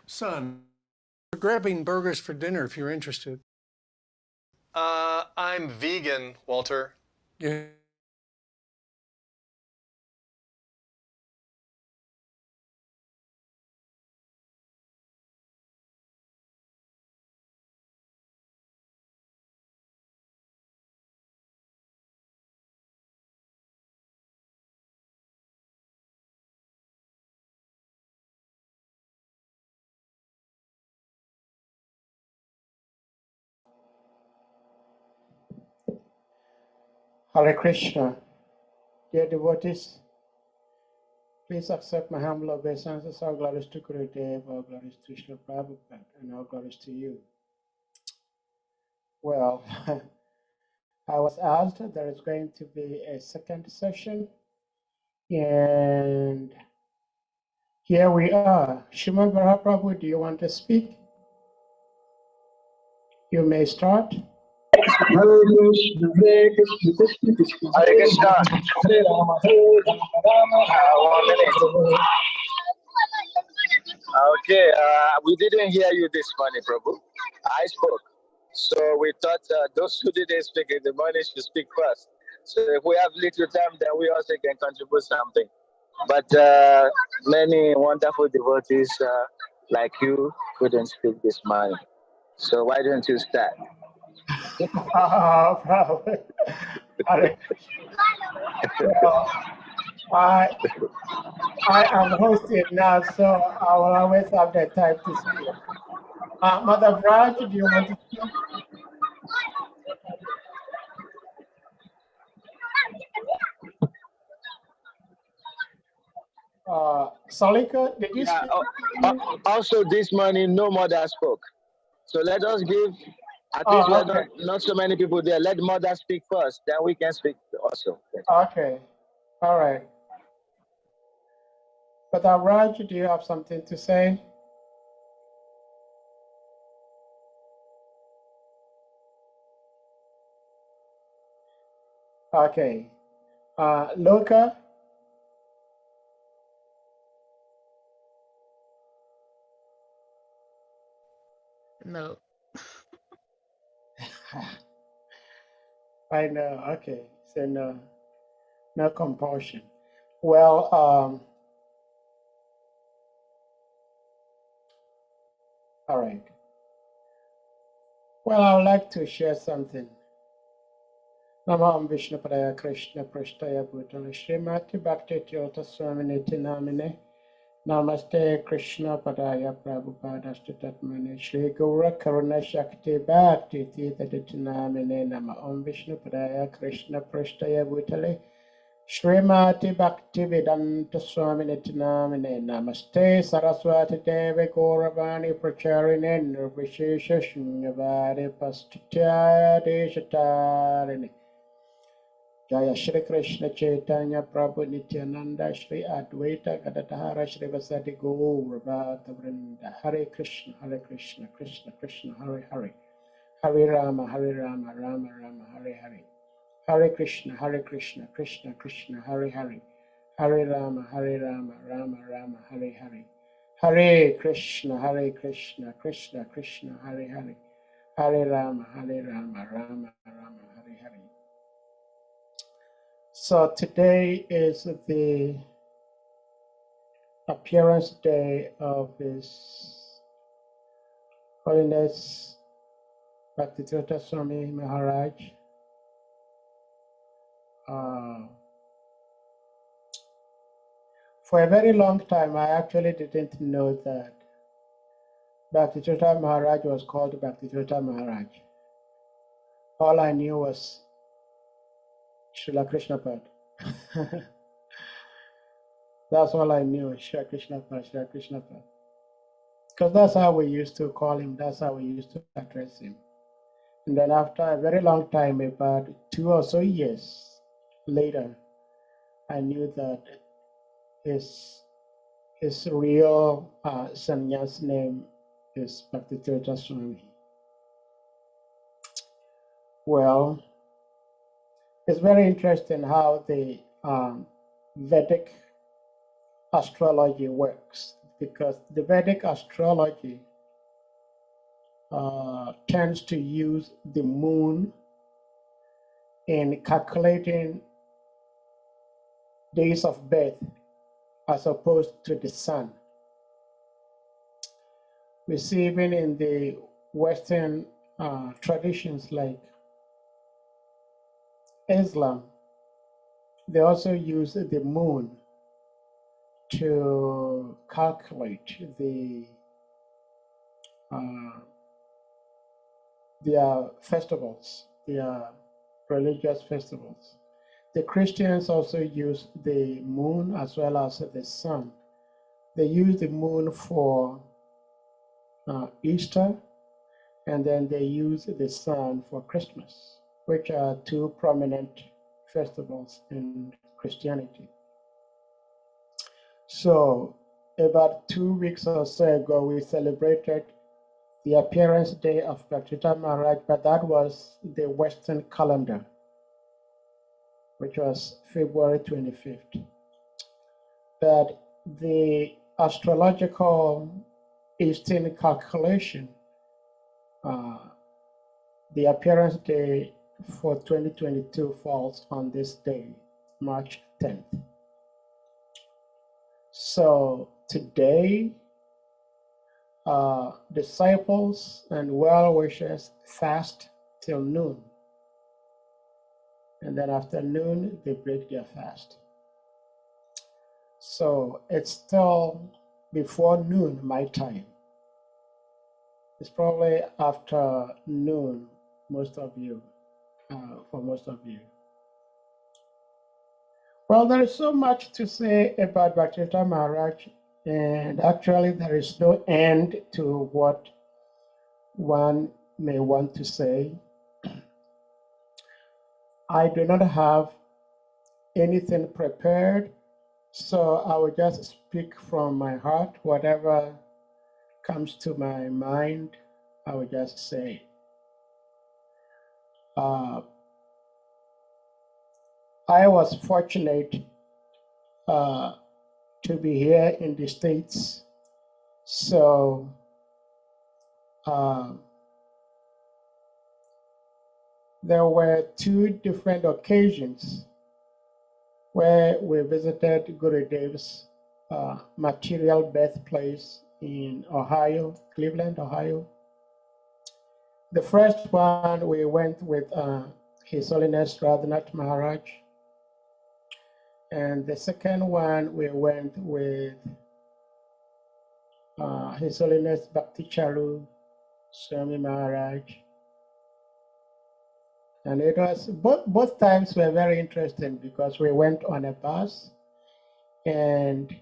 Son, we're grabbing burgers for dinner if you're interested. I'm vegan, Walter. Yeah. Hare Krishna. Dear devotees, please accept my humble obeisances. All glories to Gurudev, all glories to Srila Prabhupada, and all glories to you. Well, I was asked that there is going to be a second session, and here we are. Shriman Mahaprabhu, do you want to speak? You may start. Hare Krishna, Hare Krishna, Krishna Krishna, Hare Krishna. Hare Rama, Rama, 1 minute. Okay, we didn't hear you this morning, Prabhu. I spoke. So we thought those who didn't speak in the morning should speak first. So if we have little time, then we also can contribute something. But many wonderful devotees like you couldn't speak this morning. So why don't you start? Prabhu. Well, I am hosting now, so I will always have the time to speak. Mother Braj, do you want to speak? Salika, did you speak? Also, this morning, no mother spoke. So let us give, at least Okay. not so many people there. Let mother speak first, then we can speak also. Okay. All right. Mother Raj, do you have something to say? Okay. Luca? No. I know. Okay. So no compulsion. Well, all right. Well, I would like to share something. Namam Vishnu Padaya Krishna Prashtaya Bhutala Srimati Bhakti Tyota Swami Namine Namaste Krishna Padaya Prabhupada Tatmane Shri Gaura Karuna Shakti Bhakti Tita Namine Nama Om Vishnu Padaya Krishna Prashtaya Bhutale Srimati Bhakti Vedanta Swami Namine Namaste Saraswati Devi Gauravani Pracharine Nirvishesha Shunyavadi Pastitya Deshatarini Jaya Shri Krishna Chaitanya Prabhu Nityananda Shri Advaita Gadadhara Shri Vasadi Gaura Bhata Vrinda Hare Krishna Krishna Krishna Hare Hare Hare Rama Rama Rama Hare Hare Hare Krishna Krishna Krishna Hare Hare Hare Rama Rama Rama Hare Hare Hare Krishna Krishna Krishna Hare Hare Hare Rama Rama Rama Hare Hare. So today is the appearance day of His Holiness Bhaktivedanta Swami Maharaj. For a very long time, I actually didn't know that Bhaktivedanta Maharaj was called Bhaktivedanta Maharaj. All I knew was Srila Krishna Pad. That's all I knew, Srila Krishna Pad. Because that's how we used to call him, that's how we used to address him. And then after a very long time, about 2 or so years later, I knew that his real sannyas name is Bhaktivedanta Swami. Well, it's very interesting how the Vedic astrology works, because the Vedic astrology tends to use the moon in calculating days of birth as opposed to the sun. We see even in the Western traditions like Islam, they also use the moon to calculate their festivals, their religious festivals. The Christians also use the moon as well as the sun. They use the moon for Easter, and then they use the sun for Christmas, which are two prominent festivals in Christianity. So about 2 weeks or so ago, we celebrated the appearance day of Bhaktivedanta Maharaj, but that was the Western calendar, which was February 25th. But the astrological Eastern calculation, the appearance day for 2022 falls on this day, March 10th. So today, disciples and well-wishers fast till noon. And then after noon, they break their fast. So it's still before noon, my time. It's probably after noon, most of you, for most of you. Well, there is so much to say about Bhaktivedanta Maharaj, and actually there is no end to what one may want to say. I do not have anything prepared, so I will just speak from my heart. Whatever comes to my mind, I will just say. I was fortunate to be here in the States. So there were two different occasions where we visited Gurudev's material birthplace in Ohio, Cleveland, Ohio. The first one, we went with His Holiness Radhanath Maharaj. And the second one, we went with His Holiness Bhakti Charu Swami Maharaj. And it was, both times were very interesting because we went on a bus and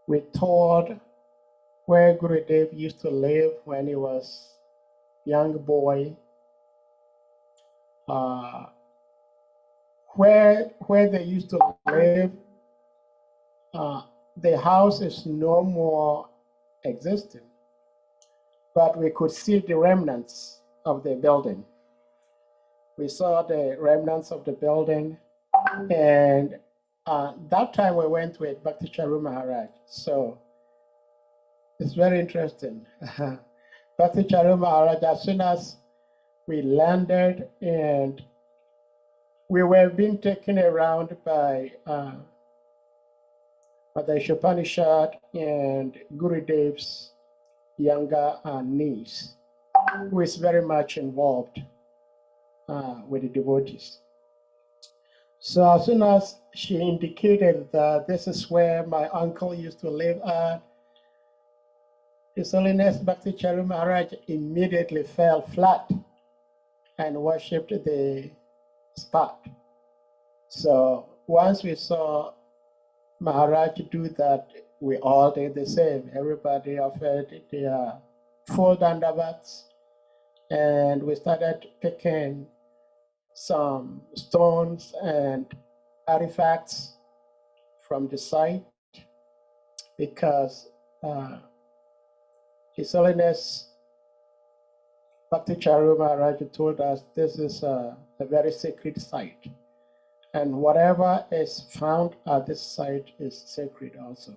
we toured where Gurudev used to live when he was a young boy, where they used to live. The house is no more existing, but we could see the remnants of the building. We saw the remnants of the building, and that time we went with Bhakti Charu Maharaj. So it's very interesting. Bhakti Charu Maharaj, as soon as we landed and we were being taken around by the Upanishad and Gurudev's younger niece, who is very much involved with the devotees. So as soon as she indicated that this is where my uncle used to live at, His Holiness Bhakti Charu Maharaj immediately fell flat and worshipped the spot. So once we saw Maharaj do that, we all did the same. Everybody offered their full dandavats, and we started picking some stones and artifacts from the site because His Holiness Bhakti Charu Maharaj told us this is a very sacred site, and whatever is found at this site is sacred also.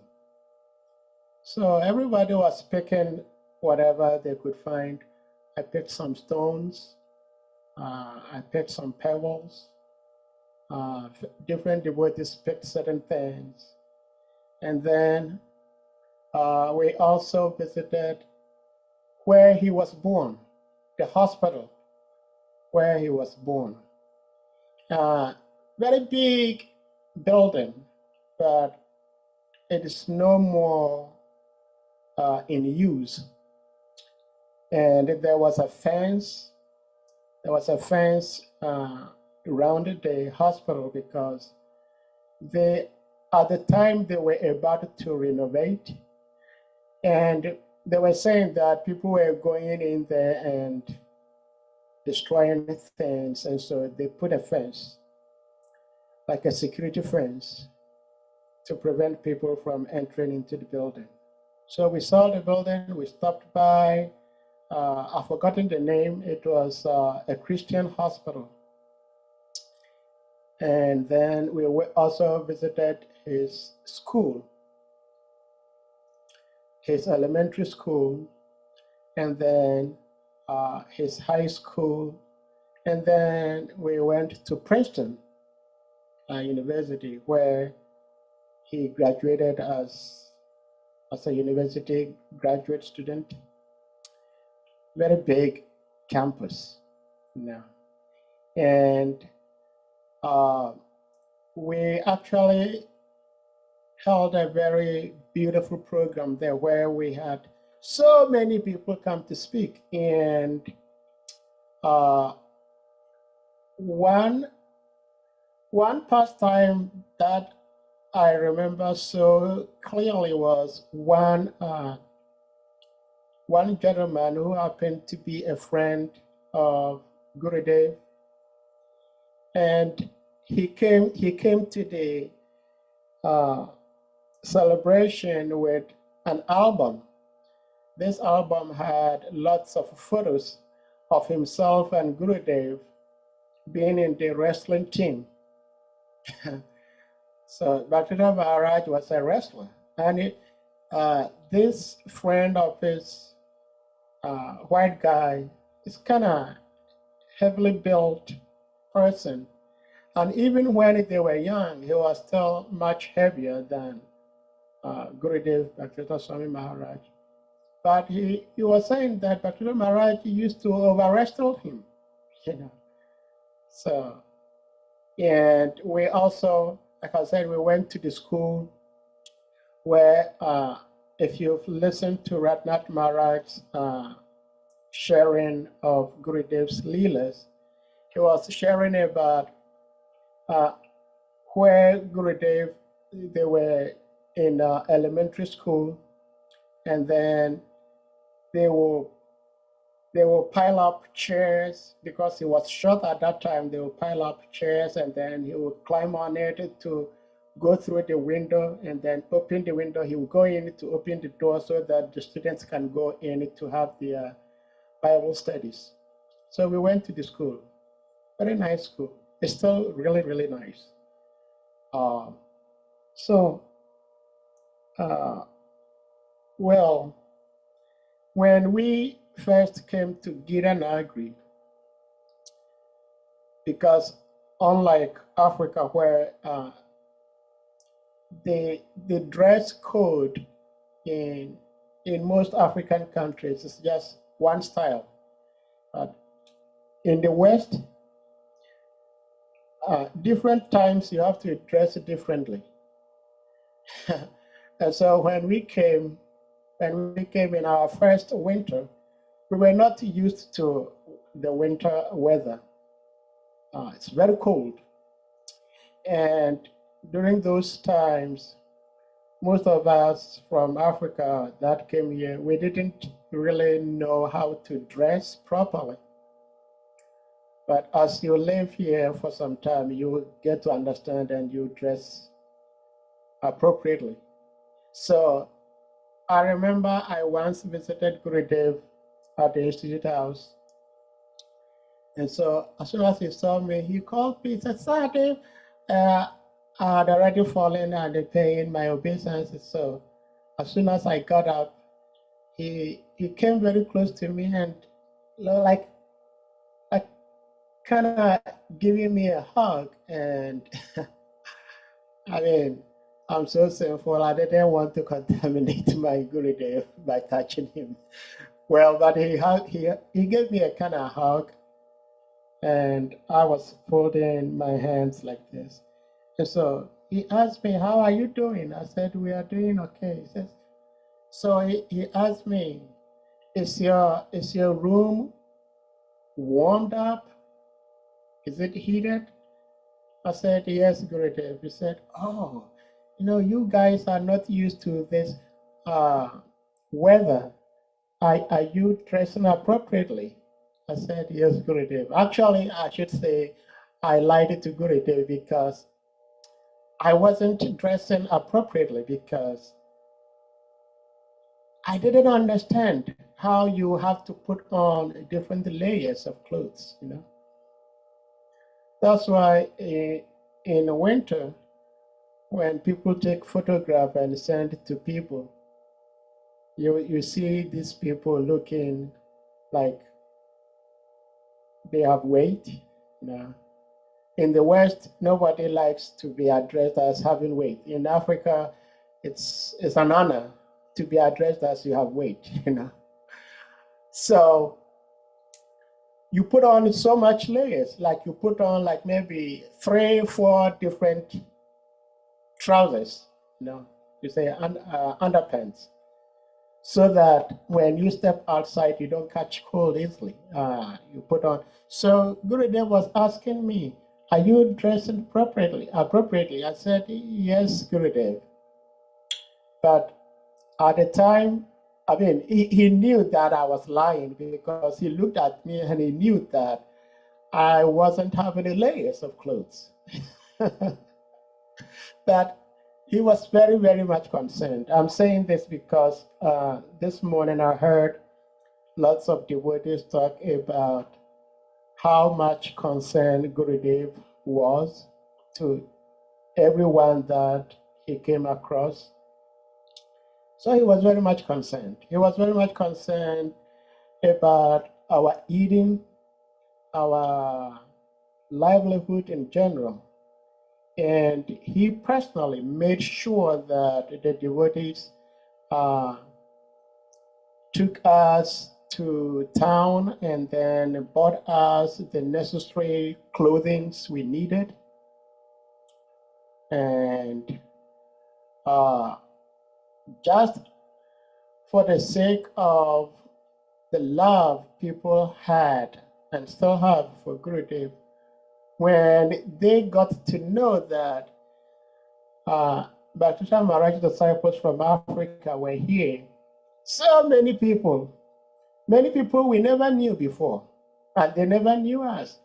So everybody was picking whatever they could find. I picked some stones, I picked some pebbles, different devotees picked certain things. And then we also visited where he was born, the hospital where he was born. Very big building, but it is no more in use. And there was a fence. There was a fence around the hospital because at the time they were about to renovate, and they were saying that people were going in there and destroying things, and so they put a fence, like a security fence, to prevent people from entering into the building. So we saw the building, we stopped by. I've forgotten the name. It was a Christian hospital. And then we also visited his school, his elementary school, and then his high school. And then we went to Princeton University, where he graduated as a university graduate student. Very big campus now. And we actually held a very beautiful program there where we had so many people come to speak. And one pastime that I remember so clearly was one gentleman who happened to be a friend of Gurudev, and he came to the celebration with an album. This album had lots of photos of himself and Gurudev being in the wrestling team So Bhaktisiddhanta Maharaj was a wrestler, and this friend of his, white guy, is kind of heavily built person, and even when they were young, he was still much heavier than Gurudev Bhaktisiddhanta Swami Maharaj. But he was saying that Bhaktisiddhanta Maharaj used to over wrestle him, you know. So, and we also, like I said, we went to the school where, if you've listened to Ratnath Maharaj's sharing of Gurudev's Leelas, he was sharing about where Gurudev, they were in elementary school, and then they will pile up chairs because he was short at that time. They will pile up chairs, and then he would climb on it to go through the window, and then open the window. He will go in to open the door so that the students can go in to have their Bible studies. So we went to the school. Very nice school. It's still really, really nice. Well, when we first came to Giranagri, because unlike Africa, where the dress code in most African countries is just one style. In the West, different times you have to dress differently. And so when we came in our first winter, we were not used to the winter weather. It's very cold. And during those times, most of us from Africa that came here, we didn't really know how to dress properly. But as you live here for some time, you get to understand and you dress appropriately. So I remember I once visited Gurudev at the Institute House. And so as soon as he saw me, he called me, he said, "Sadev, I had already fallen and paying my obeisances." So as soon as I got up, he came very close to me and like kind of giving me a hug. And I mean, I'm so sinful. I didn't want to contaminate my Gurudev by touching him. Well, but he gave me a kind of hug, and I was folding my hands like this. And so he asked me, "How are you doing?" I said, "We are doing okay." He says, so he asked me, is your room warmed up? Is it heated? I said, "Yes, Gurudev." He said, "Oh, you guys are not used to this weather. Are you dressing appropriately?" I said, "Yes, Gurudev." Actually, I should say I lied to Gurudev because I wasn't dressing appropriately because I didn't understand how you have to put on different layers of clothes, That's why in the winter, when people take photograph and send it to people, you see these people looking like they have weight. In the West, nobody likes to be addressed as having weight. In Africa, it's an honor to be addressed as you have weight. So you put on so much layers, like you put on like maybe 3-4 different trousers, you say underpants, so that when you step outside, you don't catch cold easily. You put on. So Gurudev was asking me, "Are you dressing appropriately?" I said, "Yes, Gurudev." But at the time, I mean, he knew that I was lying because he looked at me and he knew that I wasn't having the layers of clothes. But he was very, very much concerned. I'm saying this because this morning I heard lots of devotees talk about how much concerned Gurudev was to everyone that he came across. So he was very much concerned. He was very much concerned about our eating, our livelihood in general. And he personally made sure that the devotees took us to town and then bought us the necessary clothing we needed. And just for the sake of the love people had and still have for Gurudev, when they got to know that Bhaktivinoda Maharaj's disciples from Africa were here, so many people we never knew before, and they never knew us.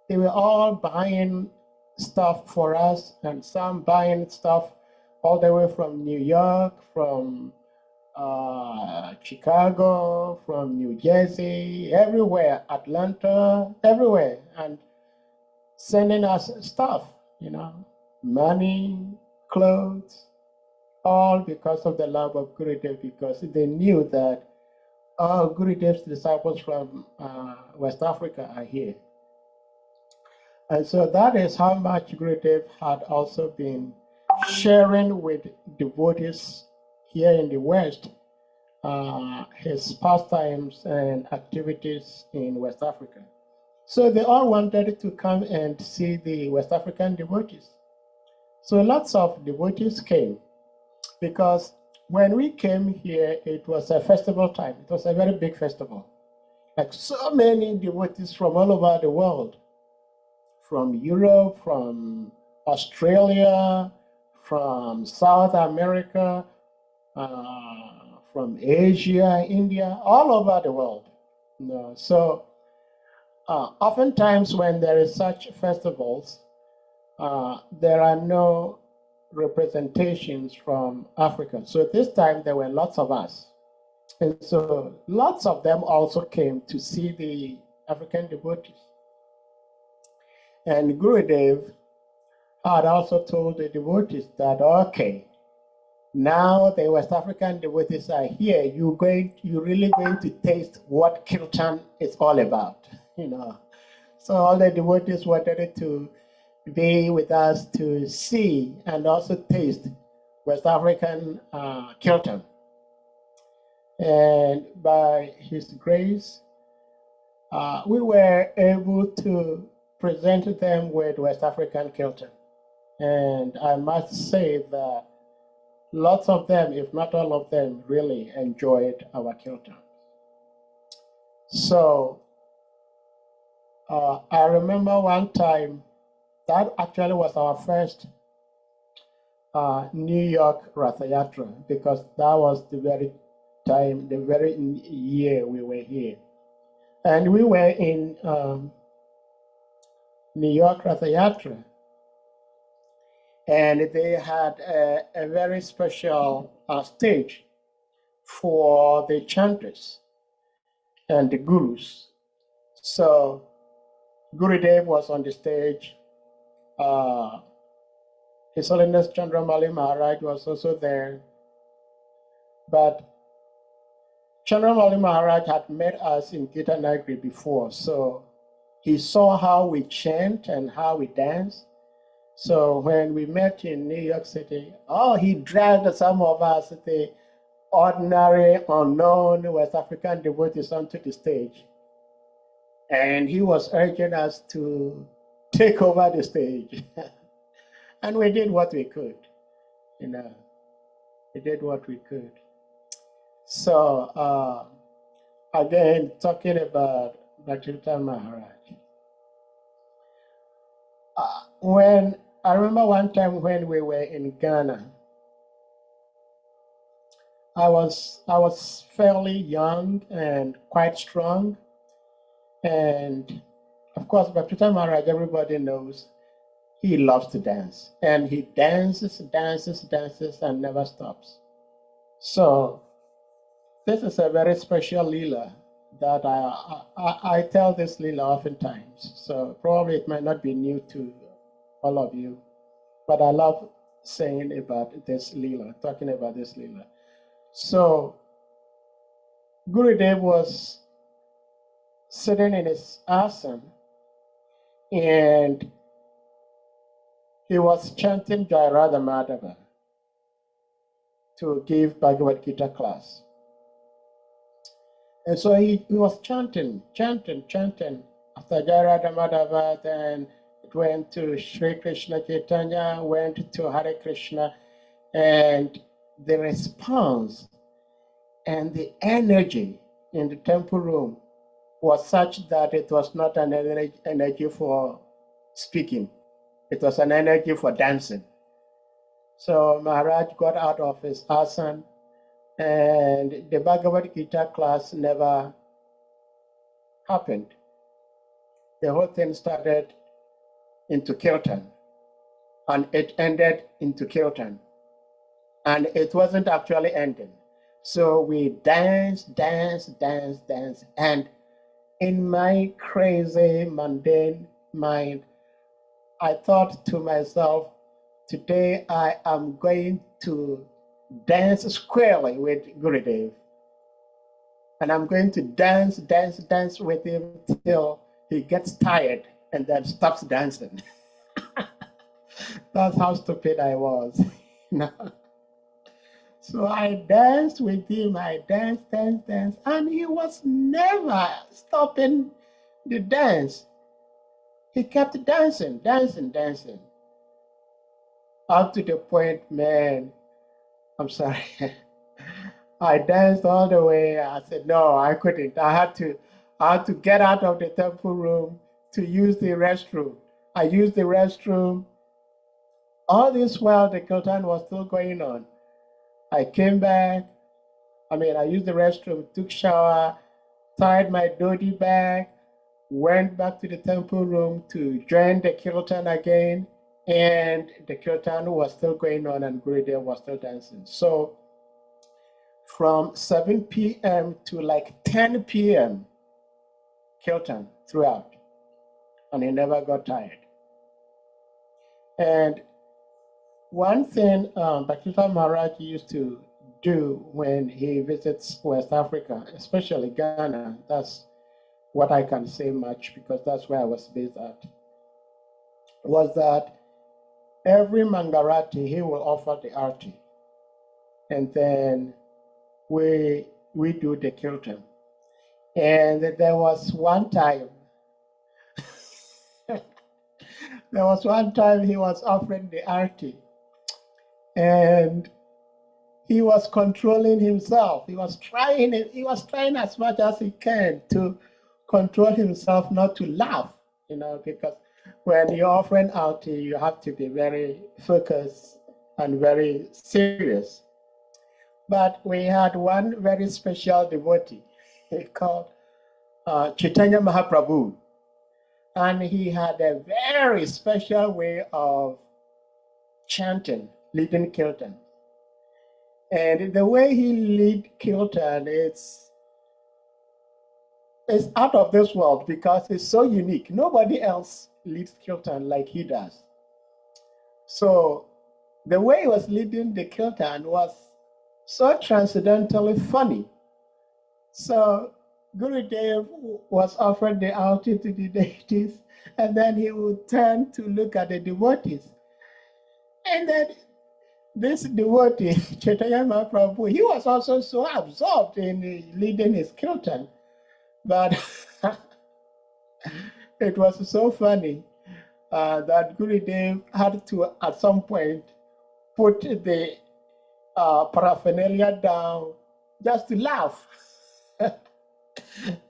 They were all buying stuff for us, and some buying stuff all the way from New York, from Chicago, from New Jersey, everywhere, Atlanta, everywhere, and sending us stuff, money, clothes, all because of the love of Gurudev, because they knew that Gurudev's disciples from West Africa are here. And so that is how much Gurudev had also been sharing with devotees here in the West, his pastimes and activities in West Africa. So they all wanted to come and see the West African devotees. So lots of devotees came, because when we came here, it was a festival time. It was a very big festival. Like so many devotees from all over the world, from Europe, from Australia, from South America, from Asia, India, all over the world. So oftentimes when there is such festivals, there are no representations from Africa. So this time there were lots of us. And so lots of them also came to see the African devotees. And Gurudev had also told the devotees that, okay, now the West African devotees are here, you're really going to taste what Kirtan is all about, So all the devotees wanted to be with us to see and also taste West African Kirtan. And by his grace, we were able to present them with West African Kirtan. And I must say that lots of them, if not all of them, really enjoyed our Kirtan. So I remember one time, that actually was our first New York Ratha Yatra, because that was the very time, the very year we were here. And we were in New York Ratha Yatra, and they had a very special stage for the chanters and the gurus. So Gurudev was on the stage. His Holiness Chandramali Maharaj was also there. But Chandramali Maharaj had met us in Gita Nagri before, so he saw how we chant and how we dance. So when we met in New York City, he dragged some of us, the ordinary, unknown West African devotees, onto the stage. And he was urging us to take over the stage. And we did what we could, we did what we could. So again, talking about Bhaktivinoda Maharaj. When I remember one time when we were in Ghana, I was fairly young and quite strong. And of course, Bhaktivinoda Maharaj, everybody knows, he loves to dance. And he dances, and never stops. So this is a very special lila that I tell this lila oftentimes. So probably it might not be new to all of you. but I love saying about this Leela, talking about this Leela. So Gurudev was sitting in his asana and he was chanting Jai Radha Madhava to give Bhagavad Gita class. And so he was chanting. After Jai Radha Madhava, then it went to Sri Krishna Chaitanya, went to Hare Krishna, and the response and the energy in the temple room was such that it was not an energy for speaking. It was an energy for dancing. So Maharaj got out of his asana, and the Bhagavad Gita class never happened. The whole thing started into Kirtan, and it ended into Kirtan. And it wasn't actually ending. So we danced, and in my crazy, mundane mind, I thought to myself, today I am going to dance squarely with Gurudev. And I'm going to dance with him till he gets tired and then stops dancing. That's how stupid I was. So I danced with him, I danced, and he was never stopping the dance. He kept dancing, up to the point, man, I'm sorry. I danced all the way. I said, no, I couldn't. I had to get out of the temple room to use the restroom. I used the restroom. All this while the kirtan was still going on. I came back. I used the restroom, took shower, tied my dhoti bag, went back to the temple room to join the kirtan again, and the kirtan was still going on and Gurudev was still dancing. So from 7 p.m. to like 10 p.m. kirtan throughout, and he never got tired. And one thing Bhaktivedanta Maharaj used to do when he visits West Africa, especially Ghana, that's what I can say much because that's where I was based at, was that every Mangarati he will offer the arti, and then we do the kirtan. And there was one time he was offering the arti, and he was controlling himself. He was trying as much as he can to control himself not to laugh, because when you're offering arti, you have to be very focused and very serious. But we had one very special devotee called Chaitanya Mahaprabhu. And he had a very special way of chanting, leading kirtan. And the way he lead kirtan is out of this world because it's so unique. Nobody else leads kirtan like he does. So the way he was leading the kirtan was so transcendentally funny. So Gurudev was offered the arti to the deities, and then he would turn to look at the devotees. And then this devotee, Chaitanya Mahaprabhu, he was also so absorbed in leading his kirtan. But it was so funny that Gurudev had to, at some point, put the paraphernalia down just to laugh.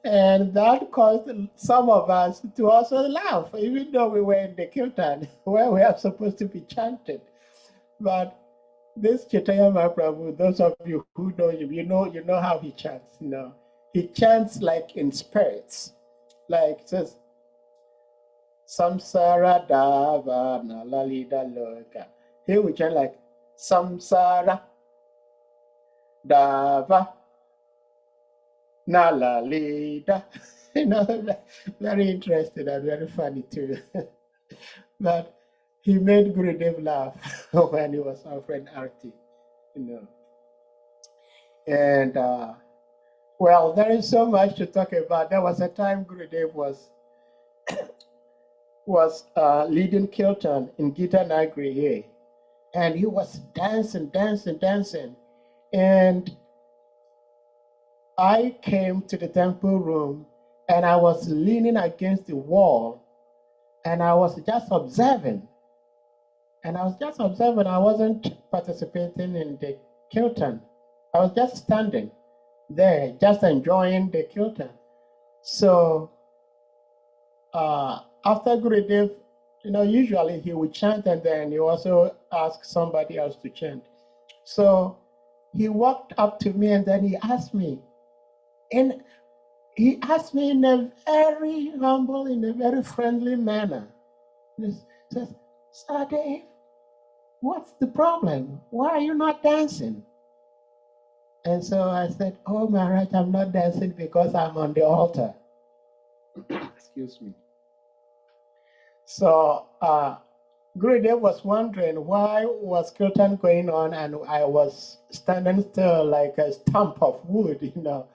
And that caused some of us to also laugh, even though we were in the kirtan where we are supposed to be chanted. But this Chaitanya Mahaprabhu, those of you who know him, you know how he chants. He chants like in spirits, like it says, Samsara Dava Nalalida Loka. He would chant like Samsara Dava Nalalida. Very interesting and very funny too. But he made Gurudev laugh when he was offering Arti, you know. And well, there is so much to talk about. There was a time Gurudev was leading kirtan in Gita Nagri here, and he was dancing, dancing, dancing. And I came to the temple room, and I was leaning against the wall, and I was just observing. And I was just observing. I wasn't participating in the kirtan. I was just standing there, just enjoying the kirtan. So after Gurudev, you know, usually he would chant and then he also asked somebody else to chant. So he walked up to me and then he asked me, in a very humble, in a very friendly manner. He says, Sadev, what's the problem? Why are you not dancing? And so I said, oh, Maharaj, I'm not dancing because I'm on the altar. Excuse me. So Gurudev was wondering why was kirtan going on and I was standing still like a stump of wood, you know.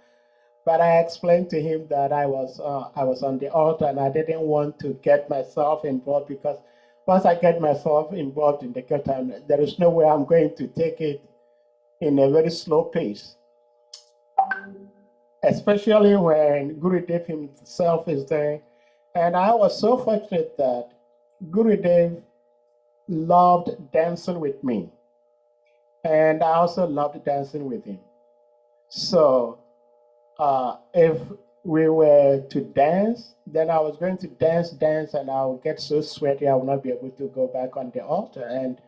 But I explained to him that I was on the altar and I didn't want to get myself involved because once I get myself involved in the kirtan, there is no way I'm going to take it in a very slow pace, especially when Gurudev himself is there. And I was so fortunate that Gurudev loved dancing with me. And I also loved dancing with him. So if we were to dance, then I was going to dance, and I would get so sweaty I would not be able to go back on the altar. And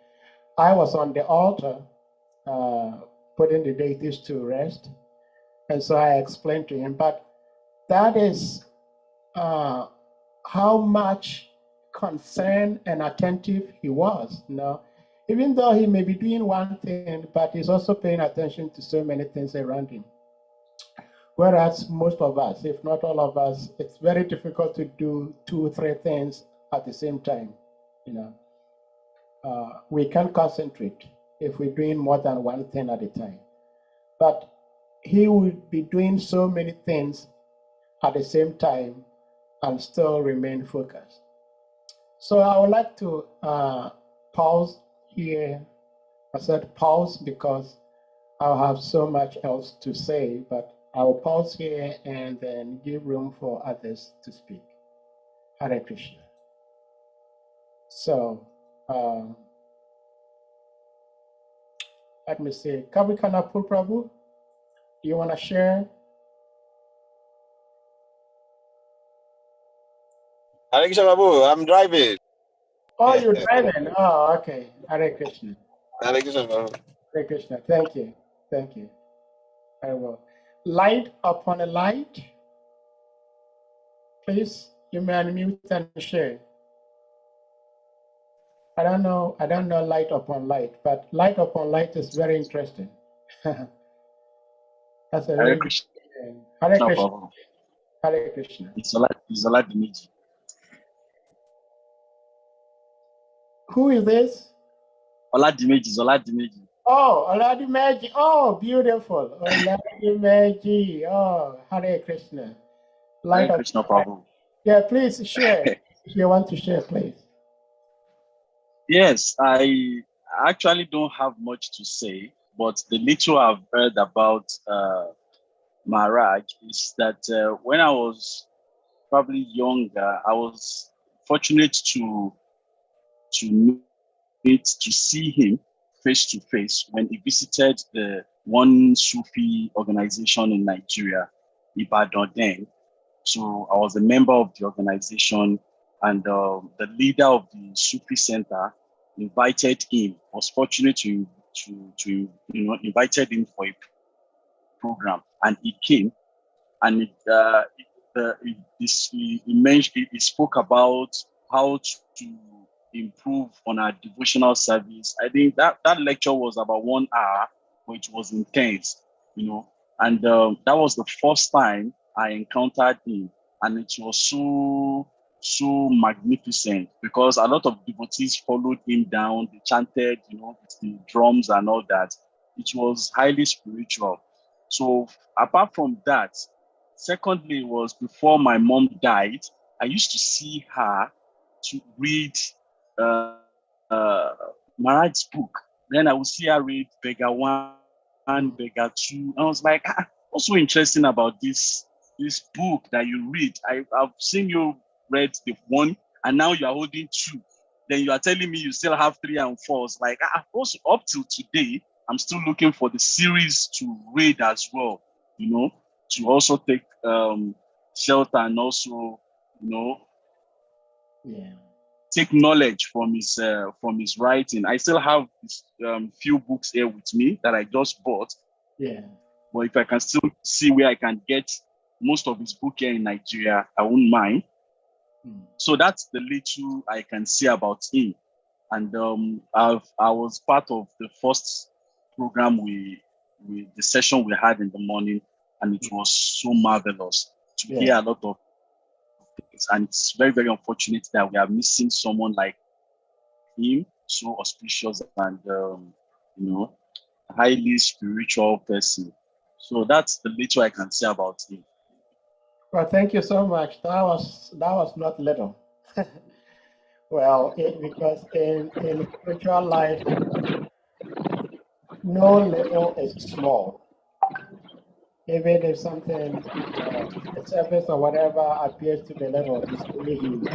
I was on the altar, putting the deities to rest. And so I explained to him, but that is how much concerned and attentive he was. You know, even though he may be doing one thing, but he's also paying attention to so many things around him. Whereas most of us, if not all of us, it's very difficult to do 2 or 3 things at the same time. You know, we can't concentrate if we're doing more than one thing at a time. But he would be doing so many things at the same time and still remain focused. So I would like to pause here. I said pause because I'll have so much else to say, but I will pause here and then give room for others to speak. Hare Krishna. So let me see. Kavikanapur Prabhu, do you want to share? Hare Krishna Babu, I'm driving. Oh, you're driving. Oh, okay. Hare Krishna. Hare Krishna Babu. Hare Krishna. Thank you. Thank you. I will. Light upon a light. Please, you may unmute and share. I don't know light upon light, but light upon light is very interesting. That's a Hare very Krishna. Hare No Krishna. problem. Hare Krishna. It's Ola Dimeji. Who is this? Ola Dimeji. Oh, Oladimeji. Oh, beautiful. Oladimeji. Oh, Hare Krishna. Light Hare up. Krishna Prabhu. Yeah, please share. If you want to share, please. Yes, I actually don't have much to say, but the little I've heard about Maharaj is that when I was probably younger, I was fortunate to see him face to face when he visited the one Sufi organization in Nigeria, Ibadan then. So I was a member of the organization, and the leader of the Sufi Center invited him. Was fortunate to invited him for a program, and he came, and he spoke about how to improve on our devotional service. I think that lecture was about 1 hour, which was intense, and that was the first time I encountered him, and it was so magnificent because a lot of devotees followed him down. They chanted, with the drums and all that. It was highly spiritual. So apart from that, secondly was before my mom died, I used to see her to read uh, uh, Maharaj's book. Then I would see her read Beggar 1, Beggar 2. I was like, what's so interesting about this book that you read? I've seen you read the 1 and now you are holding 2. Then you are telling me you still have 3 and 4. It's like, also up till today, I'm still looking for the series to read as well, to also take shelter and also, Yeah. take knowledge from his writing. I still have this, few books here with me that I just bought. Yeah. But if I can still see where I can get most of his book here in Nigeria, I wouldn't mind. So that's the little I can say about him. And I was part of the first program the session we had in the morning, and it was so marvelous to hear a lot of things. And it's very, very unfortunate that we are missing someone like him, so auspicious and highly spiritual person. So that's the little I can say about him. Well, thank you so much. That was not little. Well, because in spiritual life, no level is small. Even if something, the surface or whatever appears to be little, is really huge.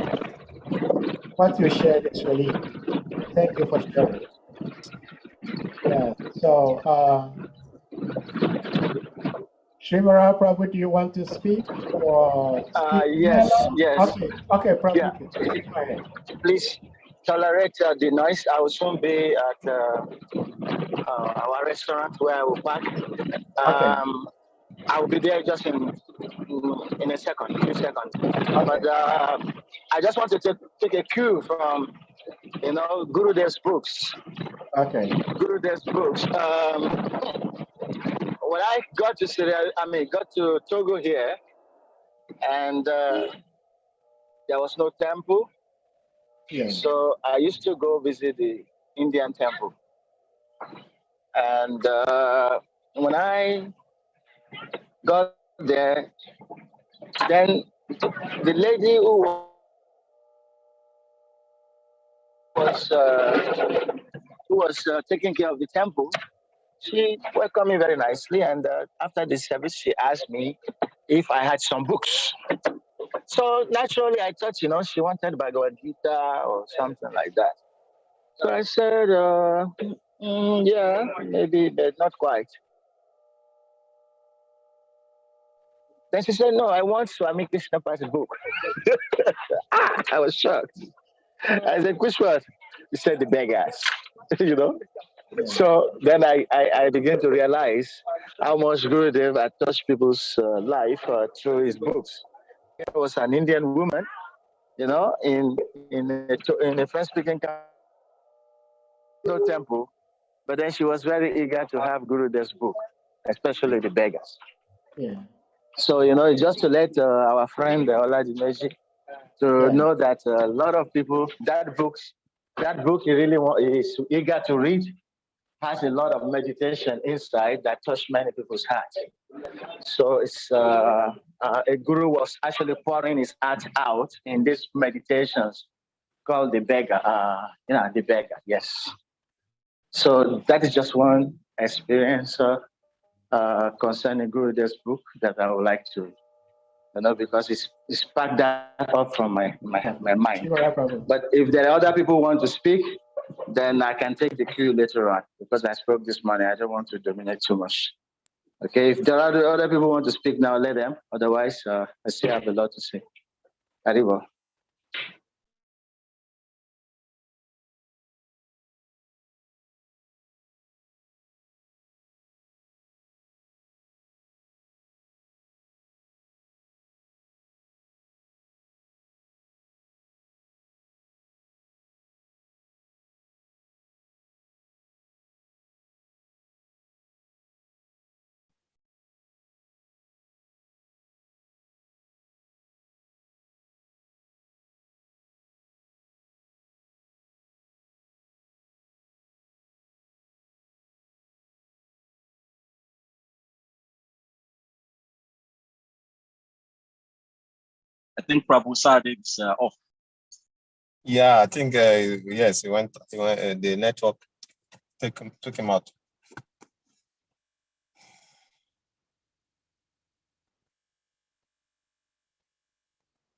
What you shared is really huge. Thank you for sharing. Yeah. So, Shrimara, Prabhu, do you want to speak or speak? Yes, yes. Okay, Prabhu, Yeah. go ahead. Please tolerate the noise. I will soon be at our restaurant where I will park. I will be there just in a second, few seconds. Okay. But I just want to take a cue from, Gurudev's books. Okay. Gurudev's books. When I got to Togo here, and there was no temple. Yeah. So I used to go visit the Indian temple. And when I got there, then the lady who was taking care of the temple, she welcomed me very nicely. And after the service, she asked me if I had some books. So naturally, I thought, she wanted Bhagavad Gita or something like that. So I said, yeah, maybe, but not quite. Then she said, no, I want Swami Krishnapa's book. I was shocked. I said, which one? He said, the beggars, So then I began to realize how much Gurudev had touched people's life through his books. There was an Indian woman, in a French-speaking temple, but then she was very eager to have Gurudev's book, especially the beggars. Yeah. So, just to let our friend Oladimeji to know that a lot of people, that book he really is eager to read, has a lot of meditation inside that touched many people's hearts. So it's a guru was actually pouring his heart out in these meditations called the beggar. The beggar, yes. So that is just one experience concerning Gurudev's book that I would like to, because it's sparked that up from my mind. But if there are other people who want to speak, then I can take the cue later on, because I spoke this morning. I don't want to dominate too much. Okay, if there are other people who want to speak now, let them. Otherwise, I still have a lot to say. Arriba. I think Prabhu Sadik is off. Yeah, I think yes, he went the network took him out.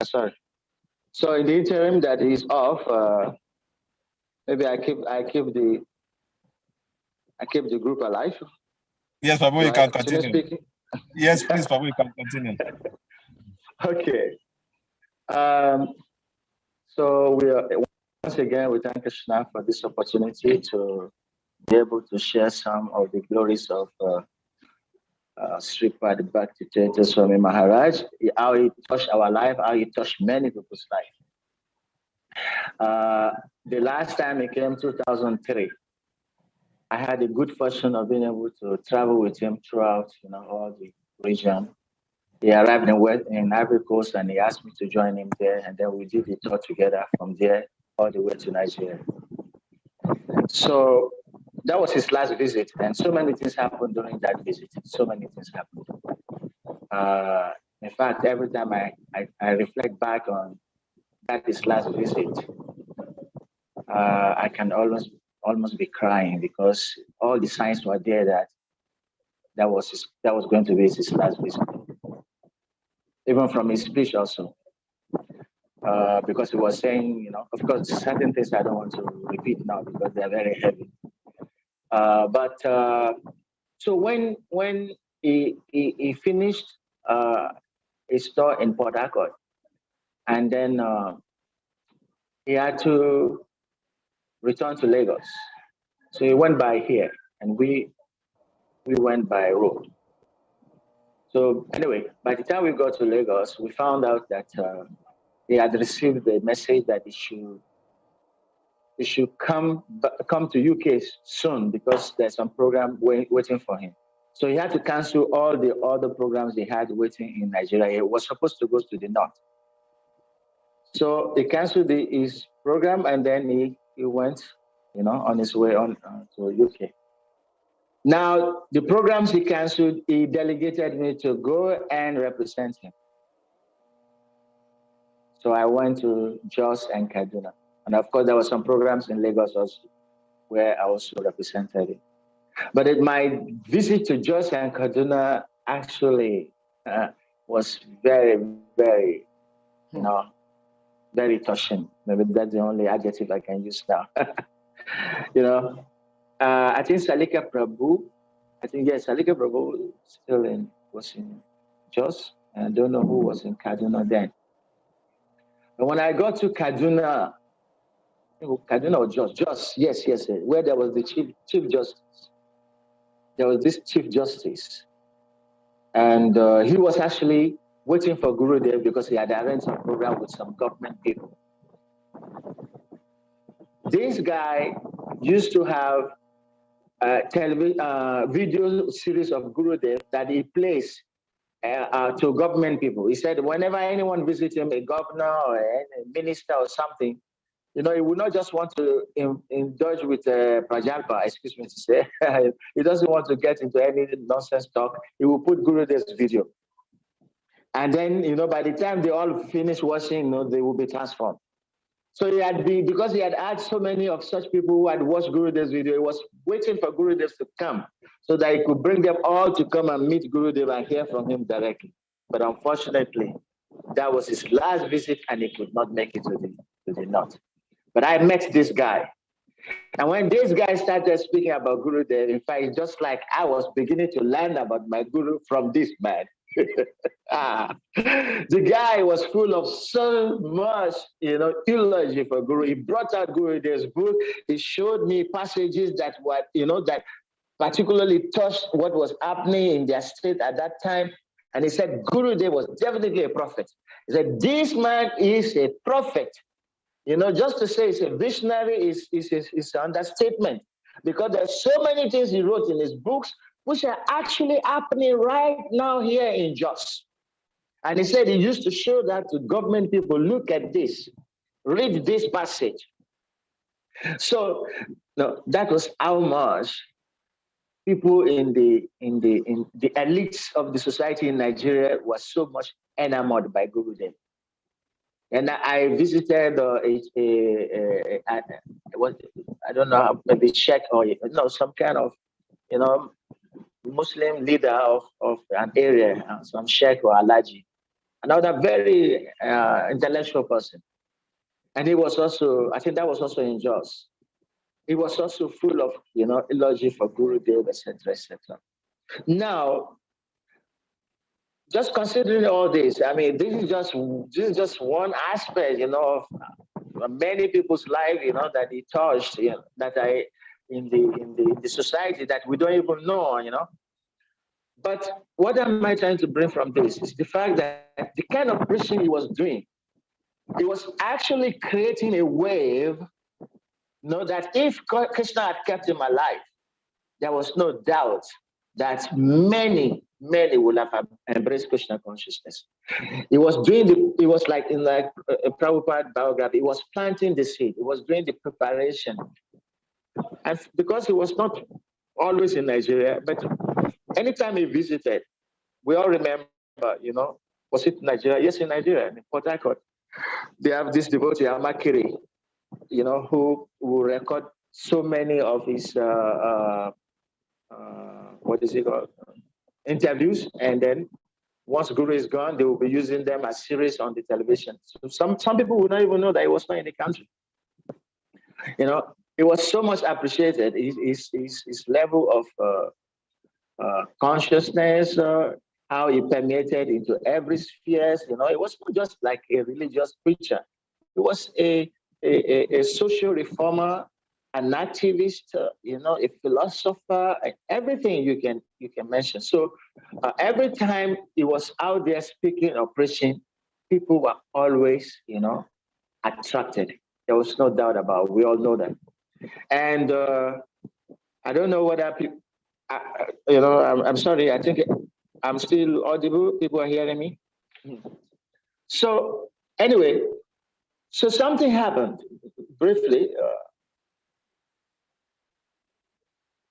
Sorry. So in the interim that he's off, maybe I keep the group alive. Yes, Prabhu, you can Continue continue. speaking. Yes, please, Prabhu, you can continue. Okay. So once again, we thank Krishna for this opportunity to be able to share some of the glories of Sripad Bhakti Tirtha Swami Maharaj, how he touched our life, how he touched many people's life. The last time he came, 2003, I had the good fortune of being able to travel with him throughout, all the region. He arrived in Ivory Coast and he asked me to join him there, and then we did the tour together from there all the way to Nigeria. So that was his last visit, and so many things happened during that visit. So many things happened. In fact, every time I reflect back on that his last visit, I can almost be crying because all the signs were there that was going to be his last visit. Even from his speech also, because he was saying, of course, certain things I don't want to repeat now because they're very heavy. So when he finished his tour in Port Harcourt, and then he had to return to Lagos. So he went by here, and we went by road. So anyway, by the time we got to Lagos, we found out that he had received the message that he should come to UK soon because there's some program waiting for him. So he had to cancel all the other programs they had waiting in Nigeria. He was supposed to go to the north. So he canceled his program, and then he went, on his way on to UK. Now, the programs he canceled, he delegated me to go and represent him. So I went to Jos and Kaduna. And of course, there were some programs in Lagos also where I also represented him. But my visit to Jos and Kaduna actually was very, very, very touching. Maybe that's the only adjective I can use now. I think Salika Prabhu, Salika Prabhu was in Jos. And I don't know who was in Kaduna then. But when I got to Kaduna or Jos, yes, where there was the chief justice. There was this chief justice. And he was actually waiting for Gurudev because he had arranged a program with some government people. This guy used to have a video series of Gurudev that he plays to government people. He said whenever anyone visits him, a governor or a minister or something, he would not just want to indulge with Prajalpa, excuse me to say. He doesn't want to get into any nonsense talk. He will put Gurudev's video. And then, by the time they all finish watching, they will be transformed. So because he had had so many of such people who had watched Gurudev's video, he was waiting for Gurudev to come so that he could bring them all to come and meet Gurudev and hear from him directly. But unfortunately, that was his last visit and he could not make it to the north. But I met this guy. And when this guy started speaking about Gurudev, in fact, just like I was beginning to learn about my Guru from this man. The guy was full of so much, eulogy for Guru. He brought out Gurudev's book. He showed me passages that were, that particularly touched what was happening in their state at that time. And he said Gurudev was definitely a prophet. He said, this man is a prophet. Just to say it's a visionary is an understatement because there's so many things he wrote in his books which are actually happening right now here in Jos. And he said he used to show that to government people. Look at this, read this passage. So that was how much people in the elites of the society in Nigeria were so much enamored by Gurudev. And I visited what, I don't know, maybe Sheikh or some kind of Muslim leader of an area, some Sheikh or Alaji, another very intellectual person. And he was also, I think that was also in Jos. He was also full of, eulogy for Guru Dev, etc., etc. Now, just considering all this, I mean, this is just one aspect, of many people's life, that he touched, that I in the society that we don't even know. But what am I trying to bring from this is the fact that the kind of preaching he was doing, he was actually creating a wave, that if Krishna had kept him alive, there was no doubt that many would have embraced Krishna consciousness. He was like in a Prabhupada biography, he was planting the seed, he was doing the preparation. And because he was not always in Nigeria, but anytime he visited, we all remember, was it Nigeria? Yes, in Nigeria, in Port Harcourt. They have this devotee, Amakiri, who will record so many of his, what is it called? Interviews. And then once Guru is gone, they will be using them as series on the television. So some people would not even know that he was not in the country. It was so much appreciated. His level of consciousness, how he permeated into every sphere. It was not just like a religious preacher. It was a social reformer, an activist, a philosopher, everything you can mention. So every time he was out there speaking or preaching, people were always, attracted. There was no doubt about it. We all know that. And I don't know whether people, I'm sorry, I think I'm still audible. People are hearing me. So anyway, so something happened briefly.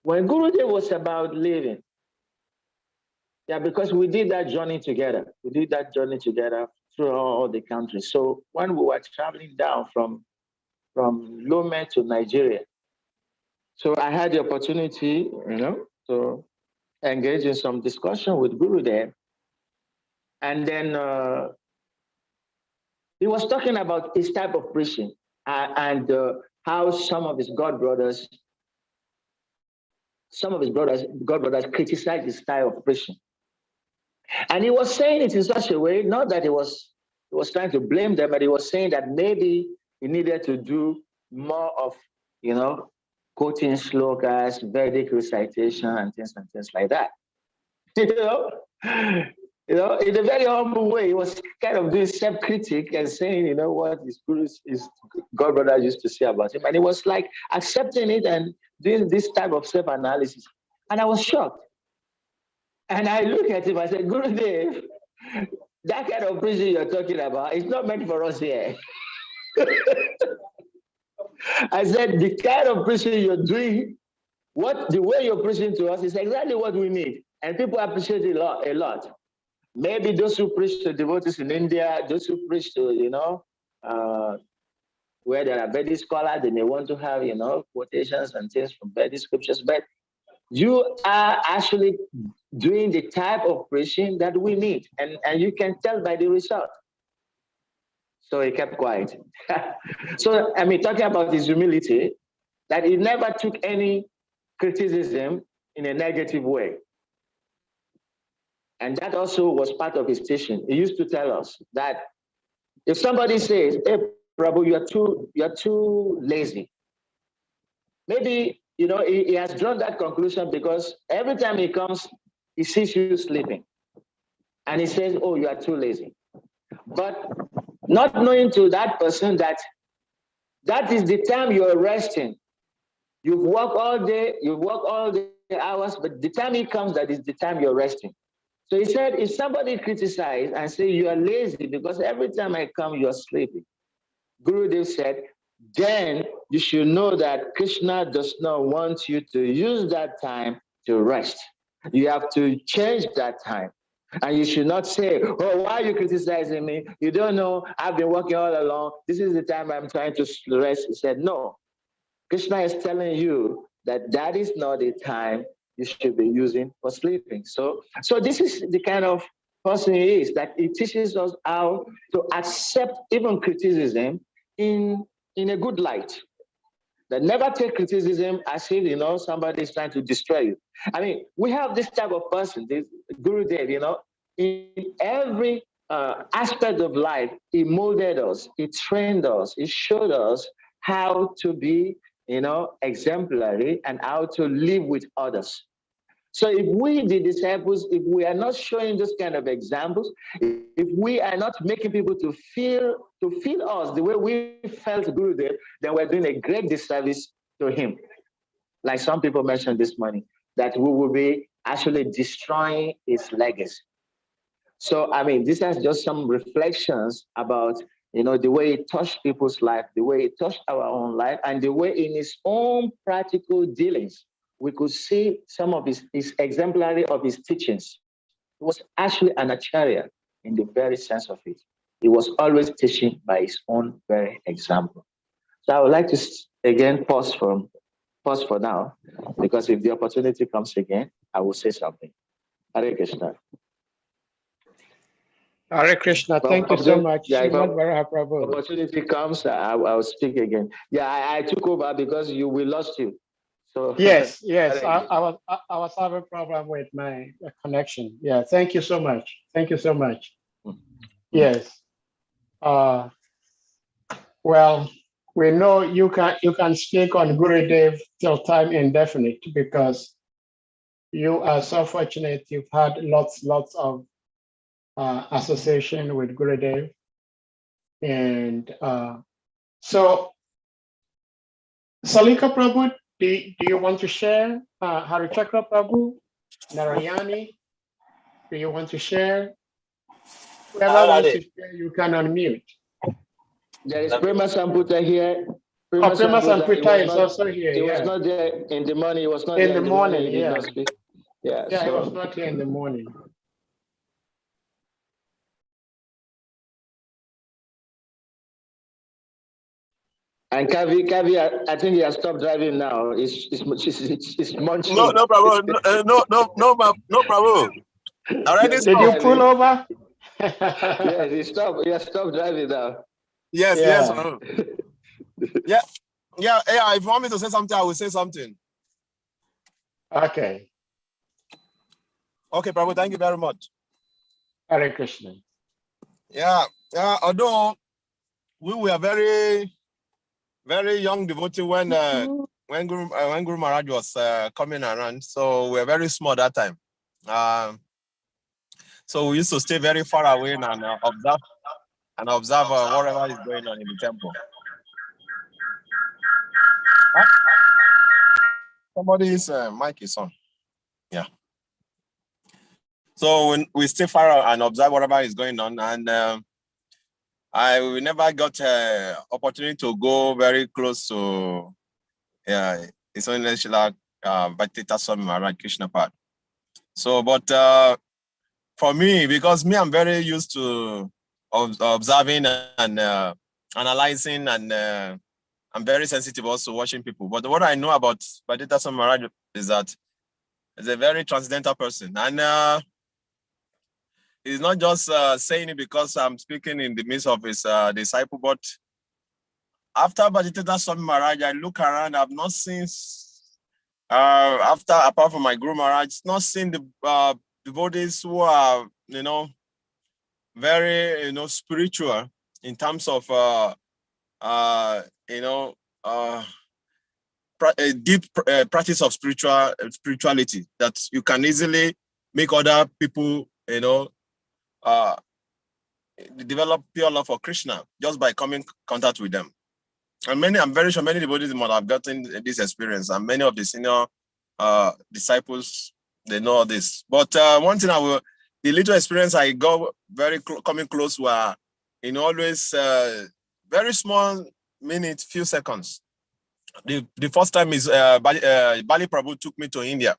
When Gurudev was about leaving, because we did that journey together. We did that journey together through all the countries. So when we were traveling down from Lome to Nigeria, so I had the opportunity, to engage in some discussion with Gurudev. And then he was talking about his type of preaching and how some of his God brothers criticized his style of preaching. And he was saying it in such a way, not that he was trying to blame them, but he was saying that maybe he needed to do more of, quoting slokas, Vedic recitation, and things like that. In a very humble way, he was kind of doing self-critic and saying, what his God brother used to say about him. And he was like accepting it and doing this type of self-analysis. And I was shocked. And I look at him, I said, Gurudev, that kind of preaching you're talking about is not meant for us here. I said, the kind of preaching you're doing, the way you're preaching to us is exactly what we need. And people appreciate it a lot. Maybe those who preach to devotees in India, those who preach to, where there are Vedic scholars, they may want to have, quotations and things from Vedic scriptures. But you are actually doing the type of preaching that we need. And you can tell by the result. So he kept quiet. So, talking about his humility, that he never took any criticism in a negative way. And that also was part of his teaching. He used to tell us that if somebody says, hey, Prabhu, you're too lazy. Maybe, he has drawn that conclusion because every time he comes, he sees you sleeping. And he says, oh, you are too lazy. But not knowing to that person that is the time you're resting. You've worked all day, you've worked all the hours, but the time he comes, that is the time you're resting. So he said, if somebody criticizes and say you are lazy because every time I come, you're sleeping, Gurudev said, then you should know that Krishna does not want you to use that time to rest. You have to change that time. And you should not say, oh, why are you criticizing me? You don't know, I've been working all along. This is the time I'm trying to rest. He said, no. Krishna is telling you that that is not the time you should be using for sleeping. So this is the kind of person he is, that he teaches us how to accept even criticism in a good light. That never take criticism as if, somebody is trying to destroy you. I mean, we have this type of person, this Gurudev, in every aspect of life, he molded us, he trained us, he showed us how to be, exemplary and how to live with others. So if we, the disciples, if we are not showing this kind of examples, if we are not making people to feel us the way we felt Gurudev, then we're doing a great disservice to him. Like some people mentioned this morning, that we will be actually destroying his legacy. So, I mean, this has just some reflections about, the way he touched people's life, the way he touched our own life, and the way in his own practical dealings, we could see some of his exemplary of his teachings. He was actually an acharya in the very sense of it. He was always teaching by his own very example. So I would like to, again, pause for now, because if the opportunity comes again, I will say something. Hare Krishna. Hare Krishna, thank you so much. Yeah, Srimad Prabhu. Opportunity comes, I'll speak again. Yeah, I took over because we lost you. So yes, I was having a problem with my connection. Yeah, thank you so much. Thank you so much. Yes. Well, we know you can speak on Gurudev till time indefinite, because you are so fortunate. You've had lots of association with Gurudev. And so, Salika Prabhu, do you want to share? Harichakra Prabhu, Narayani, do you want to share? Whoever wants to share, you can unmute. There is Prema Samputa here. Prema Samputa is also here. He was not there in the morning. He was not in there the morning. He did not speak. Yeah, he was not here in the morning. And Kavi, I think he has stopped driving now. It's munching. No problem. No problem. Already Did you pull over? Yes, he stopped. He has stopped driving now. Yes. Yeah. If you want me to say something, I will say something. Okay. Okay, Prabhu, thank you very much. Hare Krishna. Yeah. Although we were very, very young devotee when Guru Maharaj was coming around, so we were very small that time. So we used to stay very far away and observe whatever is going on in the temple. Somebody's mic is on. Yeah. So when we stay far and observe whatever is going on, and we never got opportunity to go very close to His Holiness Srila Bhaktisiddhanta Swami Maharaj Krishna Pad. So, but for me, because I'm very used to observing and analyzing, and I'm very sensitive also watching people. But what I know about Bhaktisiddhanta Swami Maharaj is that he's a very transcendental person, and he's not just saying it because I'm speaking in the midst of his disciple, but after Bhaktisiddhanta Swami Maharaj, I look around, I've not seen, apart from my Guru Maharaj, not seen the devotees who are, very, spiritual in terms of, a deep practice of spirituality, that you can easily make other people, develop pure love for Krishna just by coming in contact with them. And I'm very sure many devotees might have gotten this experience, and many of the senior disciples, they know this. But one thing the little experience I got coming close were, always very small minutes, few seconds. The first time is Bali Prabhu took me to India.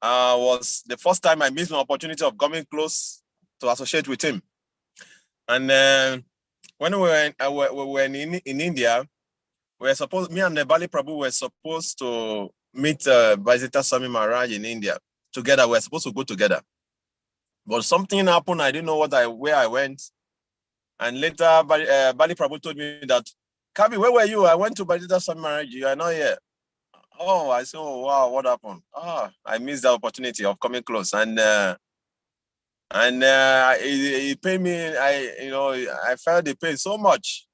was the first time I missed an opportunity of coming close to associate with him. And when we were in India, me and Bali Prabhu were supposed to meet Vyasapuja Swami Maharaj in India together. We were supposed to go together. But something happened. I didn't know where I went. And later, Bali Prabhu told me that, Kavi, where were you? I went to Vyasapuja Swami Maharaj. You are not here. Oh, I said, oh, wow, what happened? I missed the opportunity of coming close. And it paid me. I felt the pain so much.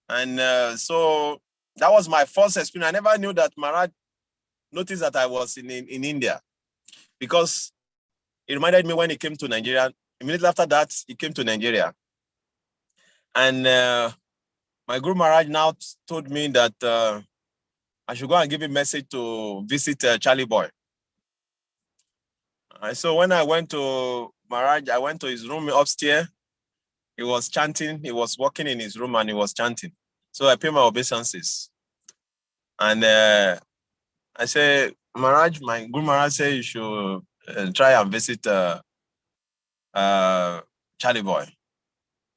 And so that was my first experience. I never knew that Maharaj noticed that I was in India, because it reminded me when he came to Nigeria. Immediately after that, he came to Nigeria. And my Guru Maharaj now told me that I should go and give a message to visit Charlie Boy. So when I went to Maharaj, I went to his room upstairs. He was chanting. He was walking in his room and he was chanting. So I paid my obeisances. And I said, Maharaj, my Guru Maharaj said you should try and visit Charlie Boy.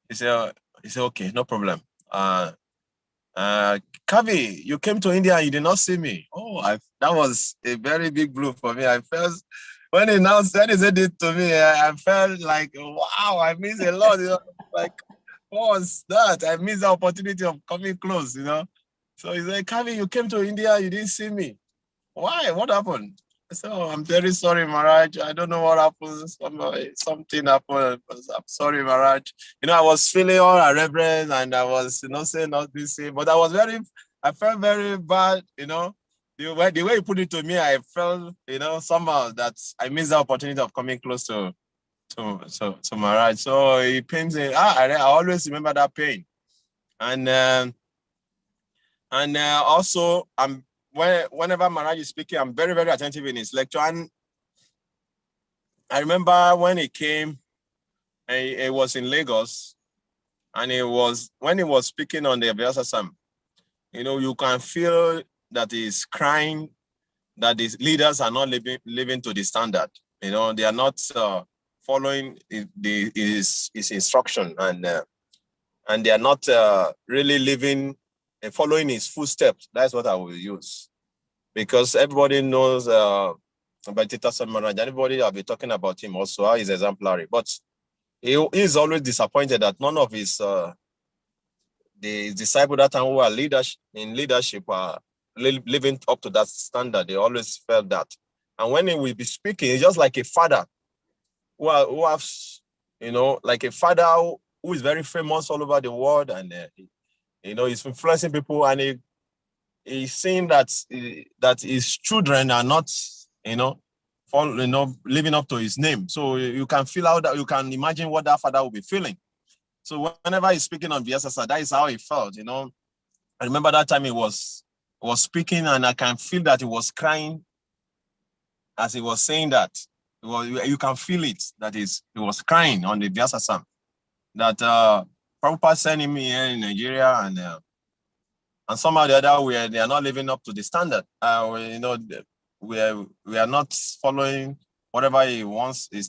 He said, okay, no problem. Kavi, you came to India and you did not see me. Oh, that was a very big blow for me. I felt, when he said it to me, I felt like, wow, I missed a lot. Like, what was that? I missed the opportunity of coming close, So he said, Kavi, you came to India, you didn't see me. Why? What happened? So I'm very sorry, Maharaj. I don't know what happened. Something happened. I'm sorry, Maharaj. I was feeling all irreverent and I was, saying all this, but I felt very bad, The way he put it to me, I felt, somehow that I missed the opportunity of coming close to Maharaj. So it pains me. I always remember that pain. And also, whenever Maharaj is speaking, I'm very, very attentive in his lecture. And I remember when he came, he was in Lagos, and when he was speaking on the Vyasapuja, you can feel that he's crying, that his leaders are not living to the standard. They are not following his instruction, and they are not really living and following his footsteps. That's what I will use, because everybody knows about Tita Samaraj. Everybody have been talking about him also, how he's exemplary. But he is always disappointed that none of his the disciples that time who are leadership are living up to that standard. They always felt that. And when he will be speaking, it's just like a father who has, like a father who is very famous all over the world, and he's influencing people, and he's seeing that his children are not, living up to his name. So you can feel out that, you can imagine what that father will be feeling. So whenever he's speaking on Vyasapuja, that is how he felt. I remember that time he was speaking, and I can feel that he was crying as he was saying that. You can feel it, that he was crying on the Vyasapuja. That Prabhupada sent him here in Nigeria, and somehow or the other, they are not living up to the standard. We are not following whatever he wants. And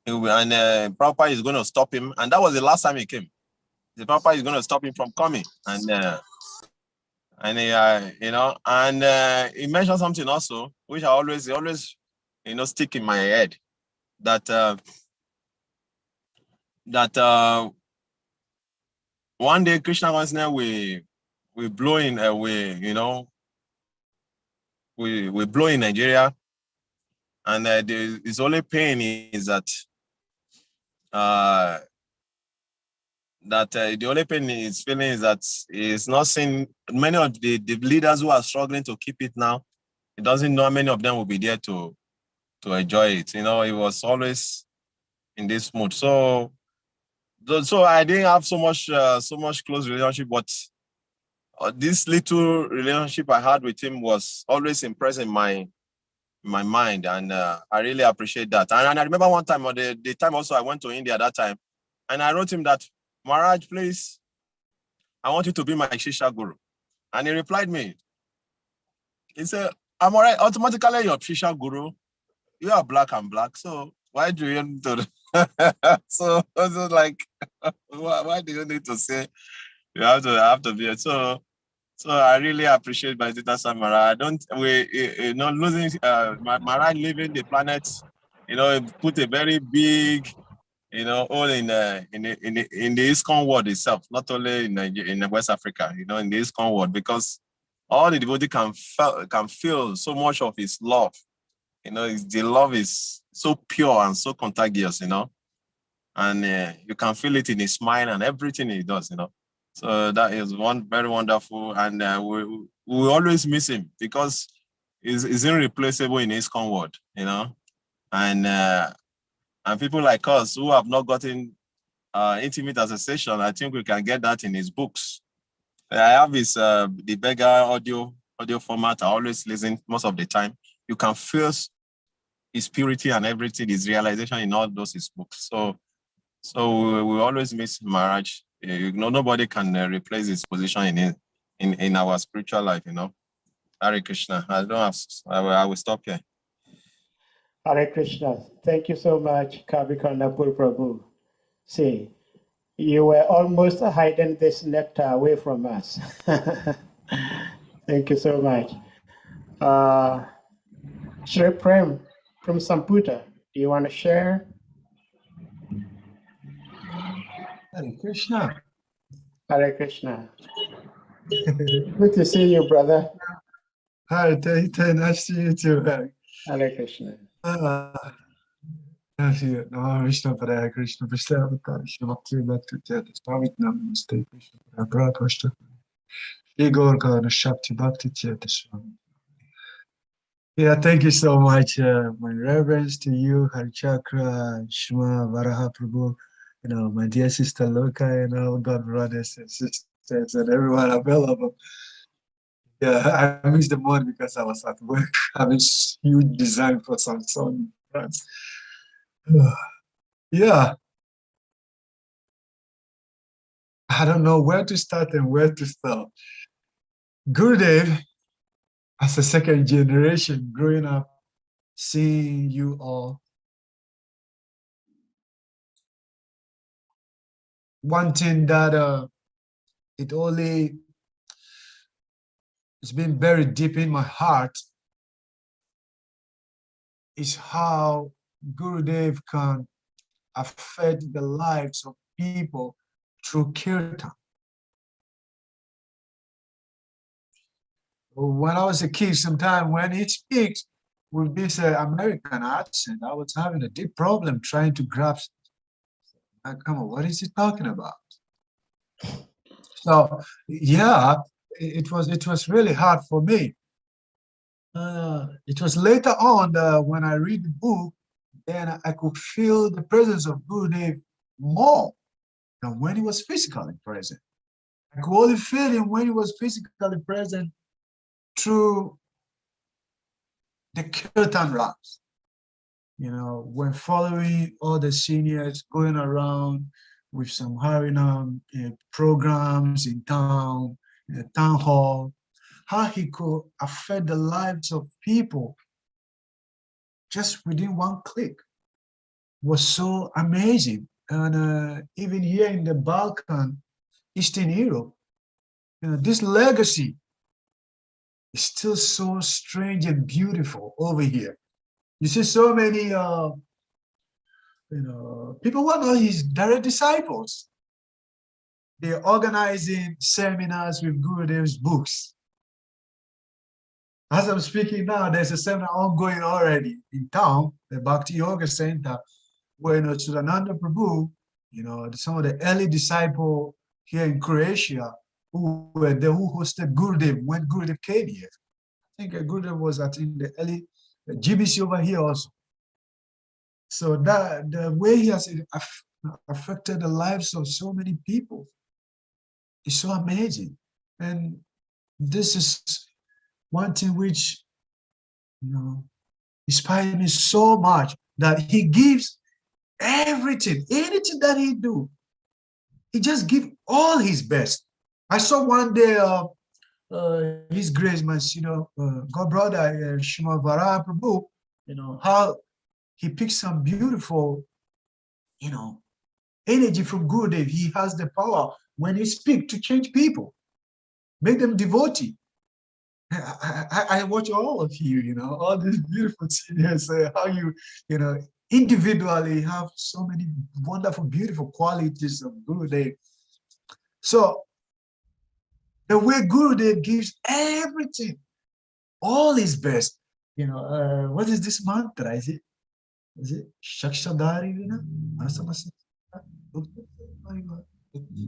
Prabhupada is going to stop him. And that was the last time he came. The Prabhupada is going to stop him from coming. And he mentioned something also, which I always stick in my head, that one day Krishna consciousness we blow in we blow in Nigeria, and his only pain is that the only pain he's feeling is that he's not seeing many of the leaders who are struggling to keep it now. He doesn't know how many of them will be there to enjoy it. He was always in this mood. So I didn't have so much close relationship, but this little relationship I had with him was always impressed in my mind, and I really appreciate that. And I remember one time, or the time also I went to India that time, and I wrote him that, Maharaj, please, I want you to be my Shisha Guru. And he replied me. He said, I'm all right. Automatically, your official guru. You are black and black, so why do you need to? So it's like, why do you need to say you have to be? So I really appreciate my Tita Samara. I don't losing Mara leaving the planet, put a very big all in the ISKCON world itself, not only in West Africa, in the ISKCON world, because all the devotee can feel so much of his love. The love is so pure and so contagious, and you can feel it in his smile and everything he does, So that is one very wonderful, and we always miss him because he's irreplaceable in his ISKCON world, and people like us who have not gotten intimate association, I think we can get that in his books. I have his the beggar audio format. I always listen most of the time. You can feel his purity and everything, his realization in all those his books. So we always miss Maharaj. Nobody can replace his position in our spiritual life. Hare Krishna. I will stop here. Hare Krishna. Thank you so much, Kavikarnapur Prabhu. See, you were almost hiding this nectar away from us. Thank you so much. Shri Prem from Samputa, do you want to share? Hare Krishna. Hare Krishna. Good to see you, brother. Hi, Tata. Nice to meet you too. Hare Krishna. Krishna Hare Krishna Krishna Bhakti Swami Namaste Krishna Prabhupada Igor Gana Shakti Bhakti Cheta Swami. Yeah, thank you so much. My reverence to you, Hari Chakra, Shma Varaha Prabhu, my dear sister Loka, God brothers and sisters, and everyone available. Yeah, I missed the morning because I was at work having huge design for some song. Yeah, I don't know where to start and where to stop. Gurudev, as a second generation growing up, seeing you all, one thing that it's been buried deep in my heart is how Gurudev can affect the lives of people through kirtan. When I was a kid, sometime when he speaks with this American accent, I was having a deep problem trying to grasp. Come on, what is he talking about? So yeah, it was really hard for me. It was later on when I read the book, then I could feel the presence of Gurudev more than when he was physically present. I could only feel him when he was physically present through the kirtan raps. When following all the seniors going around with some Harinam programs in town, in the town hall, how he could affect the lives of people just within one click was so amazing. And even here in the Balkan, Eastern Europe, this legacy is still so strange and beautiful over here. You see so many people who are not his direct disciples. They're organizing seminars with Gurudev's books. As I'm speaking now, there's a seminar ongoing already in town, the Bhakti Yoga Center, where Sudananda Prabhu, some of the early disciples here in Croatia who were there, who hosted Gurudev when Gurudev came here. I think Gurudev was in the early GBC over here also. So that the way he has affected the lives of so many people is so amazing. And this is one thing which inspired me so much, that he gives everything, anything that he do, he just gives all his best. I saw one day His Grace, my God brother, Shima Vara Prabhu, how he picks some beautiful, energy from Gurudev. He has the power when he speaks to change people, make them devotee. I watch all of you, all these beautiful seniors, how you individually have so many wonderful, beautiful qualities of Gurudev. So the way Gurudev gives everything, all his best, what is this mantra? Is it Shakshadari?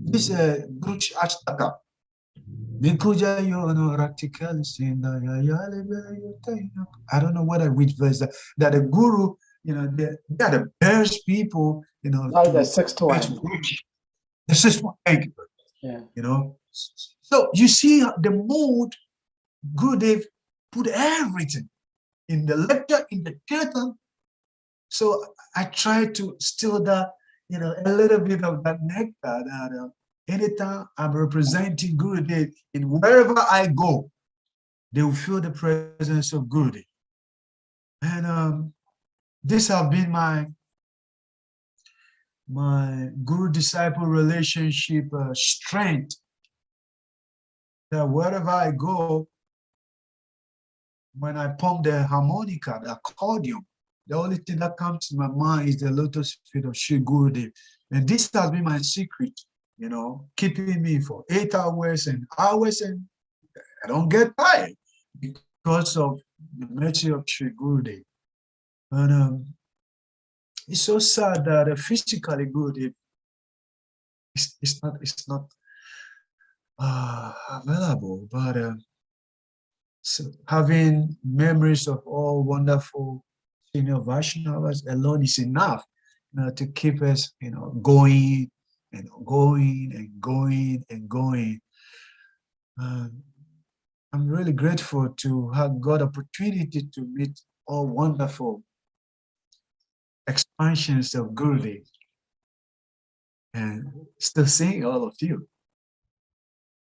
This Guruch Ashtaka. I don't know which verse that the guru, they are the best people, Like the sixth one. The sixth one, thank you. Yeah. So you see the mood, Gurudev put everything in the lecture, in the kirtan. So I try to still that, a little bit of that nectar that anytime I'm representing Gurudev, in wherever I go, they will feel the presence of Gurudev. And this have been my guru-disciple relationship strength, that wherever I go, when I pump the harmonica, the accordion, the only thing that comes to my mind is the lotus feet of Sri Gurudev. And this has been my secret, keeping me for 8 hours and hours, and I don't get tired because of the mercy of Sri Gurudev. And it's so sad that physically Gurudev it's not available, but so having memories of all wonderful senior Vaishnavas alone is enough, to keep us, going and going and going and going. I'm really grateful to have got opportunity to meet all wonderful expansions of Gurudev, and still seeing all of you.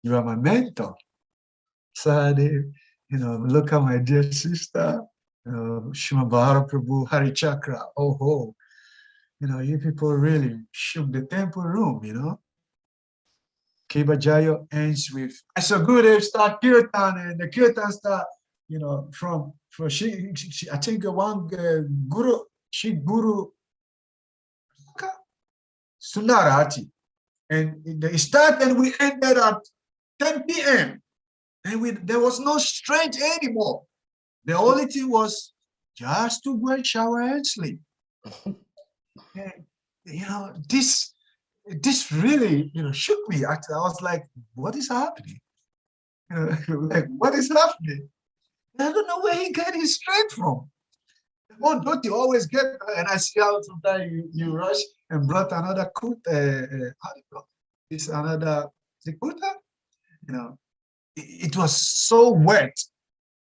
You are my mentor. Sahadev, look at my dear sister, Shima Bhara Prabhu, Hari Chakra. Oh, you people really shook the temple room, Kiba Jayo ends with, I saw Gurudev start kirtan, and the kirtan start, from she I think one Guru, she Guru Sundarati. And it started and we ended at 10 p.m. And there was no strength anymore. The only thing was just to go and shower and sleep. And, this really, shook me. I was like, what is happening? Like, what is happening? I don't know where he got his strength from. Oh, don't you always get, and I see how sometimes you rush and brought another kuta, how do you call it? It's another kuta? It was so wet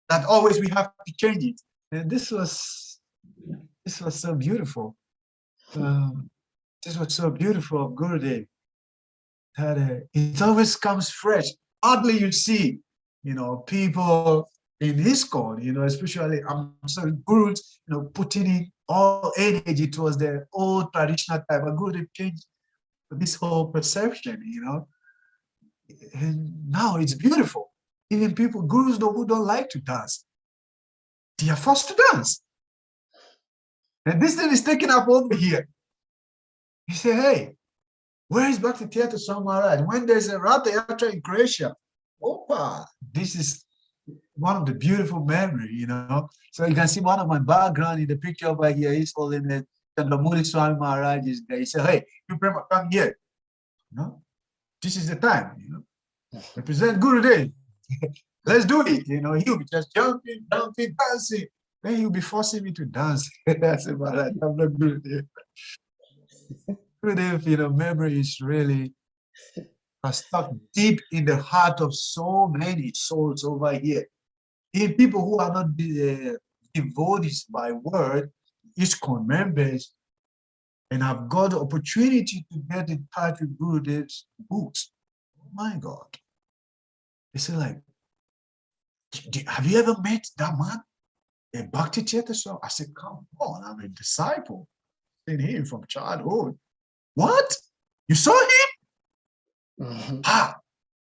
that always we have to change it. And this was so beautiful. This was so beautiful of Gurudev, that it always comes fresh. Hardly you see, people in his call, especially I'm sorry, gurus, putting in all energy towards the old traditional type. But Gurudev changed this whole perception, and now it's beautiful. Even people, gurus who don't like to dance, they are forced to dance. And this thing is taken up over here. He said, hey, where is Bhakti Theatre Samaraj? When there's a Ratha Yatra in Croatia, opa, this is one of the beautiful memories, So you can see one of my background in the picture over here is holding the Chandramuli Swami Maharaj is there. He said, hey, you Prema, come here. This is the time, represent Gurudev. Let's do it. He'll be just jumping, dancing. Then he'll be forcing me to dance. That's about that. I'm not Gurudev. Gurudev, memory is really stuck deep in the heart of so many souls over here. Even people who are not devotees by word, ISKCON members, and have got the opportunity to get in touch with Gurudev's books. Oh my God. It's like, Have you ever met that man? A Bhakti Tirtha Swami? I said, come on, I'm a disciple. Seen him from childhood. What? You saw him? Mhm.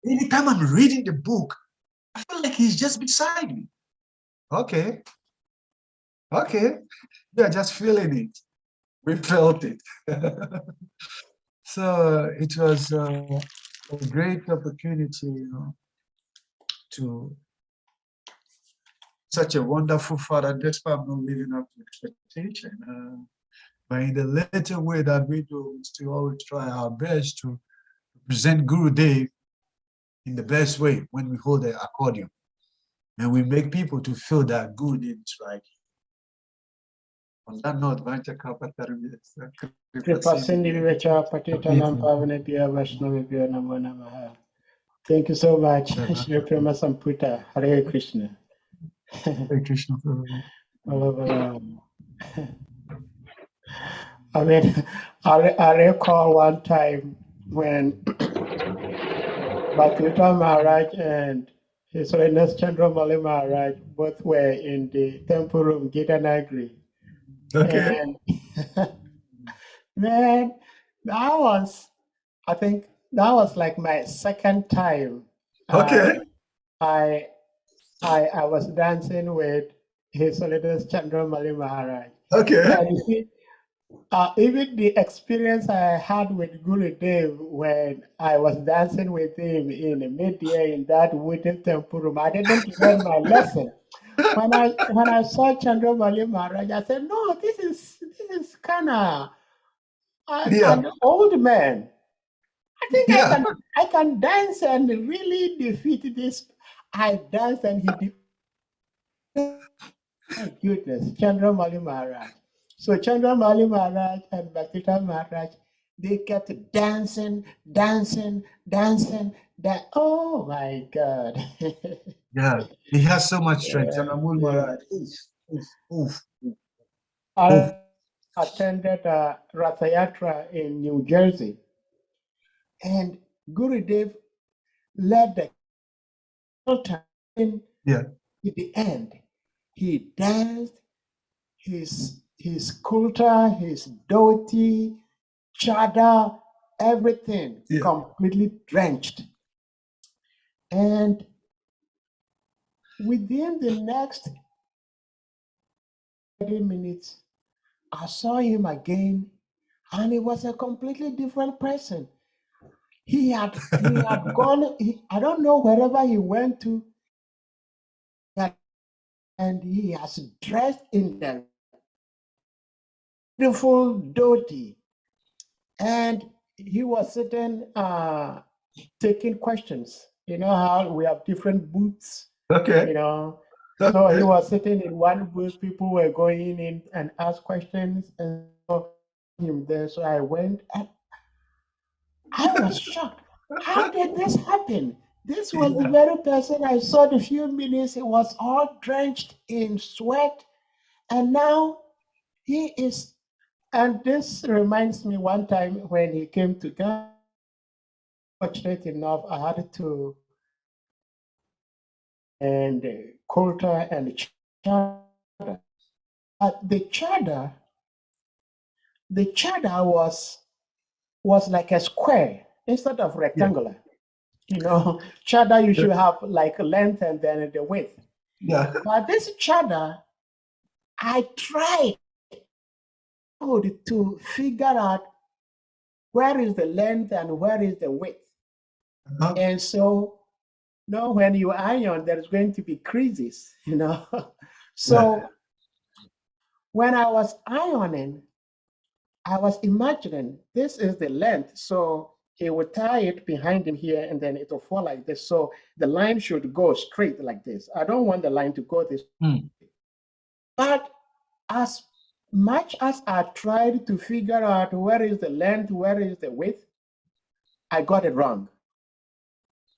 Anytime I'm reading the book, I feel like he's just beside me. Okay. We are just feeling it. We felt it. So it was a great opportunity, to such a wonderful father, despite not living up to expectation. But in the little way that we do, we still always try our best to present Guru Dev in the best way when we hold the accordion. And we make people to feel that Guru Dev is right. On that note, Kripa Sindhi Vivecha Patitanam Pavanebhyo Vaishnavebhyo Namo Namaha. Thank you so much, Shri Prema Samputa. Hare Krishna. Hare Krishna. I mean, I recall one time when Bhaktivedanta Maharaj and His Holiness Chandramali Maharaj both were in the temple room, Gita Nagri. Okay. And man, I think that was like my second time. Okay. I was dancing with His Holiness Chandramali Maharaj. Okay. And you see, even the experience I had with Guru Dev when I was dancing with him in mid-year in that wooden temple room, I didn't learn my lesson. When I saw Chandramali Maharaj, I said, "No, this is kind of Yeah. an old man. I think Yeah. I can dance and really defeat this." I danced and he defeated. My goodness, Chandramali Maharaj. So Chandramali Maharaj and Bhaktivedanta Maharaj, they kept dancing. Oh my God. Yeah. He has so much strength. Yeah, Chanamul yeah. Maharaj. Oof. I attended a Ratha Yatra in New Jersey, and Gurudev led the altar. In Yeah. the end, he danced his kulta, his dhoti, chada, everything Yeah. completely drenched. And within the next 30 minutes, I saw him again, and he was a completely different person. He had gone, I don't know wherever he went to, and he has dressed in the beautiful dhoti. And he was sitting, taking questions. You know how we have different booths, Okay. So he was sitting in one booth, people were going in and ask questions, and so him there. So I went and I was shocked. How did this happen? This was the very person I saw the few minutes. He was all drenched in sweat, and now he is. And this reminds me one time when he came to Ghana. Fortunate enough, I had to and Kulta and Chada. But the Chada was like a square instead of rectangular. Chada you should have like length and then the width. Yeah. But this Chada, I tried to figure out where is the length and where is the width. Uh-huh. And so, when you iron, there's going to be creases, So when I was ironing, I was imagining this is the length. So he would tie it behind him here and then it will fall like this. So the line should go straight like this. I don't want the line to go this way. But as much as I tried to figure out where is the length, where is the width, I got it wrong.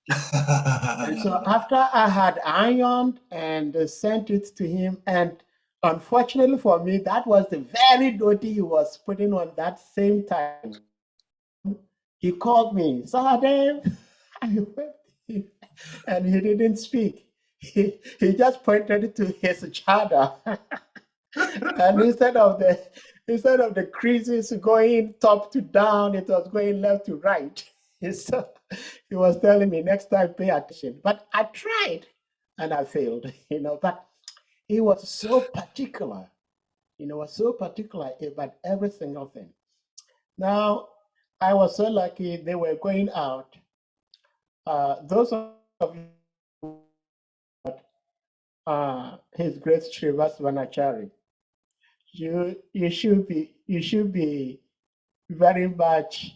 And so after I had ironed and sent it to him, and unfortunately for me, that was the very dhoti he was putting on that same time. He called me, Sahadev, and he didn't speak. he just pointed to his chadar. And instead of the creases going top to down, it was going left to right. So he was telling me next time pay attention. But I tried and I failed, but he was so particular, about every single thing. Now, I was so lucky they were going out. Those of you his great Srivas Vanachari, you should be very much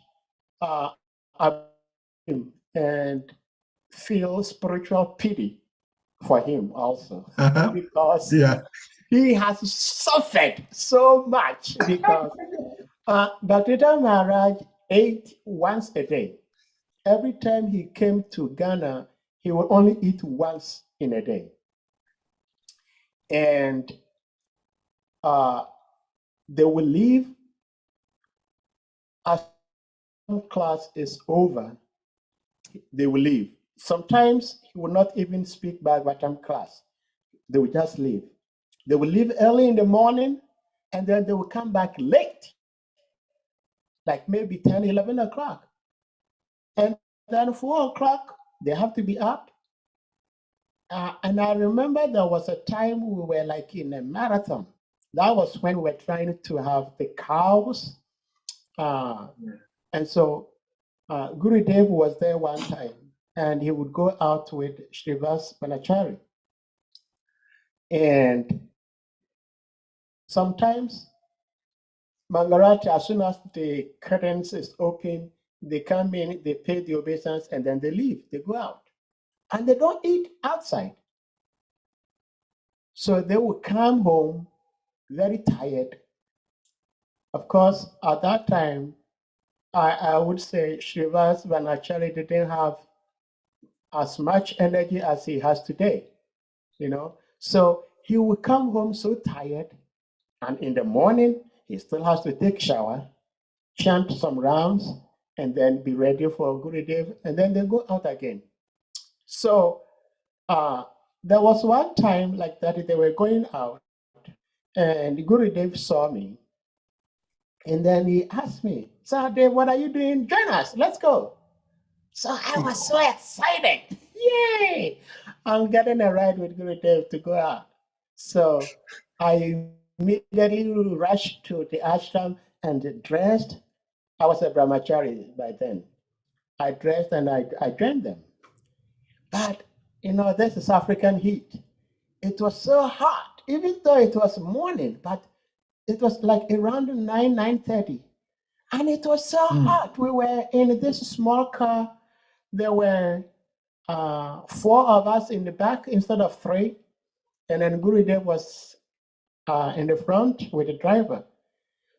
him and feel spiritual pity for him also, because Yeah. he has suffered so much, because Bhaktivedanta Maharaj ate once a day. Every time he came to Ghana, he would only eat once in a day. And they will leave as class is over. They will leave. Sometimes he will not even speak Bhagavatam class. They will just leave. They will leave early in the morning, and then they will come back late, like maybe 10, 11 o'clock. And then 4 o'clock, they have to be up. And I remember there was a time we were like in a marathon. That was when we were trying to have the cows. And so Gurudev was there one time, and he would go out with Srivas Panachari. And sometimes Mangarati, as soon as the curtains is open, they come in, they pay the obeisance, and then they leave. They go out. And they don't eat outside. So they will come home very tired. Of course, at that time, I would say Srivas Vanachari didn't have as much energy as he has today, So he would come home so tired, and in the morning, he still has to take shower, chant some rounds, and then be ready for Gurudev, and then they go out again. So there was one time like that, they were going out, and Gurudev saw me, and then he asked me, Sahadev, what are you doing? Join us, let's go. So I was so excited. Yay! I'm getting a ride with Gurudev to go out. So I immediately rushed to the ashram and dressed. I was a brahmachari by then. I dressed and I joined them. But, this is African heat. It was so hot, even though it was morning, but it was like around 9:30. And it was so hot. We were in this small car. There were 4 of us in the back instead of 3. And then Gurudev was in the front with the driver.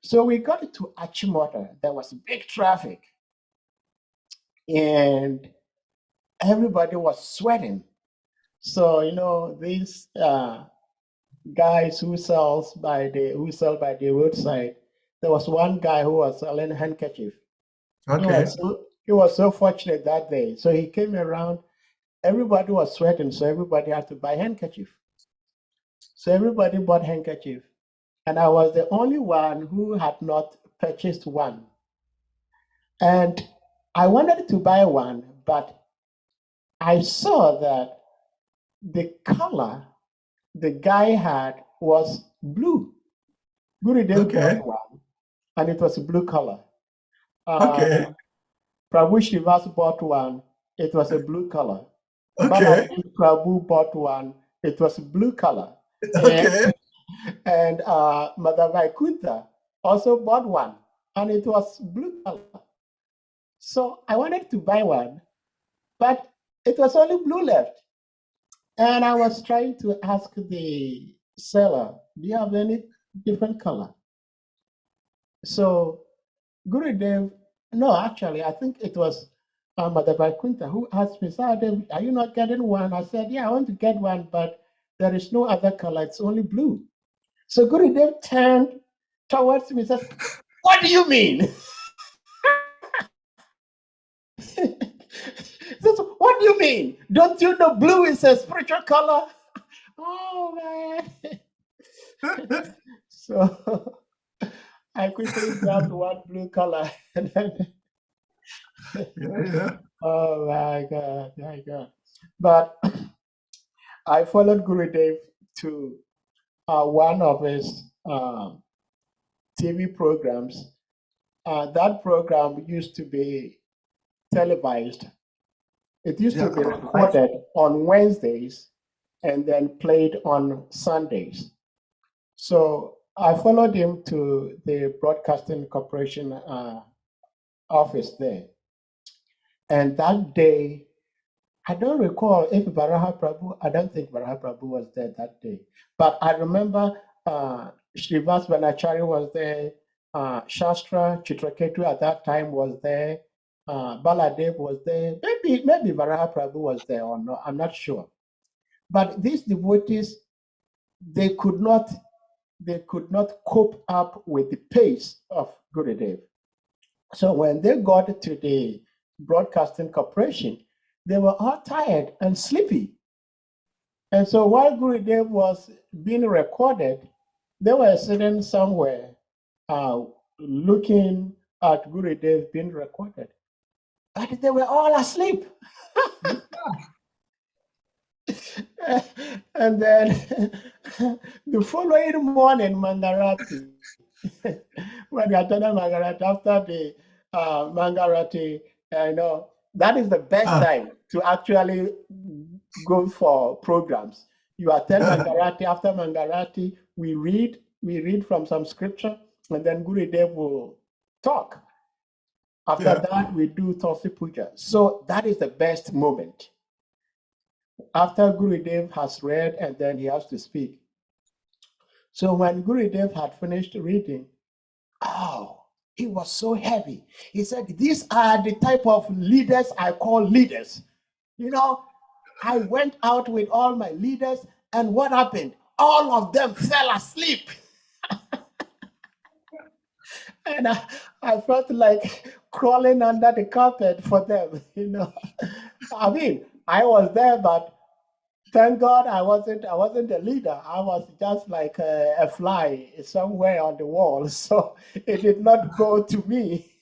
So we got to Achimota. There was big traffic. And everybody was sweating. So, these guys who sell by the roadside, there was one guy who was selling handkerchief. Okay. He was so fortunate that day. So he came around, everybody was sweating, so everybody had to buy handkerchief. So everybody bought handkerchief. And I was the only one who had not purchased one. And I wanted to buy one, but I saw that the color the guy had was blue. Gurudev bought one, and it was a blue color. Okay. Prabhu Srivas bought one, it was a blue color. Okay. Prabhu bought one, it was a blue color. Okay. And Mother Vaikuntha also bought one, and it was blue color. So I wanted to buy one, but it was only blue left. And I was trying to ask the seller, do you have any different color? So Gurudev, no, actually, I think it was Mother Vaikuntha who asked me, Sahadev, are you not getting one? I said, yeah, I want to get one, but there is no other color, it's only blue. So Gurudev turned towards me and says, what do you mean? Says, what do you green. Don't you know blue is a spiritual color? Oh man. So I quickly grabbed one blue color and then, Yeah. oh my God, my God. But I followed Gurudev to one of his TV programs. That program used to be televised. It used to be Yeah. recorded on Wednesdays and then played on Sundays. So I followed him to the Broadcasting Corporation office there. And that day, I don't recall if Varaha Prabhu, I don't think Varaha Prabhu was there that day. But I remember Srivas Vanachari was there, Shastra Chitraketu at that time was there, Baladev was there. Maybe Varaha Prabhu was there or not, I'm not sure. But these devotees, they could not cope up with the pace of Gurudev. So when they got to the Broadcasting Corporation, they were all tired and sleepy. And so while Gurudev was being recorded, they were sitting somewhere looking at Gurudev being recorded. But they were all asleep. And then the following morning, Mangarati, when Gatana Mangarati, after the Mangarati, that is the best time to actually go for programs. You attend Mangarati. After Mangarati, we read from some scripture, and then Gurudev will talk. After that, we do Vyasapuja. So that is the best moment. After Gurudev has read, and then he has to speak. So when Gurudev had finished reading, it was so heavy. He said, these are the type of leaders I call leaders. I went out with all my leaders, and what happened? All of them fell asleep. And I felt like crawling under the carpet for them, I mean, I was there, but thank God I wasn't a leader. I was just like a fly somewhere on the wall. So it did not go to me.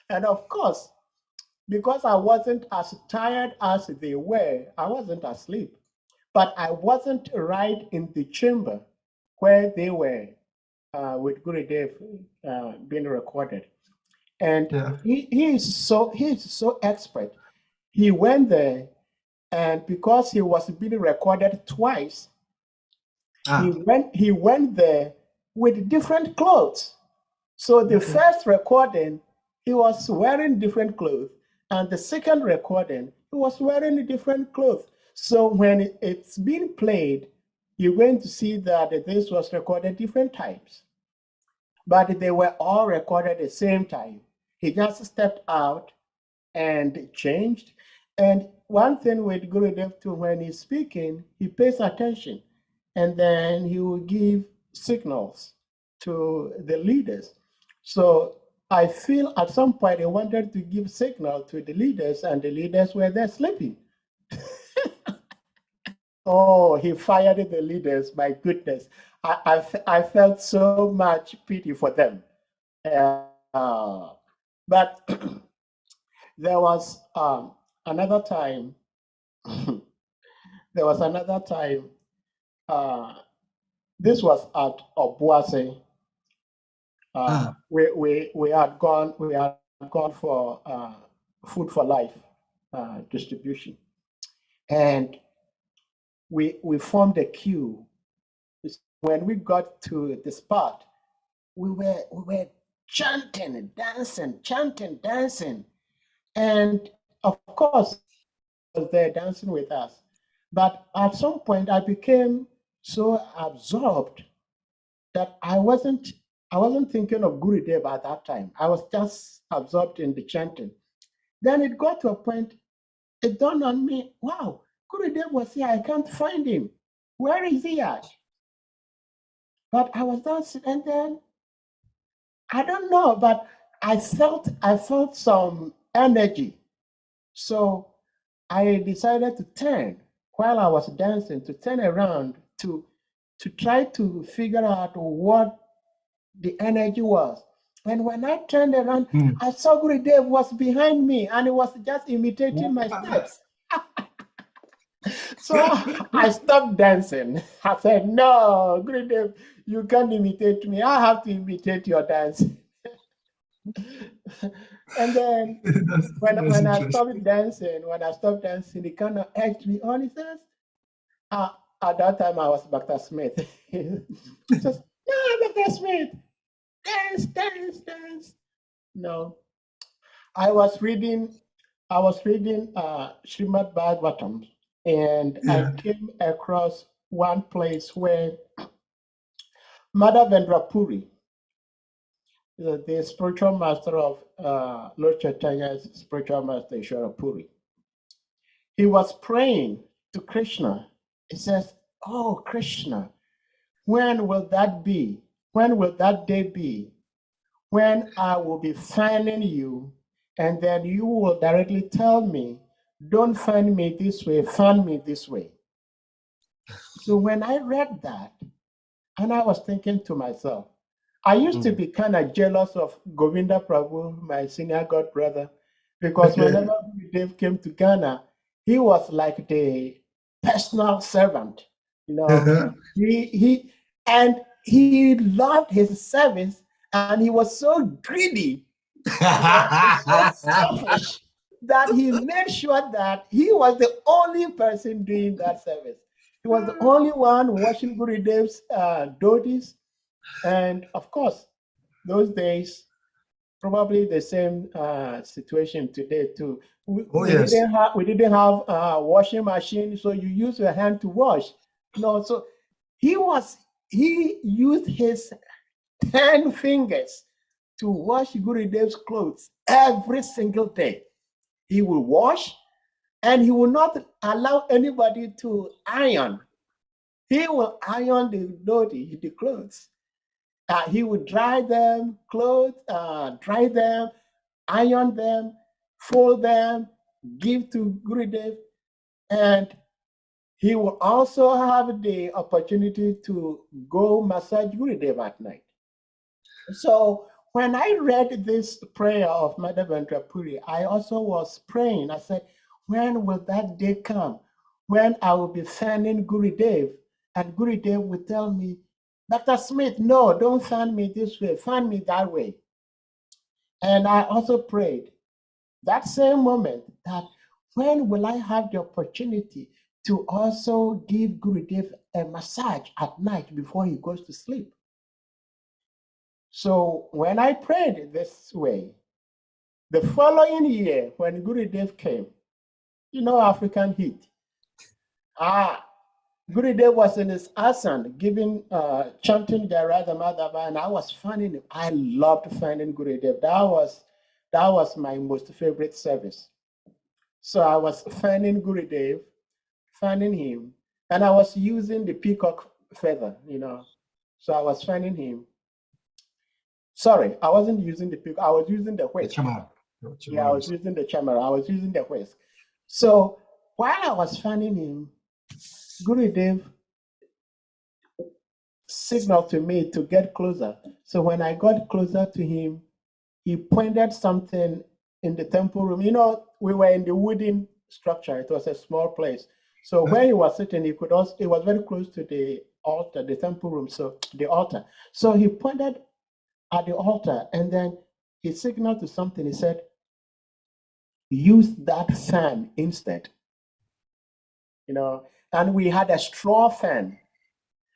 And of course, because I wasn't as tired as they were, I wasn't asleep. But I wasn't right in the chamber where they were with Gurudev being recorded. And he is so expert. He went there, and because he was being recorded twice, he went there with different clothes. So the first recording, he was wearing different clothes, and the second recording, he was wearing different clothes. So when it's being played, you're going to see that this was recorded different times, but they were all recorded at the same time. He just stepped out and changed. And one thing with Gurudev too, when he's speaking, he pays attention, and then he will give signals to the leaders. So I feel at some point he wanted to give signal to the leaders, and the leaders were there sleeping. Oh, he fired the leaders, my goodness. I felt so much pity for them. But there was another time, this was at Obuasi. We had gone for Food for Life distribution, and we formed a queue. When we got to the spot, we were chanting and dancing, and of course, he was there dancing with us. But at some point, I became so absorbed that I wasn't thinking of Gurudev at that time. I was just absorbed in the chanting. Then it got to a point, it dawned on me, wow, Gurudev was here, I can't find him. Where is he at? But I was dancing, and then, I don't know, but I felt some energy. So I decided to turn while I was dancing, to turn around to try to figure out what the energy was. And when I turned around, I saw Gurudev was behind me and he was just imitating my steps. So I stopped dancing. I said, no, Gurudev, you can't imitate me. I have to imitate your dance. And then when I stopped dancing, he kind of egged me on. He says, at that time I was Dr. Smith. He says, no, Dr. Smith, dance, dance, dance. No, I was reading Srimad Bhagavatam, and I came across one place where Madhavendra Puri, the spiritual master of Lord Chaitanya's spiritual master Ishwara Puri, he was praying to Krishna. He says, oh, Krishna, when will that be? When will that day be when I will be finding you, and then you will directly tell me, don't find me this way, find me this way. So when I read that, and I was thinking to myself, I used to be kind of jealous of Govinda Prabhu, my senior god brother, because whenever Dave came to Ghana, he was like the personal servant. You know, he loved his service, and he was so greedy, so selfish, that he made sure that he was the only person doing that service. He was the only one watching Gurudev's devotees. And of course, those days, probably the same situation today too. We didn't have washing machine, so you use your hand to wash. No, so he used his 10 fingers to wash Gurudev's clothes every single day. He will wash, and he will not allow anybody to iron. He will iron the clothes. He would dry them, dry them, iron them, fold them, give to Gurudev, and he will also have the opportunity to go massage Gurudev at night. So when I read this prayer of Madhavendra Puri, I also was praying. I said, when will that day come when I will be fanning Gurudev, and Gurudev will tell me, Dr. Smith, no, don't fan me this way, fan me that way. And I also prayed that same moment that when will I have the opportunity to also give Gurudev a massage at night before he goes to sleep? So when I prayed this way, the following year, when Gurudev came, you know, African heat, Gurudev was in his asana giving, chanting Jairada Madhava, and I was fanning him. I loved fanning Gurudev. That was my most favorite service. So I was fanning Gurudev, fanning him, and I was using the peacock feather, you know. So I was fanning him. Sorry, I wasn't using the peacock. I was using the whisk. Yeah, I was using the chamara. I was using the whisk. So while I was fanning him, Gurudev signaled to me to get closer. So when I got closer to him, he pointed something in the temple room. You know, we were in the wooden structure. It was a small place. So where he was sitting, he could also, it was very close to the altar, the temple room, so the altar. So he pointed at the altar, and then he signaled to something. He said, use that fan instead. You know, and we had a straw fan.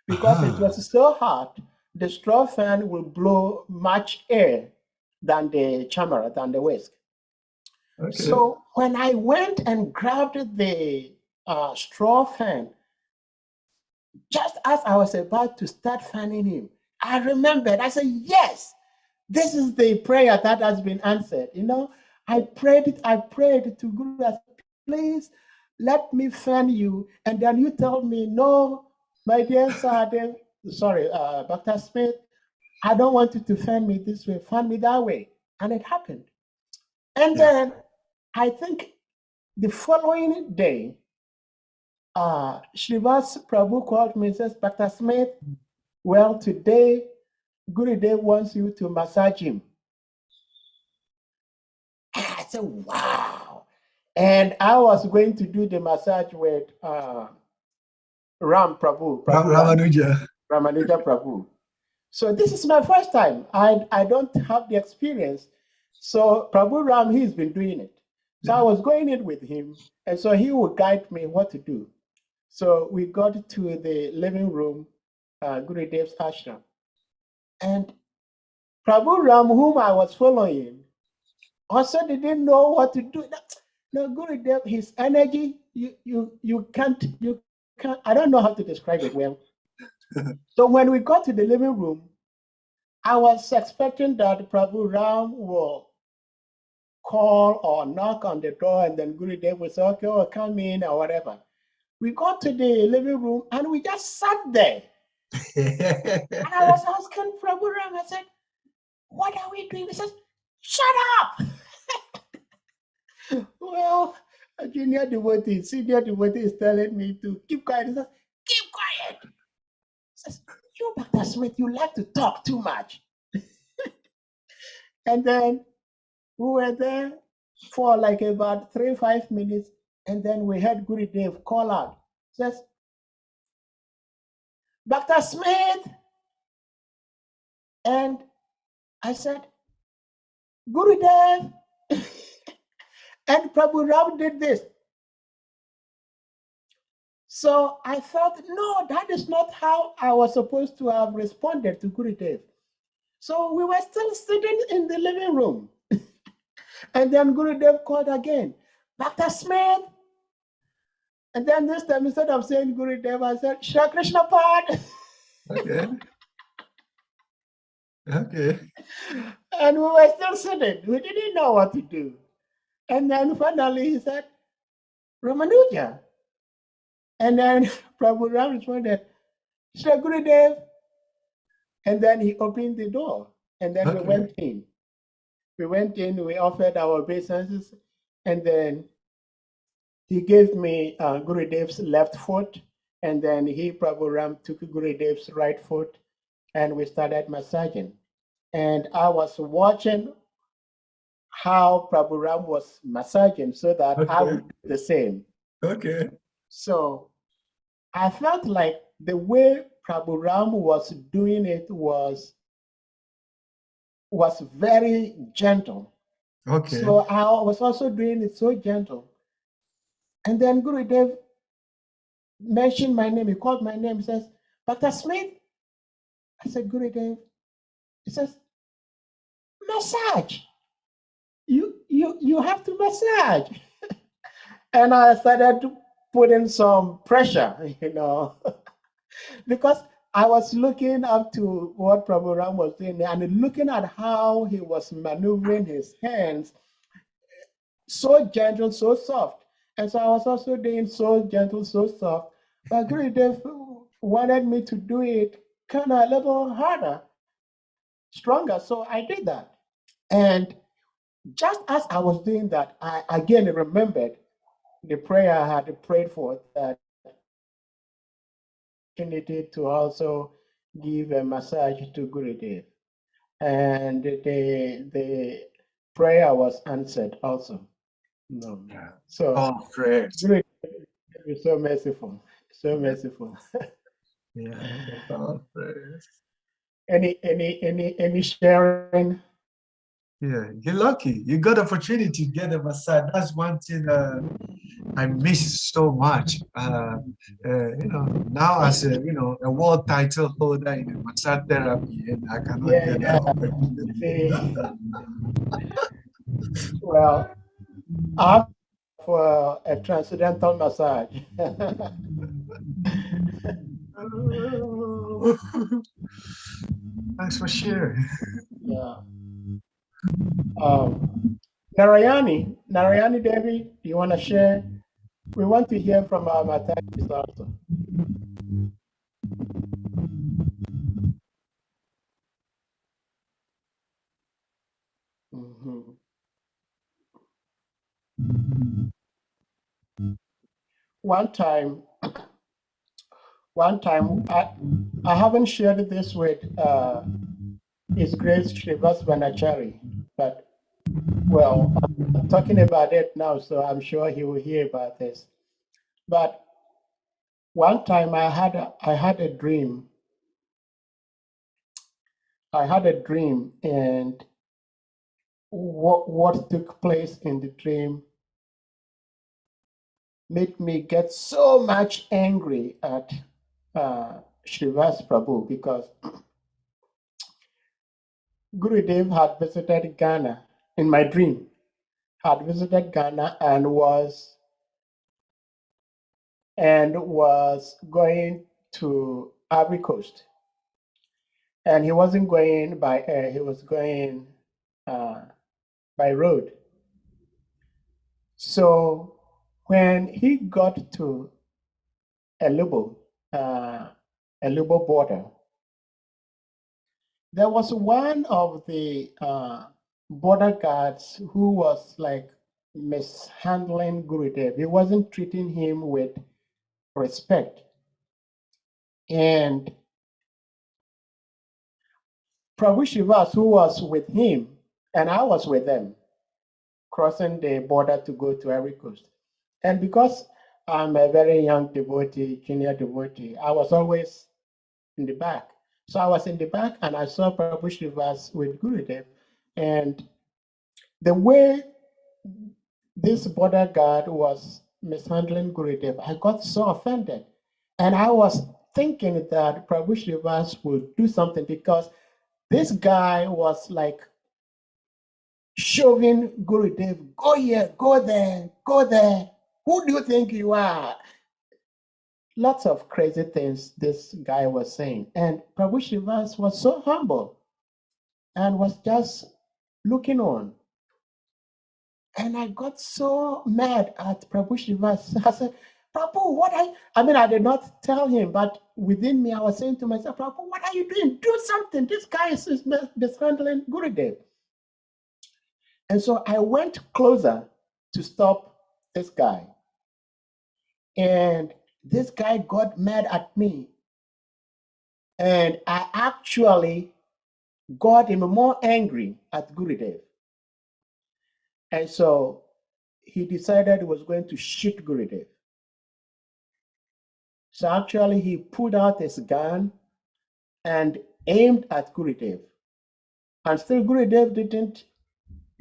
Because it was so hot, the straw fan will blow much air than the chamara, than the whisk. Okay. So when I went and grabbed the straw fan, just as I was about to start fanning him, I remembered, I said, yes, this is the prayer that has been answered. You know, I prayed to Guru, I said, please let me fan you. And then you tell me, no, my dear Sahdev, sorry, Dr. Smith, I don't want you to fan me this way, fan me that way. And it happened. And then I think The following day, Srivas Prabhu called me and says, Dr. Smith, well, today, Gurudev wants you to massage him. I said, wow. And I was going to do the massage with Ram Prabhu, Ramanuja. Ramanuja Prabhu. So this is my first time. I don't have the experience. So Prabhu Ram, he's been doing it. So I was going in with him, and so he would guide me what to do. So we got to the living room, Gurudev's ashram. And Prabhu Ram, whom I was following, also didn't know what to do. No, Gurudev, his energy, you can't, I don't know how to describe it well. So when we got to the living room, I was expecting that Prabhu Ram will call or knock on the door, and then Gurudev would say, okay, oh, come in or whatever. We got to the living room and we just sat there. And I was asking Prabhu Ram, I said, what are we doing? He says, shut up. Well, a junior devotee, senior devotee is telling me to keep quiet. He says, keep quiet. He says, you, Dr. Smith, you like to talk too much. And then we were there for like about 3-5 minutes. And then we heard Gurudev call out, says, Dr. Smith. And I said, Gurudev. And Prabhu Ram did this. So I thought, no, that is not how I was supposed to have responded to Gurudev. So we were still sitting in the living room. And then Gurudev called again, Dr. Smith. And then this time, instead of saying Gurudev, I said, Shri Krishna Pad. Okay. Okay. And we were still sitting. We didn't know what to do. And then finally he said, Ramanuja. And then Prabhu Ram responded, Shri Gurudev. And then he opened the door. And then we went in. We went in, we offered our obeisances, and then he gave me Gurudev's left foot, and then he, Prabhu Ram, took Gurudev's right foot, and we started massaging. And I was watching how Prabhu Ram was massaging so that I would do the same. Okay. So I felt like the way Prabhu Ram was doing it was very gentle. Okay. So I was also doing it so gentle. And then Gurudev mentioned my name. He called my name. He says, Dr. Smith. I said, Gurudev. He says, massage. You have to massage. And I started to put in some pressure, because I was looking up to what Prabhu Ram was doing and looking at how he was maneuvering his hands, so gentle, so soft. And so I was also doing so gentle, so soft. But Gurudev wanted me to do it kind of a little harder, stronger. So I did that. And just as I was doing that, I again remembered the prayer I had prayed for, that opportunity to also give a massage to Gurudev. And the prayer was answered also. No. So Oh, praise. Gurudev is so merciful, so merciful. Yeah. Oh, praise. Any sharing? Yeah, you're lucky. You got opportunity to get a massage. That's one thing I miss so much. Now as a world title holder in massage therapy, and I cannot get that opportunity. Well, I for a transcendental massage. Thanks for sharing. Yeah. Narayani Devi, do you want to share? We want to hear from our Mataji also. One time, I haven't shared this with His Grace Srivas Vanachari, but well, I'm talking about it now, so I'm sure he will hear about this. But one time I had a dream. I had a dream, and what took place in the dream made me get so much angry at Srivas Prabhu, because Gurudev had visited Ghana in my dream, had visited Ghana and was going to Ivory Coast. And he wasn't going by air, he was going by road. So when he got to Elubo border, there was one of the border guards who was like mishandling Gurudev. He wasn't treating him with respect. And Prabhu Srivas, who was with him, and I was with them, crossing the border to go to Ivory Coast. And because I'm a very young devotee, junior devotee, I was always in the back. So I was in the back and I saw Prabhu Srivas with Gurudev. And the way this border guard was mishandling Gurudev, I got so offended. And I was thinking that Prabhu Srivas would do something, because this guy was like shoving Gurudev, go here, go there, go there. Who do you think you are? Lots of crazy things this guy was saying. And Prabhu Srivas was so humble and was just looking on. And I got so mad at Prabhu Srivas. I said, Prabhu, I did not tell him, but within me, I was saying to myself, Prabhu, what are you doing? Do something. This guy is mishandling Gurudev. And so I went closer to stop this guy. And this guy got mad at me. And I actually got him more angry at Gurudev. And so he decided he was going to shoot Gurudev. So actually he pulled out his gun and aimed at Gurudev. And still Gurudev didn't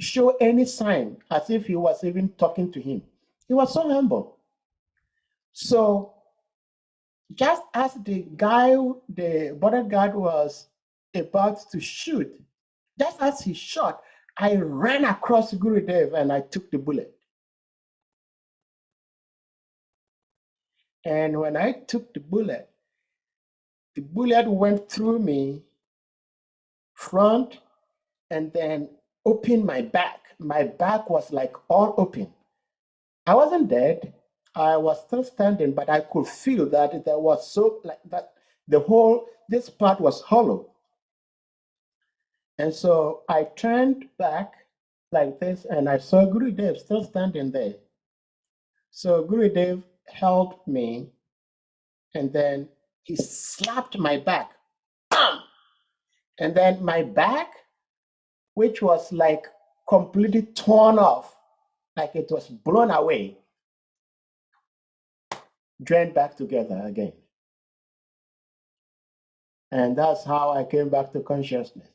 show any sign as if he was even talking to him. He was so humble. So just as the bodyguard was about to shoot, just as he shot, I ran across Gurudev and I took the bullet. And when I took the bullet went through me front and then opened my back. My back was like all open. I wasn't dead. I was still standing, but I could feel that there was so like that this part was hollow. And so I turned back like this and I saw Gurudev still standing there. So Gurudev held me and then he slapped my back. Bam! And then my back, which was like completely torn off, like it was blown away, joined back together again. And that's how I came back to consciousness.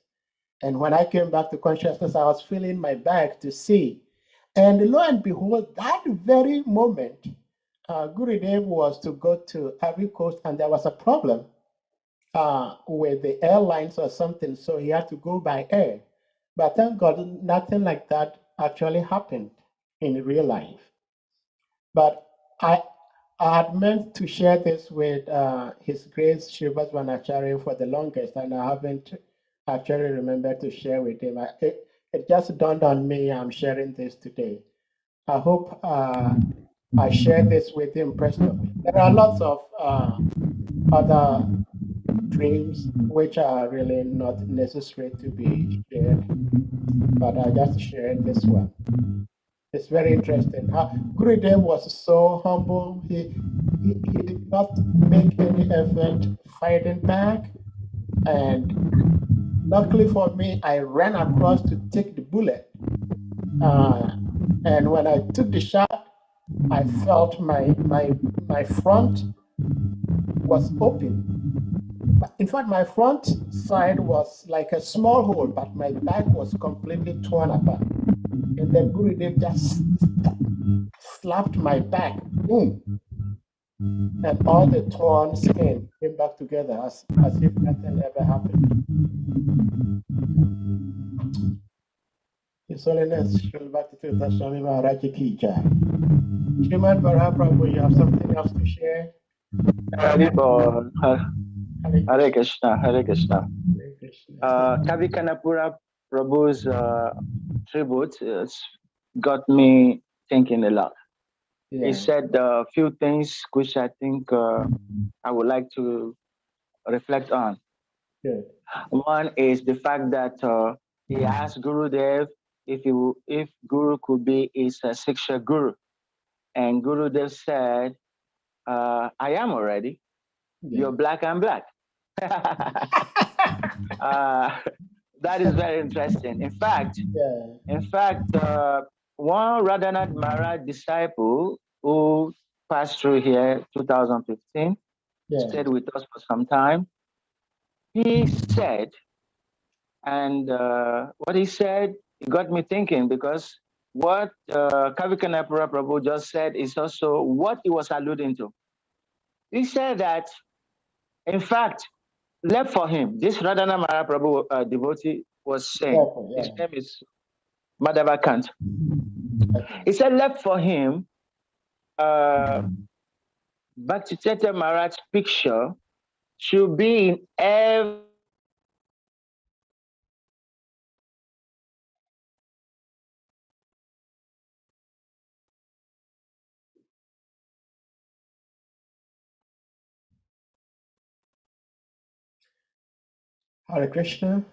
And when I came back to consciousness, I was feeling my back to see. And lo and behold, that very moment, Gurudev was to go to Ivory Coast, and there was a problem with the airlines or something, so he had to go by air. But thank God, nothing like that actually happened in real life. But I had meant to share this with His Grace Srivas Vanachari for the longest, and I haven't actually remembered to share with him. It just dawned on me I'm sharing this today. I hope I share this with him personally. There are lots of other dreams which are really not necessary to be shared, but I just shared this one. It's very interesting. Gurudev was so humble. He did not make any effort fighting back. And luckily for me, I ran across to take the bullet. And when I took the shot, I felt my front was open. In fact, my front side was like a small hole, but my back was completely torn apart. And then Gurudev just slapped my back, boom, and all the torn skin came back together as if nothing ever happened. His Holiness Srila Bhakti Swami Maharaji Ki Jai. Srimad Prabhu, you have something else to share? Haribol. Hare Krishna, Hare Krishna. Hare Krishna. Kavi Kanapura Prabhu's tribute got me thinking a lot. Yeah. He said a few things which I think I would like to reflect on. Good. One is the fact that he asked Gurudev if Guru could be his Siksha Guru. And Gurudev said, I am already. Yeah. You're black, I'm black. That is very interesting. In fact, one Radhanath Maharaj disciple who passed through here 2015, stayed with us for some time. He said, and what he said, it got me thinking, because what Kavi Kanapura Prabhu just said is also what he was alluding to. He said that, in fact, left for him, this Radhana Maharaj Prabhu devotee was saying, his name is Madhava Kant. He said, left for him, Bhaktisiddhanta Maharaj's picture should be in every Hare Krishna.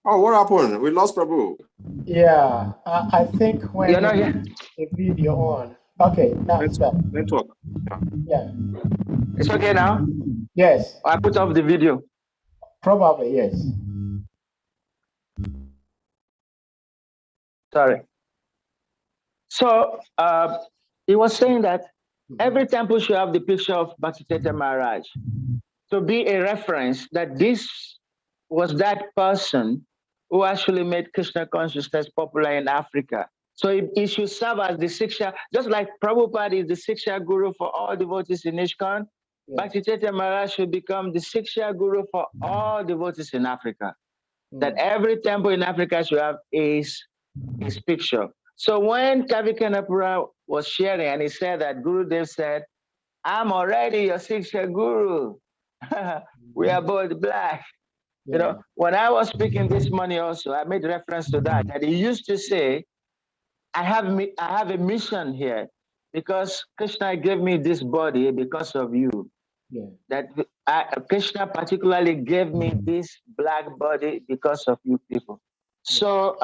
Oh, what happened? We lost Prabhu. Yeah, I think when You're not here? the video on. Okay, now it's back. Network. Yeah. It's okay now? Yes. I put off the video. Probably, yes. Sorry. So he was saying that every temple should have the picture of Bhaktisiddhanta Maharaj to be a reference that this was that person who actually made Krishna consciousness popular in Africa. So it should serve as the Siksha, just like Prabhupada is the Siksha Guru for all devotees in ISKCON, Bhaktisiddhanta Maharaj should become the Siksha Guru for all devotees in Africa. That every temple in Africa should have his picture. So when Kavi Kanapura was sharing, and he said that Gurudev said, I'm already your Siksha Guru. We are both black. You know, when I was speaking this morning also, I made reference to that he used to say, I have a mission here because Krishna gave me this body because of you. That Krishna particularly gave me this black body because of you people. So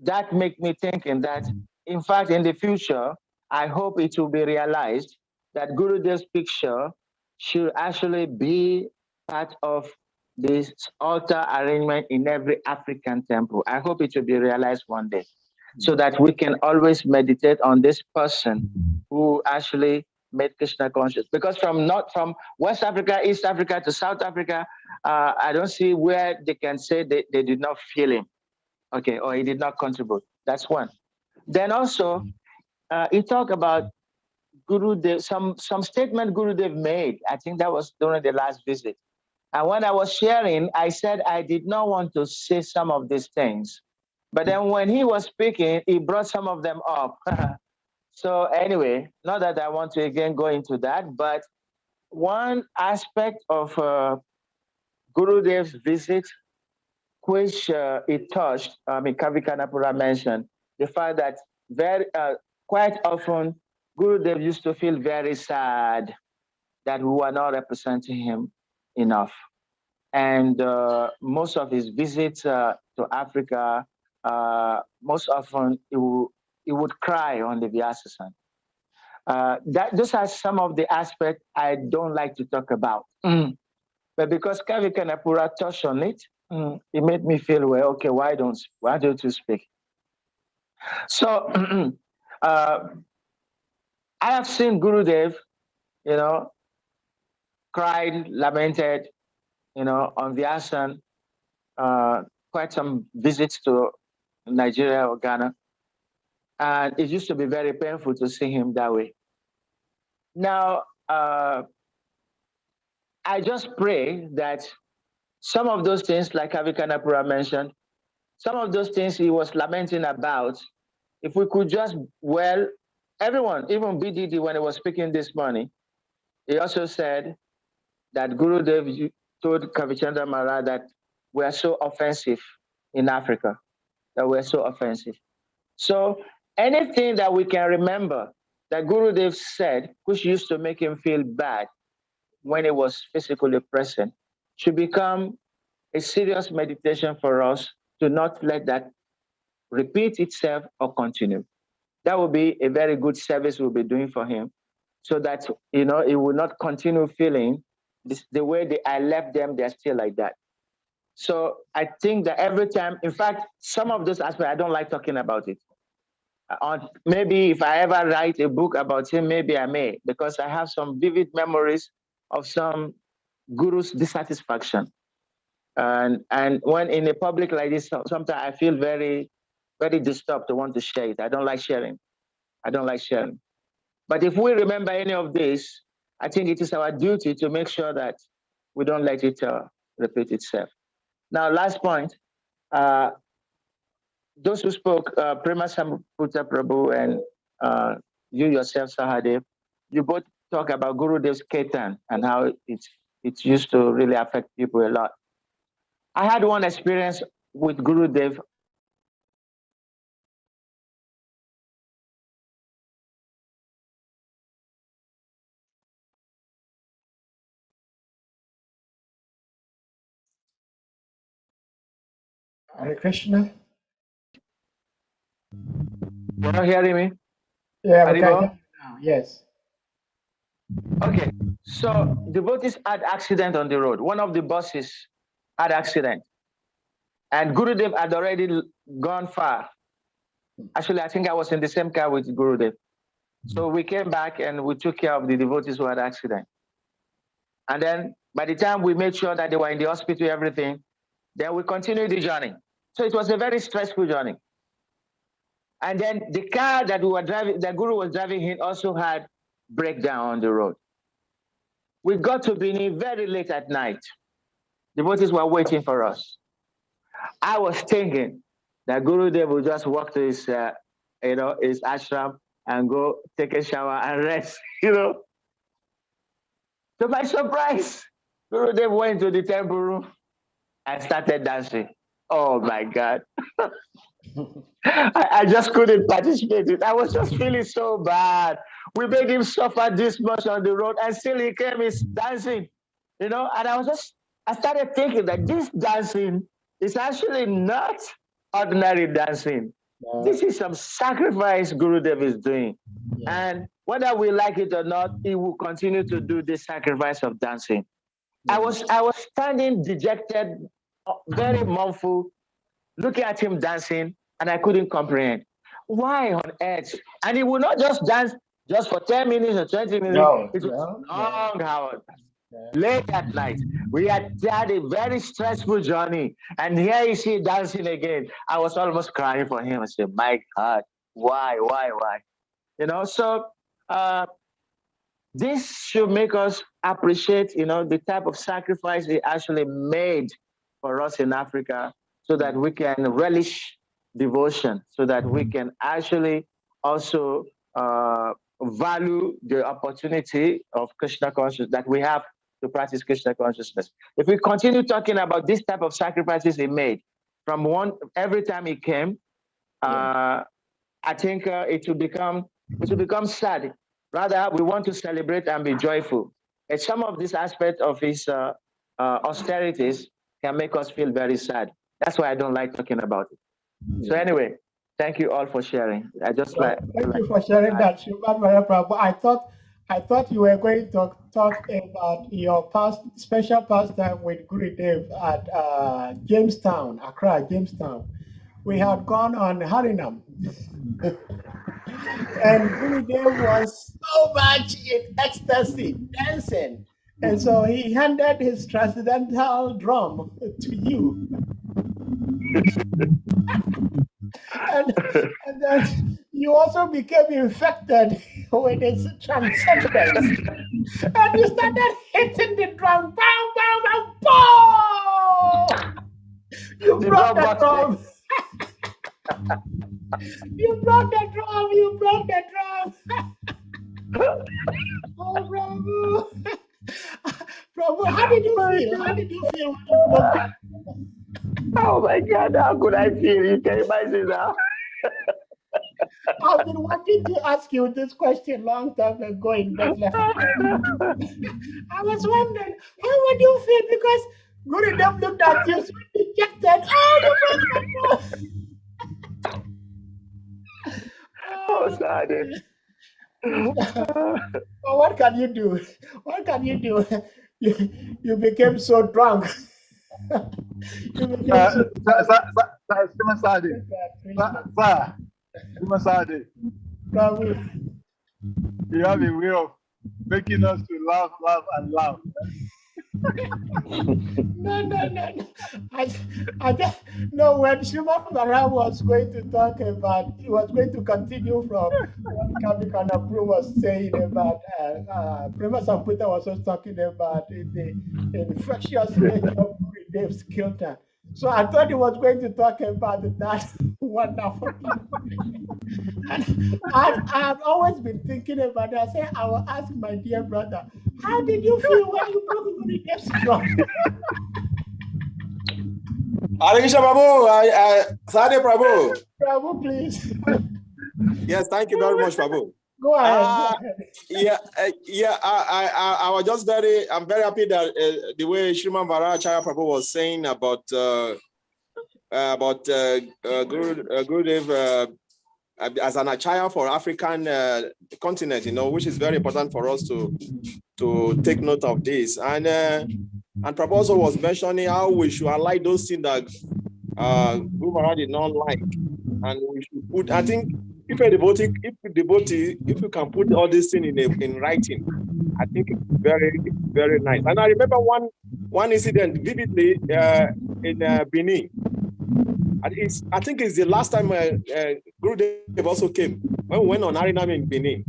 that made me thinking that, in fact, in the future, I hope it will be realized that Gurudev's picture should actually be part of this altar arrangement in every African temple. I hope it will be realized one day, so that we can always meditate on this person who actually made Krishna conscious. Because from West Africa, East Africa to South Africa, I don't see where they can say they did not feel him, okay, or he did not contribute. That's one. Then also, he talked about Gurudev, some statement Gurudev made. I think that was during the last visit. And when I was sharing, I said I did not want to say some of these things. But then when he was speaking, he brought some of them up. So anyway, not that I want to again go into that, but one aspect of Gurudev's visit, which it touched, Kavi Kanapura mentioned, the fact that quite often Gurudev used to feel very sad that we were not representing him enough. And most of his visits to Africa, most often he will he would cry on the Vyasasan. Those are some of the aspects I don't like to talk about. But because Kavi Kanapura touched on it, it made me feel, well, okay, why don't you speak? So I have seen Gurudev, cried, lamented, on Vyasan, quite some visits to Nigeria or Ghana. And it used to be very painful to see him that way. Now, I just pray that some of those things, like Avikanapura mentioned, some of those things he was lamenting about, if we could just, well, everyone, even BDD, when he was speaking this morning, he also said that Gurudev told Kavichandra Maharaj that we are so offensive in Africa, that we're so offensive. So anything that we can remember that Gurudev said, which used to make him feel bad when he was physically present, should become a serious meditation for us to not let that repeat itself or continue. That would be a very good service we'll be doing for him, so that he will not continue feeling the way I left them, they're still like that. So I think that every time, in fact, some of those aspects, I don't like talking about it. Maybe if I ever write a book about him, maybe I may, because I have some vivid memories of some guru's dissatisfaction. And when in a public like this, sometimes I feel very, very disturbed to want to share it. I don't like sharing. But if we remember any of this, I think it is our duty to make sure that we don't let it repeat itself. Now, last point. Those who spoke, Prema Samputa Prabhu and you yourself, Sahadev, you both talk about Gurudev's Ketan and how it used to really affect people a lot. I had one experience with Gurudev. Hare Krishna. You're not hearing me? Yeah, we can Haribo? hear you now. Yes. Okay, so devotees had accident on the road. One of the buses had accident, and Gurudev had already gone far. Actually, I think I was in the same car with Gurudev. So we came back and we took care of the devotees who had accident. And then by the time we made sure that they were in the hospital, everything, then we continued the journey. So it was a very stressful journey. And then the car that we were driving, the Guru was driving in, also had breakdown on the road. We got to Bini very late at night. Devotees were waiting for us. I was thinking that Gurudev would just walk to his ashram and go take a shower and rest, To my surprise, Gurudev went to the temple room and started dancing. Oh my God. I just couldn't participate. I was just feeling so bad. We made him suffer this much on the road, and still he came, he's dancing, and I started thinking that this dancing is actually not ordinary dancing. This is some sacrifice Gurudev is doing. Yeah. And whether we like it or not, he will continue to do this sacrifice of dancing. Yeah. I was standing dejected, very mournful, looking at him dancing, and I couldn't comprehend. Why on earth? And he would not just dance just for 10 minutes or 20 minutes. No, it was long hours. Late at night. We had a very stressful journey. And here is he dancing again. I was almost crying for him. I said, my God, why? So this should make us appreciate, the type of sacrifice he actually made for us in Africa, so that we can relish devotion, so that we can actually also value the opportunity of Krishna consciousness that we have to practice Krishna consciousness. If we continue talking about this type of sacrifices he made from every time he came, I think it will become sad. Rather, we want to celebrate and be joyful. And some of these aspects of his austerities can make us feel very sad. That's why I don't like talking about it. So anyway, Thank you all for sharing. I just like. Thank you for sharing that, Srimad Mahaprabhu. I thought you were going to talk about your special pastime with Gurudev at Jamestown, Accra, Jamestown. We had gone on Harinam. And Gurudev was so much in ecstasy, dancing. And so he handed his transcendental drum to you. and then you also became infected with his transcendence. And you started hitting the drum. Bam, bam, bam, boom! You broke the drum. You broke the drum. You broke the drum. Oh, Prabhu. Prabhu, how did you feel? How did you feel when you broke that? Oh my God, how could I feel? You can imagine now. I've been wanting to ask you this question long time ago in Bethlehem. I was wondering, how would you feel? Because Gurudev looked at you, so dejected. Oh, you broke the drum. Oh, sorry. Well, what can you do? What can you do? You became so drunk. You became so Prabhu. You have a way of making us to laugh and laugh. No. I just know when Srimad Maharaj was going to talk about, he was going to continue from what Kavikanapuru was saying about, Prema Samputa was also talking about the infectious nature of Gurudev's kilter. So I thought he was going to talk about that wonderful. And I've always been thinking about it. I said, I will ask my dear brother, how did you feel when you broke Gurudev's drum? Hare Prabhu, Sade Prabhu. Prabhu, please. Yes, thank you very much, Prabhu. Go ahead. I was just I'm very happy that the way Sriman Varacharya Prabhu was saying about Gurudev as an acharya for African continent, which is very important for us to take note of this. And Prabhu also was mentioning how we should highlight those things that Guru Maharaj did not like, and we should put. I think if you can put all these things in writing, I think it's very, very nice. And I remember one incident vividly in Benin. I think it's the last time Gurudev also came when we went on Harinam in Benin.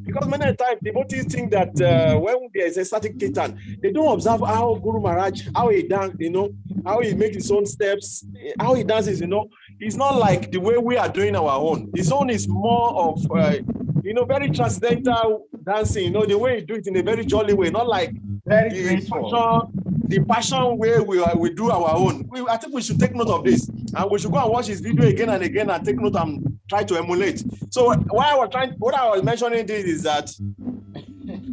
Because many times devotees think that when there is a static kirtan, they don't observe how Guru Maharaj, how he dance, how he makes his own steps, how he dances, It's not like the way we are doing our own. His own is more of, very transcendental dancing, the way he do it in a very jolly way, not like the passion way we do our own. I think we should take note of this, and we should go and watch his video again and again and take note and try to emulate. So what I was mentioning this is that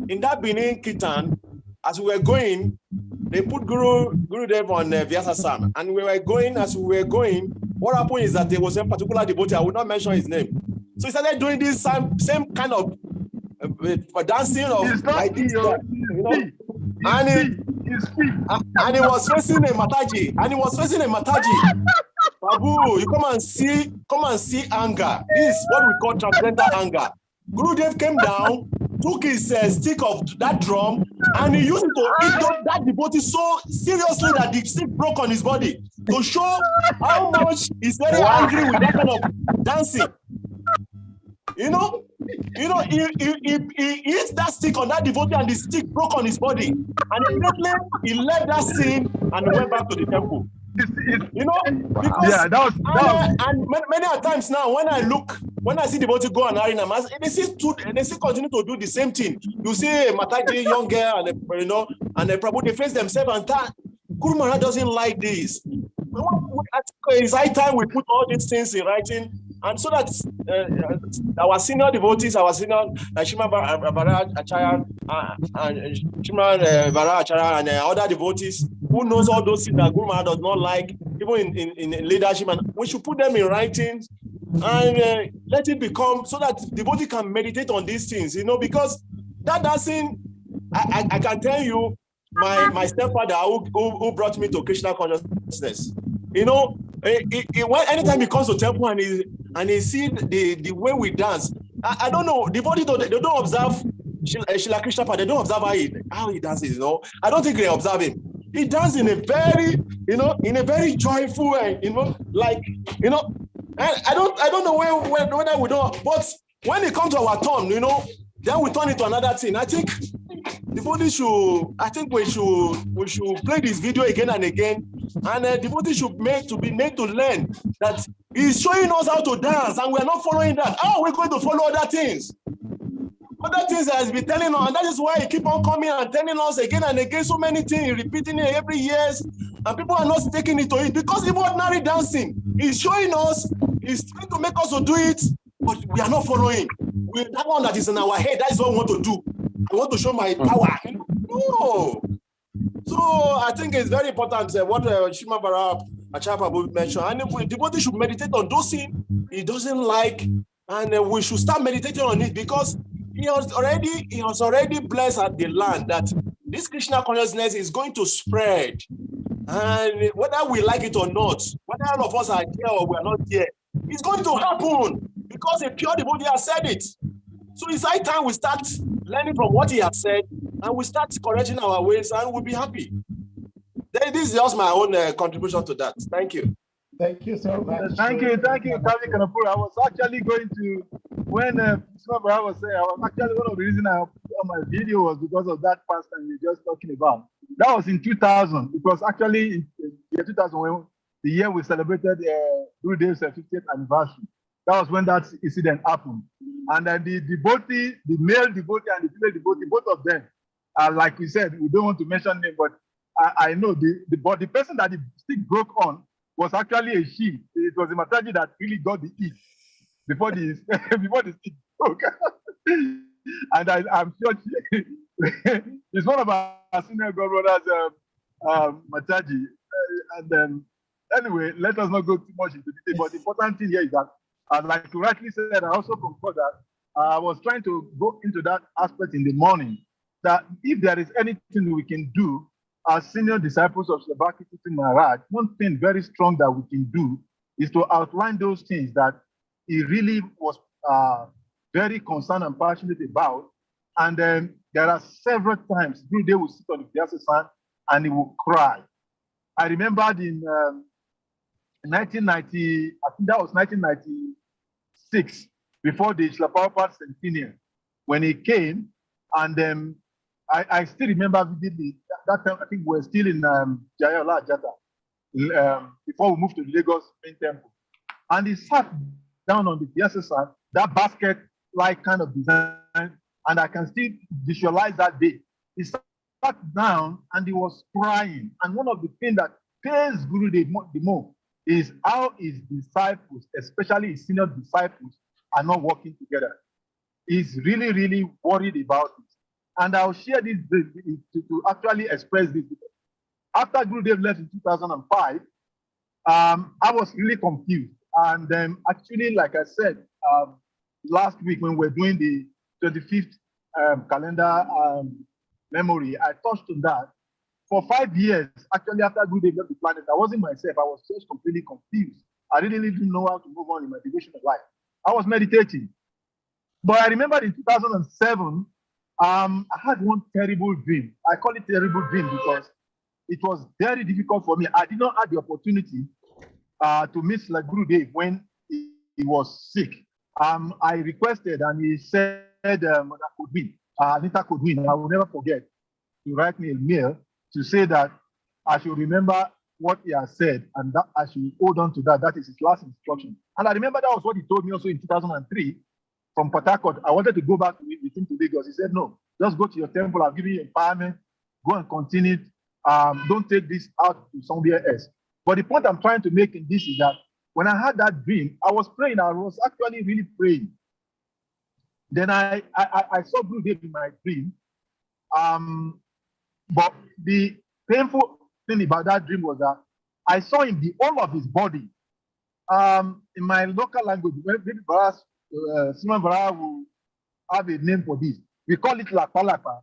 in that Benin Kirtan, as we were going, they put Gurudev on Vyasapuja, and as we were going, what happened is that there was a particular devotee, I will not mention his name. So he started doing this same kind of dancing of like this, and he was facing a Mataji, Babu, you come and see anger. This is what we call transcendental anger. Gurudev came down, took his stick of that drum, and he used it to hit that devotee so seriously that the stick broke on his body to show how much he's very angry with that kind of dancing. He hit that stick on that devotee and the stick broke on his body. And immediately he left that scene and went back to the temple. Because many times now when I see the devotee go and Harinam, they still continue to do the same thing. You see Mataji, young girl, and Prabhu, they face themselves, and that Guru Maharaj doesn't like this. It's high time we put all these things in writing, and so that our senior devotees, our senior Shriman Varacharya and Shriman Varacharya and other devotees who knows all those things that Guru Maharaj does not like, even in leadership, and we should put them in writing and let it become so that the devotee can meditate on these things, because that dancing, I can tell you, my stepfather who brought me to Krishna consciousness, when anytime he comes to temple and he see the way we dance, I don't know, devotee they don't observe Srila Krishna, they don't observe how he dances, I don't think they observe him. He dances in a very, in a very joyful way, like, and I don't know whether we don't, but when it comes to our turn, then we turn into another thing. I think devotee we should play this video again and again, and devotee should be made to learn that he's showing us how to dance, and we're not following that. How are we going to follow other things? Other things that has been telling us, and that is why he keep on coming and telling us again and again so many things, repeating it every year, and people are not taking it to it, because even ordinary dancing, he's showing us, he's trying to make us to do it, but we are not following. That one that is in our head, that is what we want to do. I want to show my power. No. So I think it's very important what Shima Bara Achapa mentioned, and if the devotee should meditate on those things he doesn't like, and we should start meditating on it, because he has already blessed at the land that this Krishna consciousness is going to spread, and whether we like it or not, whether all of us are here or we are not here, it's going to happen, because a pure devotee has said it. So it's high time we start learning from what he has said, and we start correcting our ways, and we'll be happy. Then this is just my own contribution to that. Thank you. Thank you so much. Thank you, Kami Kanapura. I was actually going to, when Swami was saying, I was actually, one of the reasons I put on my video was because of that pastime you're just talking about. That was in 2000. It was actually in the year 2000, when the year we celebrated Guru Dev's 50th anniversary. That was when that incident happened. And then the devotee, the male devotee and the female devotee, both of them, like we said, we don't want to mention them, but I know the person that the stick broke on was actually a she. It was a Mataji that really got the heat before the stick broke. And I'm sure she's one of our senior brothers, Mataji. Anyway, let us not go too much into detail. But the important thing here is that, like you rightly said, I also concur that I was trying to go into that aspect in the morning, that if there is anything we can do as senior disciples of Srila Maharaj, one thing very strong that we can do is to outline those things that he really was very concerned and passionate about. And then there are several times Gurudev will sit on the Vyasapuja and he will cry. I remembered in 1990, I think that was 1996, before the Srila Prabhupada centennial, when he came, and I still remember vividly that time. I think we were still in Jayola Jata before we moved to the Lagos main temple, and he sat down on the Vyasapuja, that basket-like kind of design, and I can still visualize that day. He sat down and he was crying, and one of the things that pains Gurudev the most is how his disciples, especially his senior disciples, are not working together. He's really, really worried about it. And I'll share this to actually express this. After Gurudev left in 2005, I was really confused. And then actually, like I said, last week when we were doing the 25th calendar memory, I touched on that. For 5 years, actually, after Gurudev left the planet, I wasn't myself. I was just completely confused. I really didn't know how to move on in my devotional life. I was meditating. But I remember in 2007, I had one terrible dream. I call it terrible dream because it was very difficult for me. I did not have the opportunity to meet like Gurudev when he was sick. I requested, and he said that could win. Anita could win. I will never forget to write me a mail to say that I should remember what he has said and that I should hold on to that. That is his last instruction. And I remember that was what he told me also in 2003 from Port Harcourt. I wanted to go back with him to Lagos. He said, no, just go to your temple. I've given you empowerment. Go and continue. Don't take this out to somewhere else. But the point I'm trying to make in this is that when I had that dream, I was praying. I was actually really praying. Then I saw Gurudev in my dream. But the painful thing about that dream was that I saw him, the whole of his body in my local language, when maybe perhaps Simon Bara will have a name for this. We call it lapa.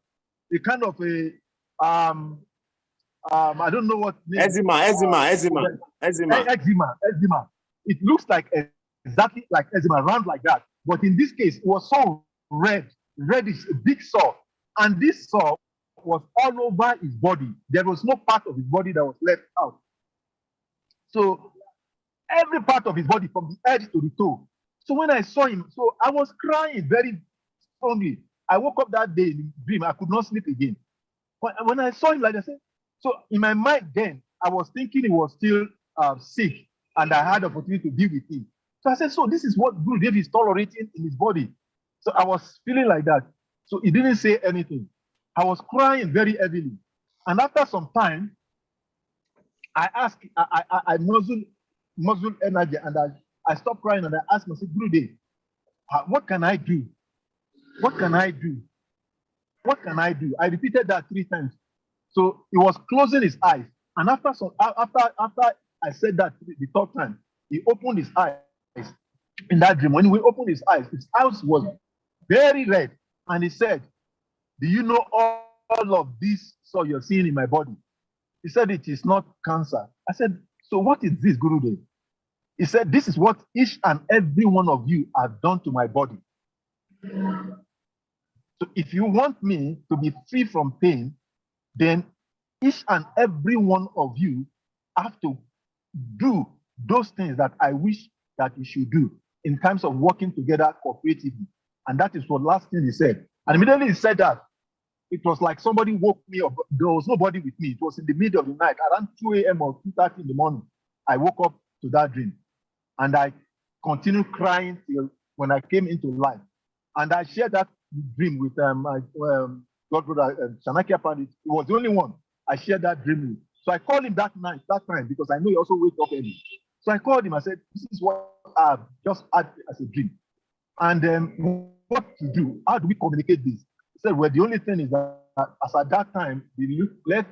A kind of a I don't know what name. Eczema. It looks like exactly like eczema, round like that. But in this case, it was so reddish, a big sore. And this sore was all over his body. There was no part of his body that was left out. So every part of his body from the head to the toe. So when I saw him, so I was crying very strongly. I woke up that day in a dream. I could not sleep again. When I saw him like I said, so in my mind then, I was thinking he was still sick and I had the opportunity to be with him. So I said, so this is what Guru Dev is tolerating in his body. So I was feeling like that. So he didn't say anything. I was crying very heavily. And after some time, I asked, I muzzled energy and I stopped crying and I asked myself, Guru Dev, what can I do? What can I do? What can I do? I repeated that 3 times. So he was closing his eyes. And after I said that the 3rd time, he opened his eyes in that dream. When he opened his eyes was very red. And he said, do you know all of this so you're seeing in my body? He said, it is not cancer. I said, so what is this, Guru Dev? He said, this is what each and every one of you have done to my body. So if you want me to be free from pain, then each and every one of you have to do those things that I wish that you should do in terms of working together cooperatively. And that is what last thing he said. And immediately he said that, it was like somebody woke me up. There was nobody with me. It was in the middle of the night, around 2 a.m. or 2:30 in the morning. I woke up to that dream. And I continued crying till when I came into life. And I shared that dream with my God brother Shanakia Pandit. He was the only one I shared that dream with. So I called him that time, because I know he also wakes up early. So I called him. I said, this is what I've just had as a dream. And what to do? How do we communicate this? He said, well, the only thing is that as at that time, the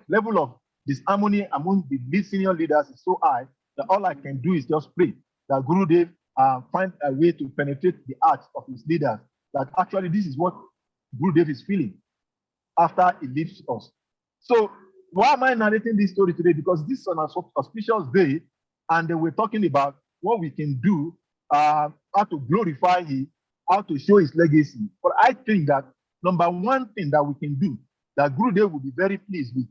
level of disharmony among the senior leaders is so high that all I can do is just pray that Guru Dev find a way to penetrate the hearts of his leaders. That actually this is what Guru Dev is feeling after he leaves us. So why am I narrating this story today? Because this is an auspicious day, and we're talking about what we can do, how to glorify him, how to show his legacy. But I think that number one thing that we can do that Guru Dev will be very pleased with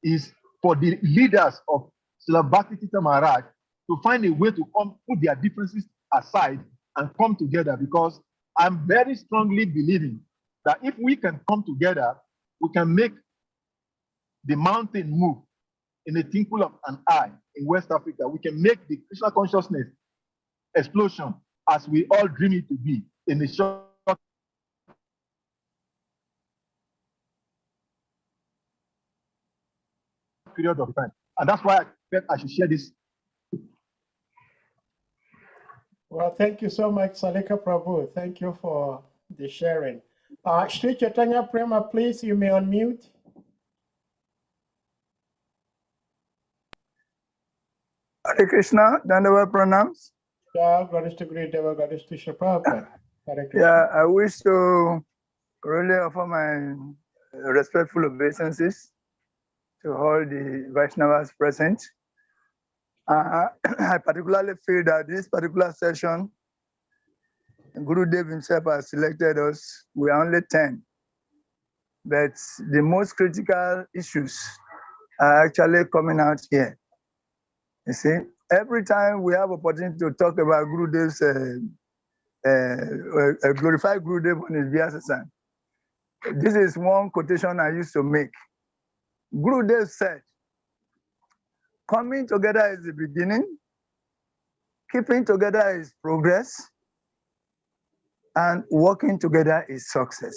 is for the leaders of Srila Bhakti Maharaj to find a way to put their differences aside and come together, because I'm very strongly believing that if we can come together, we can make the mountain move in a twinkle of an eye in West Africa. We can make the Krishna consciousness explosion as we all dream it to be in a short period of time. And that's why I felt I should share this. Well, thank you so much, Salika Prabhu. Thank you for the sharing. Shri Chaitanya Prema, please, you may unmute. Hare Krishna, Dandava Pranams. Yeah, Goddess to Great Deva, Goddess to Shri Prabhupada. Yeah, I wish to really offer my respectful obeisances to all the Vaishnavas present. I particularly feel that this particular session, Guru Dev himself has selected us. We are only 10, but the most critical issues are actually coming out here. You see, every time we have opportunity to talk about Guru Dev's glorified Guru Dev on his Vyasapuja, this is one quotation I used to make. Guru Dev said, coming together is the beginning, keeping together is progress, and working together is success.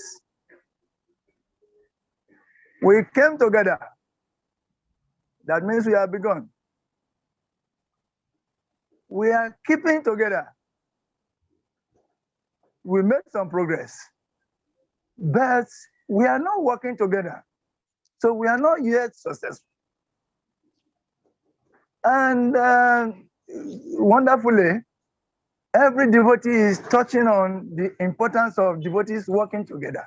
We came together. That means we have begun. We are keeping together. We made some progress, but we are not working together. So we are not yet successful. And wonderfully, every devotee is touching on the importance of devotees working together.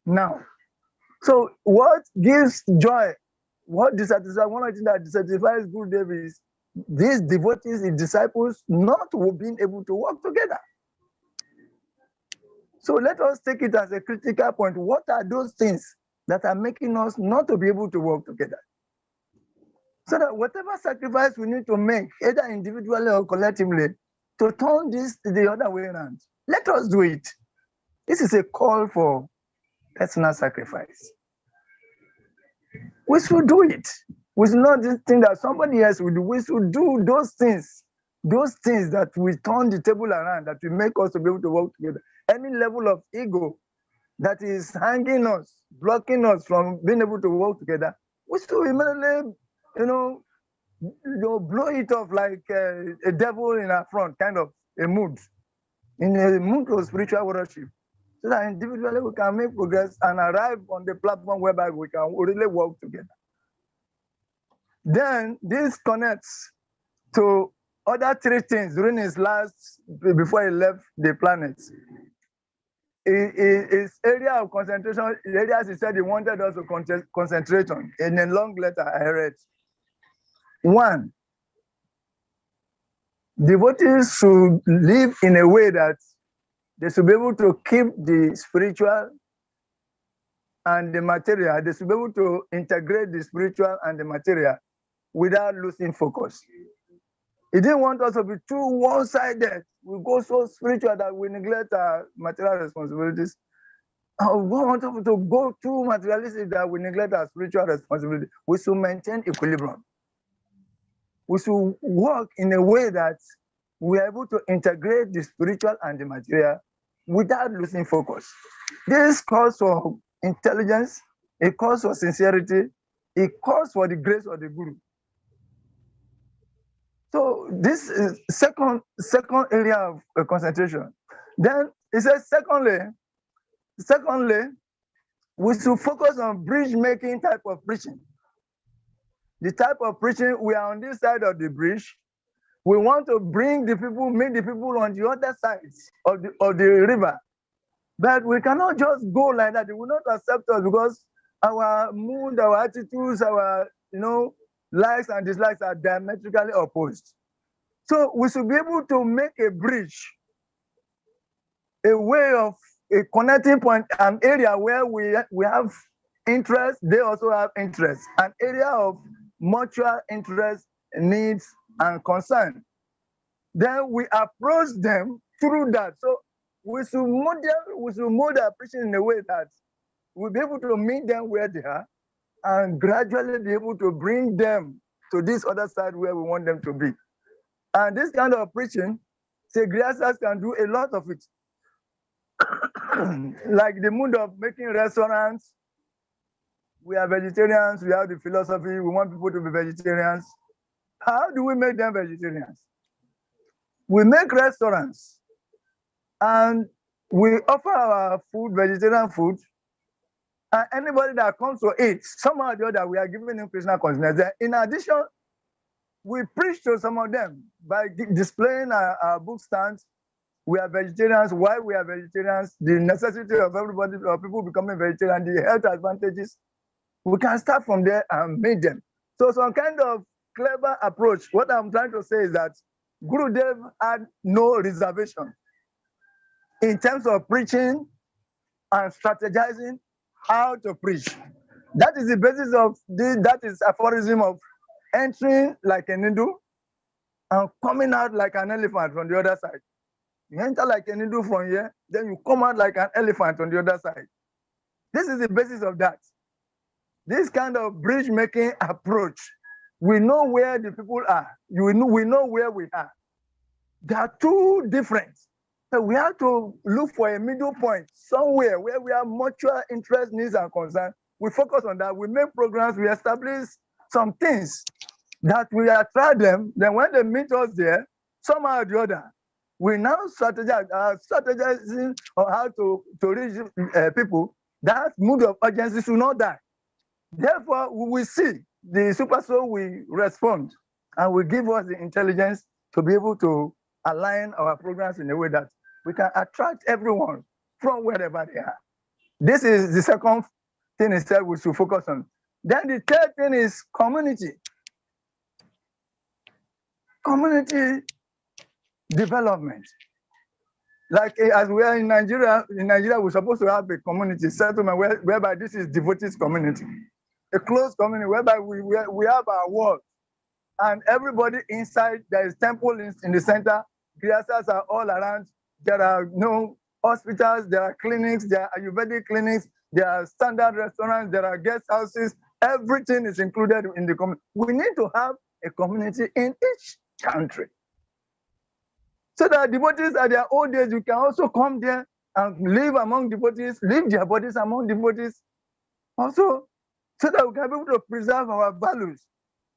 Now, so what gives joy, what dissatisfies, one of the things that dissatisfies Gurudev is these devotees, his disciples, not being able to work together. So let us take it as a critical point. What are those things that are making us not to be able to work together? So that whatever sacrifice we need to make, either individually or collectively, to turn this the other way around, let us do it. This is a call for personal sacrifice. We should do it. We should not just think that somebody else will do. We should do those things that will turn the table around, that will make us to be able to work together. Any level of ego that is hanging us, blocking us from being able to work together, we should immediately, blow it off like a devil in our front, kind of a mood, in a mood of spiritual worship, so that individually we can make progress and arrive on the platform whereby we can really work together. Then this connects to other three things during his before he left the planet. His area of concentration, the areas he said he wanted us to concentrate on, in a long letter I read. 1, devotees should live in a way that they should be able to keep the spiritual and the material. They should be able to integrate the spiritual and the material without losing focus. He didn't want us to be too one-sided. We go so spiritual that we neglect our material responsibilities. We want us to go too materialistic that we neglect our spiritual responsibility. We should maintain equilibrium. We should work in a way that we are able to integrate the spiritual and the material without losing focus. This calls for intelligence, it calls for sincerity, it calls for the grace of the Guru. So this is second area of concentration. Then it says, secondly, we should focus on bridge making type of preaching. The type of preaching, we are on this side of the bridge. We want to bring the people, meet the people on the other side of the river. But we cannot just go like that. They will not accept us because our mood, our attitudes, our likes and dislikes are diametrically opposed. So we should be able to make a bridge, a way of a connecting point, an area where we have interest, they also have interest, an area of mutual interest, needs, and concern. Then we approach them through that. So we should model our preaching in a way that we'll be able to meet them where they are and gradually be able to bring them to this other side where we want them to be. And this kind of preaching, Gryhasthas can do a lot of it. Like the mood of making restaurants. We are vegetarians, we have the philosophy, we want people to be vegetarians. How do we make them vegetarians? We make restaurants and we offer our food, vegetarian food, and anybody that comes to eat, somehow or the other, we are giving them Krishna consciousness. In addition, we preach to some of them by displaying our book stands. We are vegetarians. Why we are vegetarians? The necessity of everybody, of people becoming vegetarian, the health advantages. We can start from there and meet them. So some kind of clever approach. What I'm trying to say is that Gurudev had no reservation in terms of preaching and strategizing how to preach. That is the basis of that is aphorism of entering like a needle and coming out like an elephant from the other side. You enter like a needle from here, then you come out like an elephant on the other side. This is the basis of that. This kind of bridge making approach, we know where the people are. We know where we are. They are too different. So we have to look for a middle point, somewhere where we have mutual interest, needs, and concern. We focus on that. We make programs. We establish some things that we attract them. Then when they meet us there, somehow or the other, we now strategizing on how to reach people. That mood of urgency should not die. Therefore, we will see the super soul will respond and will give us the intelligence to be able to align our programs in a way that we can attract everyone from wherever they are. This is the second thing he said we should focus on. Then the third thing is community. Community development. Like as we are in Nigeria, we're supposed to have a community settlement whereby this is devotees community, a closed community whereby we have our walls, and everybody inside. There is temple in the center. Griyasas are all around. There are no hospitals. There are clinics. There are Ayurvedic clinics. There are standard restaurants. There are guest houses. Everything is included in the community. We need to have a community in each country, so that devotees at their old age, you can also come there and live among devotees, live their bodies among devotees, also, so that we can be able to preserve our values.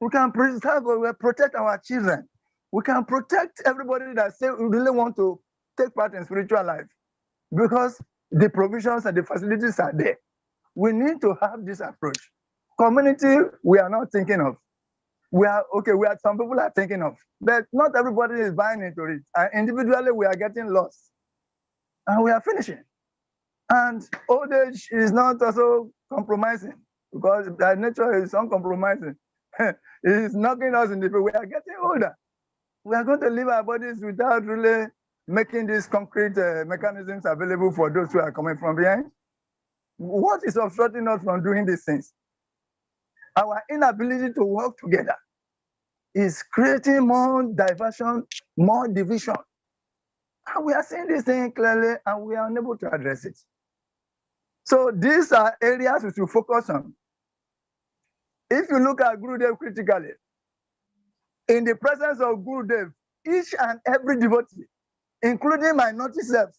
We can protect our children. We can protect everybody that say we really want to take part in spiritual life, because the provisions and the facilities are there. We need to have this approach. Community, we are not thinking of. Some people are thinking of, but not everybody is buying into it. And individually, we are getting lost, and we are finishing. And old age is not also compromising, because our nature is uncompromising. It is knocking us in the face. We are getting older. We are going to leave our bodies without really making these concrete mechanisms available for those who are coming from behind. What is obstructing us from doing these things? Our inability to work together is creating more diversion, more division. And we are seeing this thing clearly, and we are unable to address it. So these are areas we should focus on. If you look at Gurudev critically, in the presence of Gurudev, each and every devotee, including my naughty self,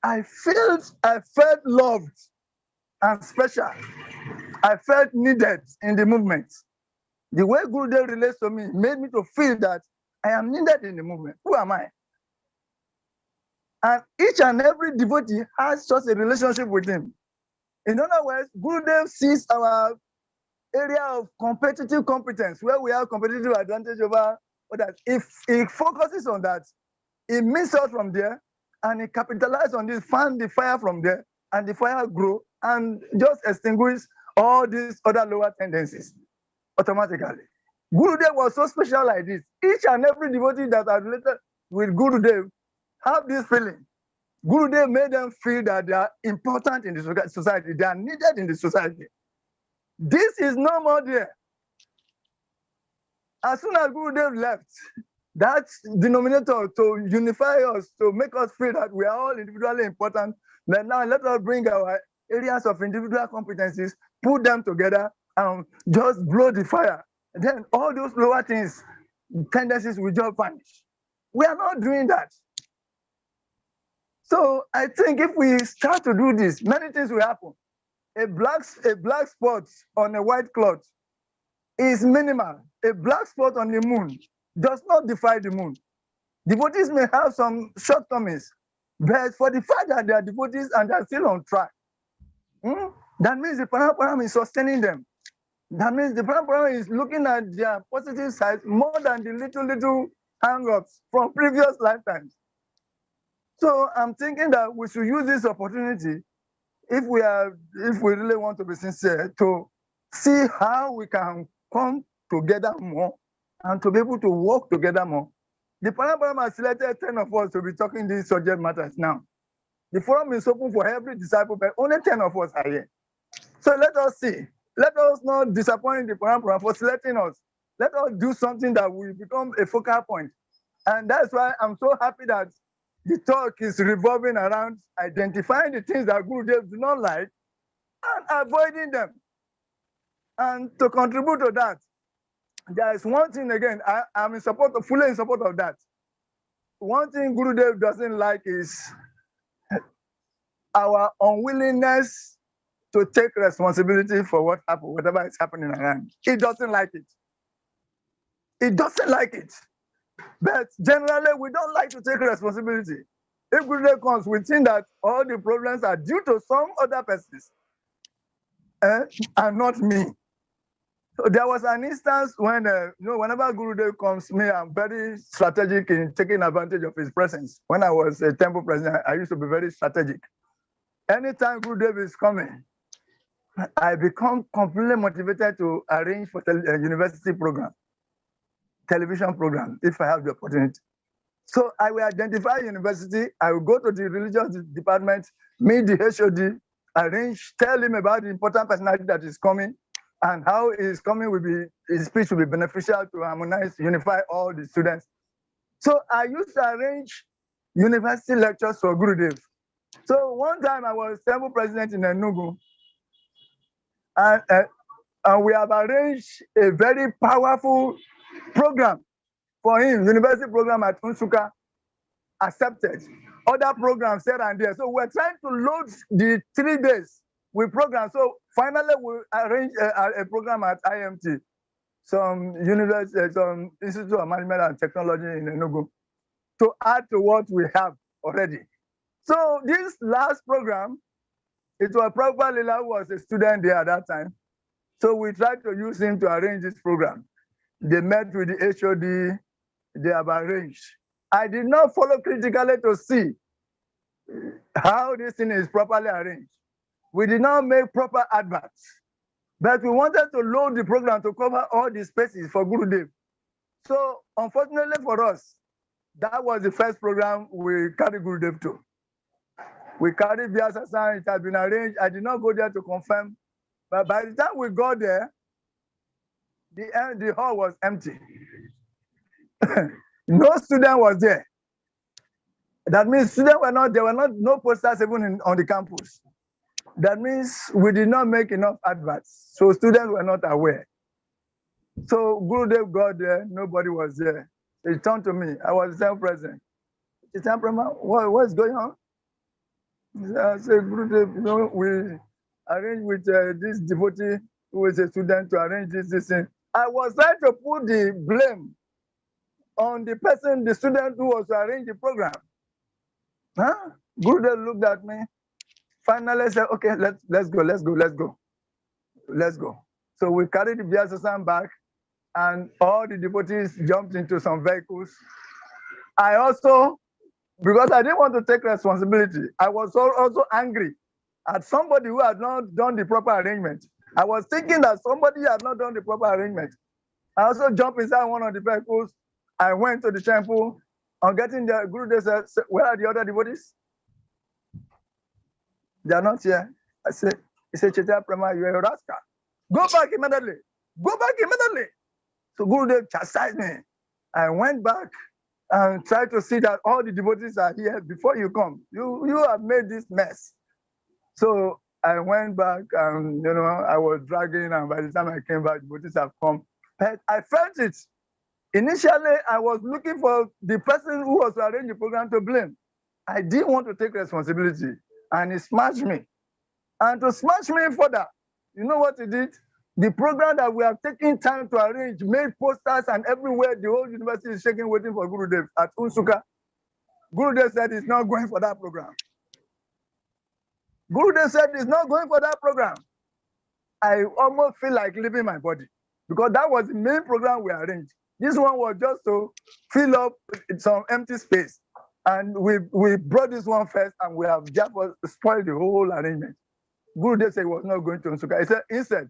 I felt loved and special. I felt needed in the movement. The way Gurudev relates to me made me to feel that I am needed in the movement. Who am I? And each and every devotee has such a relationship with him. In other words, Gurudev sees our area of competitive competence, where we have competitive advantage over others. If he focuses on that, he meets us from there, and he capitalizes on this, fan the fire from there, and the fire grow and just extinguish all these other lower tendencies automatically. Gurudev was so special like this. Each and every devotee that are related with Gurudev have this feeling. Gurudev made them feel that they are important in the society. They are needed in the society. This is no more there. As soon as Gurudev left, that denominator to unify us, to make us feel that we are all individually important, then now let us bring our areas of individual competencies, put them together, and just blow the fire. Then all those lower things, tendencies will just vanish. We are not doing that. So I think if we start to do this, many things will happen. A black spot on a white cloth is minimal. A black spot on the moon does not defy the moon. Devotees may have some shortcomings, but for the fact that they are devotees and they are still on track, that means the Paramparam is sustaining them. That means the Paramparam is looking at their positive sides more than the little hang-ups from previous lifetimes. So I'm thinking that we should use this opportunity, if we really want to be sincere, to see how we can come together more and to be able to work together more. The Paramparam has selected 10 of us to be talking these subject matters now. The forum is open for every disciple, but only 10 of us are here. So let us see. Let us not disappoint the Paramparam for selecting us. Let us do something that will become a focal point. And that's why I'm so happy that the talk is revolving around identifying the things that Gurudev do not like and avoiding them. And to contribute to that, there is one thing again, I'm fully in support of that. One thing Gurudev doesn't like is our unwillingness to take responsibility for what happened, whatever is happening around. He doesn't like it. He doesn't like it. But generally, we don't like to take responsibility. If Gurudev comes, we think that all the problems are due to some other persons and not me. So there was an instance when, whenever Gurudev comes, me, I'm very strategic in taking advantage of his presence. When I was a temple president, I used to be very strategic. Anytime Gurudev is coming, I become completely motivated to arrange for a university program, television program, if I have the opportunity. So I will identify university, I will go to the religious department, meet the HOD, arrange, tell him about the important personality that is coming, and how his coming will be, his speech will be beneficial to harmonize, unify all the students. So I used to arrange university lectures for Gurudev. So one time I was temple president in Enugu, and we have arranged a very powerful program for him, university program at Unsuka, accepted. Other programs here and there. So we're trying to load the 3 days with programs. So finally, we arranged a program at IMT, some university, some Institute of Management and Technology in Enugu, to add to what we have already. So this last program, it was Prabhupada Lila who was a student there at that time. So we tried to use him to arrange this program. They met with the HOD, they have arranged. I did not follow critically to see how this thing is properly arranged. We did not make proper adverts, but we wanted to load the program to cover all the spaces for Gurudev. So unfortunately for us, that was the first program we carried Gurudev to. We carried Vyasapuja, it had been arranged. I did not go there to confirm, but by the time we got there, the hall was empty. No student was there. That means students were not, there were no posters even on the campus. That means we did not make enough adverts. So students were not aware. So Gurudev got there, nobody was there. He turned to me, I was the president. He said, what's going on? I said, Gurudev, we arranged with this devotee who is a student to arrange this thing. I was trying to put the blame on the person, the student who was to arrange the program. Huh? Gurudev looked at me, finally said, okay, let's go. So we carried the Vyasapuja back, and all the devotees jumped into some vehicles. I also, because I didn't want to take responsibility, I was also angry at somebody who had not done the proper arrangement. I was thinking that somebody had not done the proper arrangement. I also jumped inside one of the vehicles. I went to the temple. On getting there, Gurudev said, where are the other devotees? They are not here. He said, Chaitanya Prema, you are a rascal. Go back immediately. So Gurudev chastised me. I went back and tried to see that all the devotees are here before you come. You have made this mess. So I went back and, I was dragging, and by the time I came back, devotees have come. But I felt it. Initially, I was looking for the person who was to arrange the program to blame. I didn't want to take responsibility, and he smashed me. And to smash me further, you know what he did? The program that we have taken time to arrange, made posters, and everywhere the whole university is shaking, waiting for Gurudev at Unsuka. Gurudev said he's not going for that program. I almost feel like leaving my body, because that was the main program we arranged. This one was just to fill up some empty space. And we brought this one first, and we have just spoiled the whole arrangement. Gurudev said he was not going to Unsuka. He said, instead,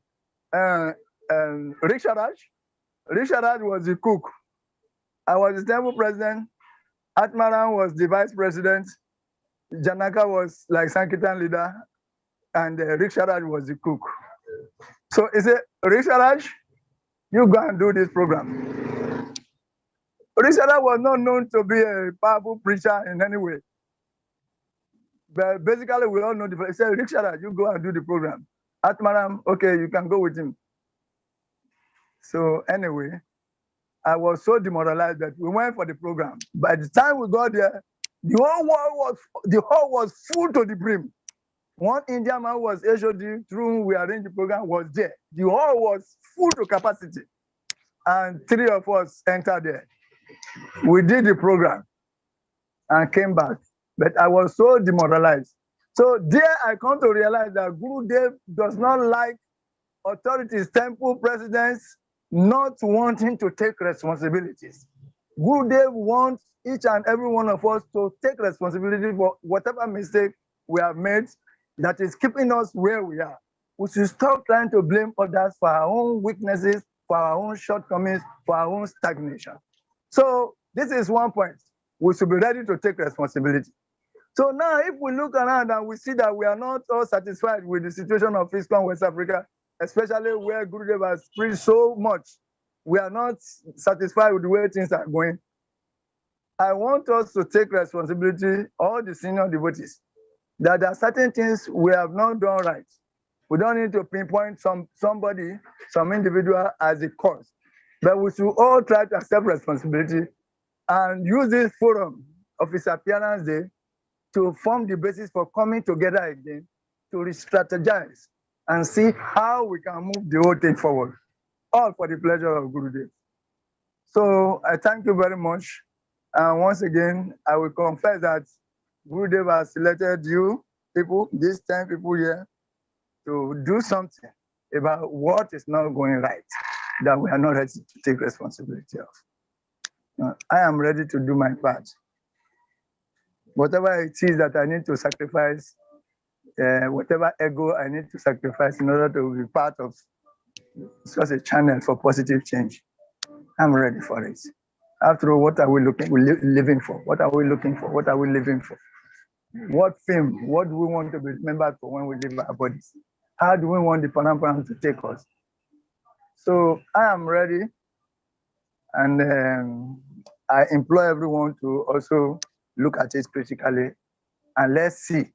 Risharaj was the cook. I was the temple president. Atmaran was the vice president. Janaka was like Sankirtan leader. And Risharaj was the cook. So he said, Risharaj, you go and do this program. Risharaj was not known to be a powerful preacher in any way. But basically, we all know the. He said, Risharaj, you go and do the program. Atmaram, okay, you can go with him. So anyway, I was so demoralized that we went for the program. By the time we got there, the hall was full to the brim. One Indian man who was HOD, through whom we arranged the program, was there. The hall was full to capacity. And 3 of us entered there. We did the program and came back. But I was so demoralized. So there I come to realize that Gurudev does not like authorities, temple presidents, not wanting to take responsibilities. Gurudev wants each and every one of us to take responsibility for whatever mistake we have made that is keeping us where we are. We should stop trying to blame others for our own weaknesses, for our own shortcomings, for our own stagnation. So this is one point. We should be ready to take responsibility. So now if we look around and we see that we are not all satisfied with the situation of Eastern West Africa, especially where Gurudev has preached so much, we are not satisfied with the way things are going. I want us to take responsibility, all the senior devotees, that there are certain things we have not done right. We don't need to pinpoint somebody, some individual as a cause, but we should all try to accept responsibility and use this forum of His Appearance Day to form the basis for coming together again to re-strategize and see how we can move the whole thing forward, all for the pleasure of Gurudev. So I thank you very much. And once again, I will confess that Gurudev has selected you people, these 10 people here, to do something about what is not going right, that we are not ready to take responsibility of. I am ready to do my part. Whatever it is that I need to sacrifice, whatever ego I need to sacrifice in order to be part of such a channel for positive change, I'm ready for it. After all, what are we living for? What are we looking for? What are we living for? What fame? What do we want to be remembered for when we leave our bodies? How do we want the Paramparam to take us? So I am ready, and I implore everyone to also look at it critically, and let's see.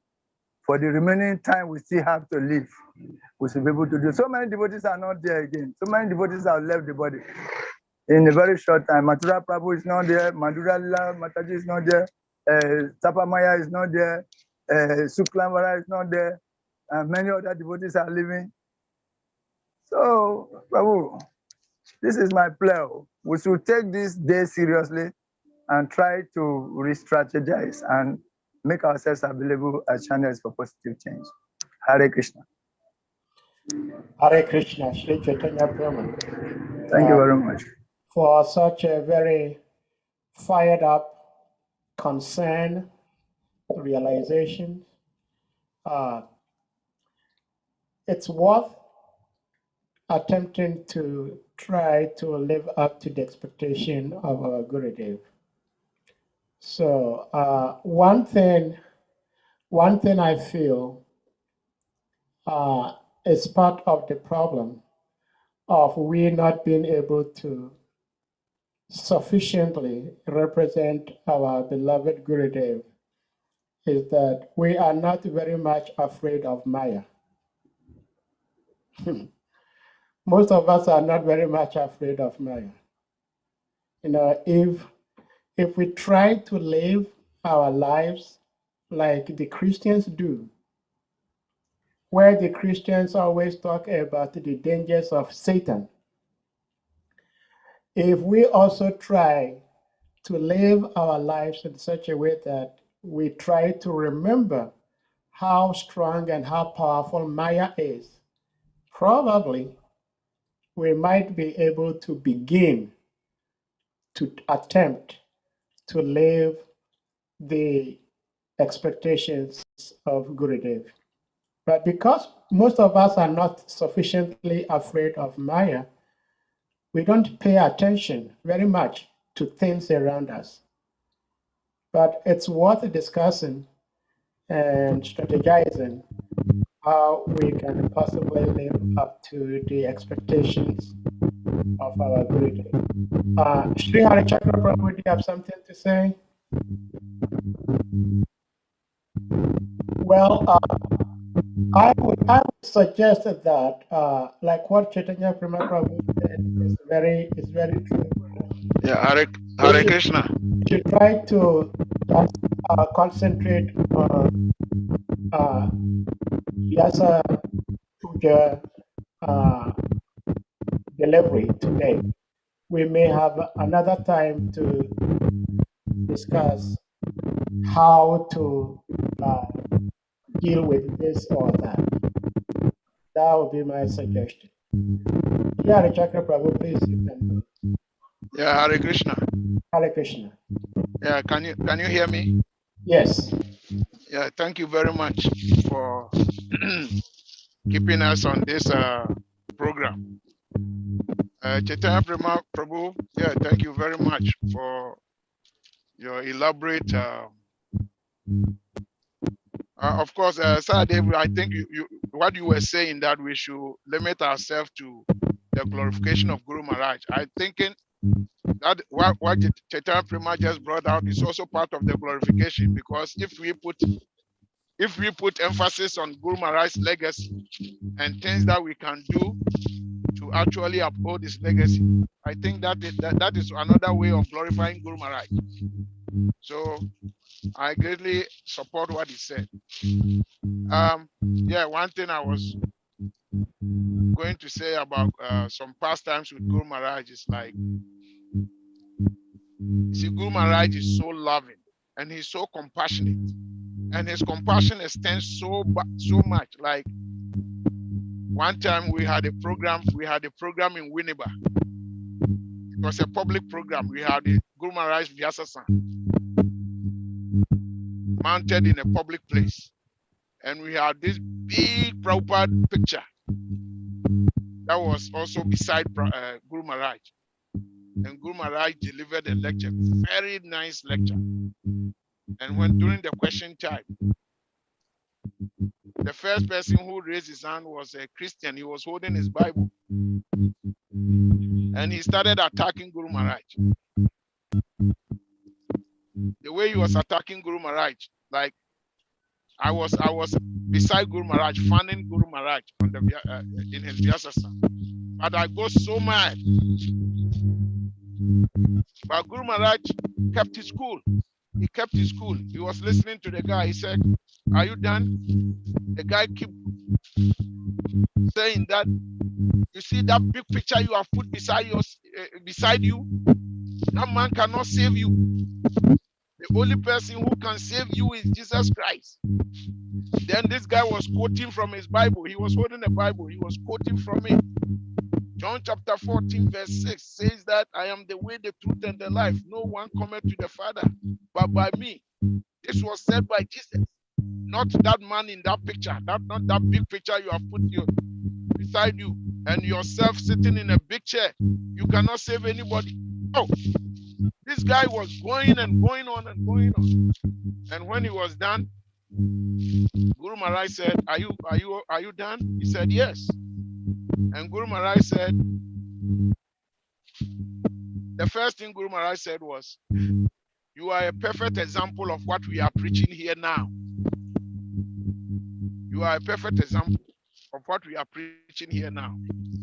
For the remaining time we still have to live, we should be able to do. So many devotees are not there again. So many devotees have left the body in a very short time. Mathura Prabhu is not there. Madhura Lila Mataji is not there. Tapamaya is not there. Suklamvara is not there. And many other devotees are living. So, Prabhu, this is my plea. We should take this day seriously and try to re-strategize and make ourselves available as channels for positive change. Hare Krishna. Hare Krishna, Sri Chaitanya Prabhu. Thank you very much. For such a very fired up concern, realization. It's worth attempting to try to live up to the expectation of our Gurudev. So one thing I feel is part of the problem of we not being able to sufficiently represent our beloved Gurudev is that we are not very much afraid of Maya. Most of us are not very much afraid of Maya. You know, if we try to live our lives like the Christians do, where the Christians always talk about the dangers of Satan, if we also try to live our lives in such a way that we try to remember how strong and how powerful Maya is, probably we might be able to begin to attempt to live the expectations of Gurudev. But because most of us are not sufficiently afraid of Maya, we don't pay attention very much to things around us. But it's worth discussing and strategizing how we can possibly live up to the expectations of our Gurudev. Sri Hari Chakra Prabhu, do you have something to say? Well, I would suggest that, like what Chaitanya Prabhu said, is very true. Yeah, Hare Krishna. We should try to just concentrate on Vyasapuja delivery today. We may have another time to discuss how to deal with this or that. That would be my suggestion. Yeah, Chakra Prabhu, please. You can. Yeah, Hare Krishna. Hare Krishna. Yeah, can you hear me? Yes. Yeah, thank you very much for keeping us on this program. Chaitanya Prabhu, yeah, thank you very much for your elaborate. Of course, Saturday, I think what you were saying that we should limit ourselves to the glorification of Guru Maharaj. I thinking that what Chaitanya Prema just brought out is also part of the glorification, because if we put emphasis on Guru Maharaj's legacy and things that we can do to actually uphold his legacy, I think that is another way of glorifying Guru Maharaj. So I greatly support what he said. Yeah, one thing I was going to say about some pastimes with Guru Maharaj is like, see, Guru Maharaj is so loving and he's so compassionate, and his compassion extends so much. Like one time we had a program in Winneba. It was a public program. We had the Guru Maharaj Vyasapuja mounted in a public place, and we had this big Prabhupada picture that was also beside Guru Maharaj. And Guru Maharaj delivered a lecture, very nice lecture. And when during the question time, the first person who raised his hand was a Christian. He was holding his Bible, and he started attacking Guru Maharaj. The way he was attacking Guru Maharaj, like I was beside Guru Maharaj, fanning Guru Maharaj on the in his Vyasasa. But I got so mad. But Guru Maharaj kept his cool. He kept his cool. He was listening to the guy. He said, "Are you done?" The guy kept saying that, "You see that big picture you have put beside you? That man cannot save you. The only person who can save you is Jesus Christ." Then this guy was quoting from his Bible. He was holding a Bible. He was quoting from it. John chapter 14 verse 6 says that, "I am the way, the truth, and the life. No one cometh to the Father but by me." This was said by Jesus, not that man in that picture. Not that big picture you have put beside you and yourself sitting in a big chair. You cannot save anybody. Oh, this guy was going and going on and going on. And when he was done, Guru Maharaj said, are you done? He said, "Yes." And Guru Maharaj said, the first thing Guru Maharaj said was, "You are a perfect example of what we are preaching here now. You are a perfect example of what we are preaching here now.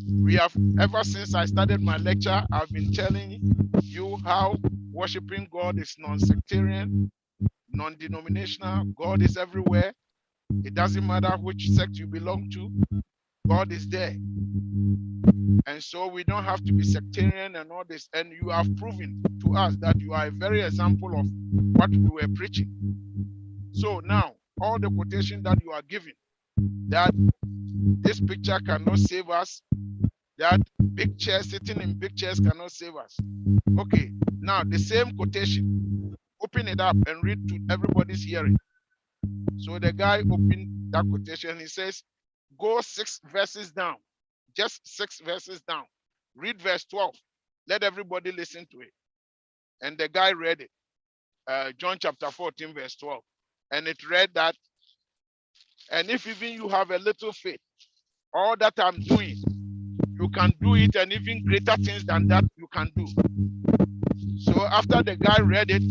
We have, ever since I started my lecture, I've been telling you how worshiping God is non-sectarian, non-denominational. God is everywhere. It doesn't matter which sect you belong to. God is there. And so we don't have to be sectarian and all this. And you have proven to us that you are a very example of what we were preaching. So now, all the quotation that you are giving, that this picture cannot save us, that big chairs, sitting in big chairs cannot save us. Okay, now the same quotation, open it up and read to everybody's hearing." So the guy opened that quotation. He says, "Go 6 verses down, just 6 verses down. Read verse 12. Let everybody listen to it." And the guy read it, John chapter 14, verse 12. And it read that, "And if even you have a little faith, all that I'm doing, you can do it, and even greater things than that you can do." So after the guy read it,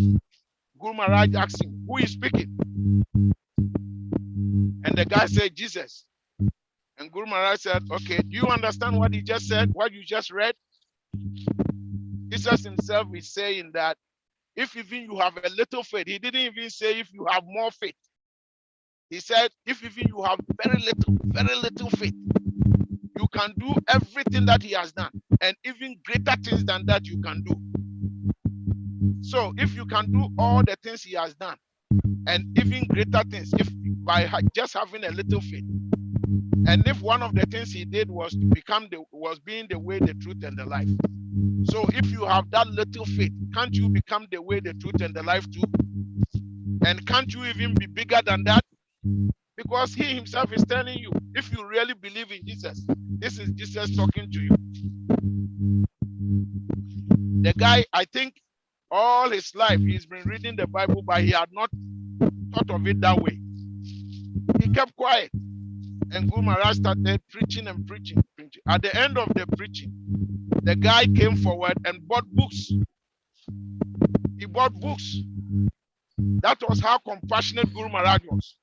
Guru Maharaj asked him, "Who is speaking?" And the guy said, "Jesus." And Guru Maharaj said, "Okay, do you understand what he just said, what you just read?" Jesus himself is saying that if even you have a little faith, he didn't even say if you have more faith. He said, if even you have very little faith, you can do everything that he has done, and even greater things than that you can do. So if you can do all the things he has done, and even greater things, if by just having a little faith, And if one of the things he did was to being the way, the truth, and the life. So if you have that little faith, can't you become the way, the truth, and the life too? And can't you even be bigger than that? Because he himself is telling you, if you really believe in Jesus, this is Jesus talking to you. The guy, I think all his life he's been reading the Bible, but he had not thought of it that way. He kept quiet. And Guru Maharaj started preaching and preaching. At the end of the preaching, the guy came forward and bought books. He bought books. That was how compassionate Guru Maharaj was.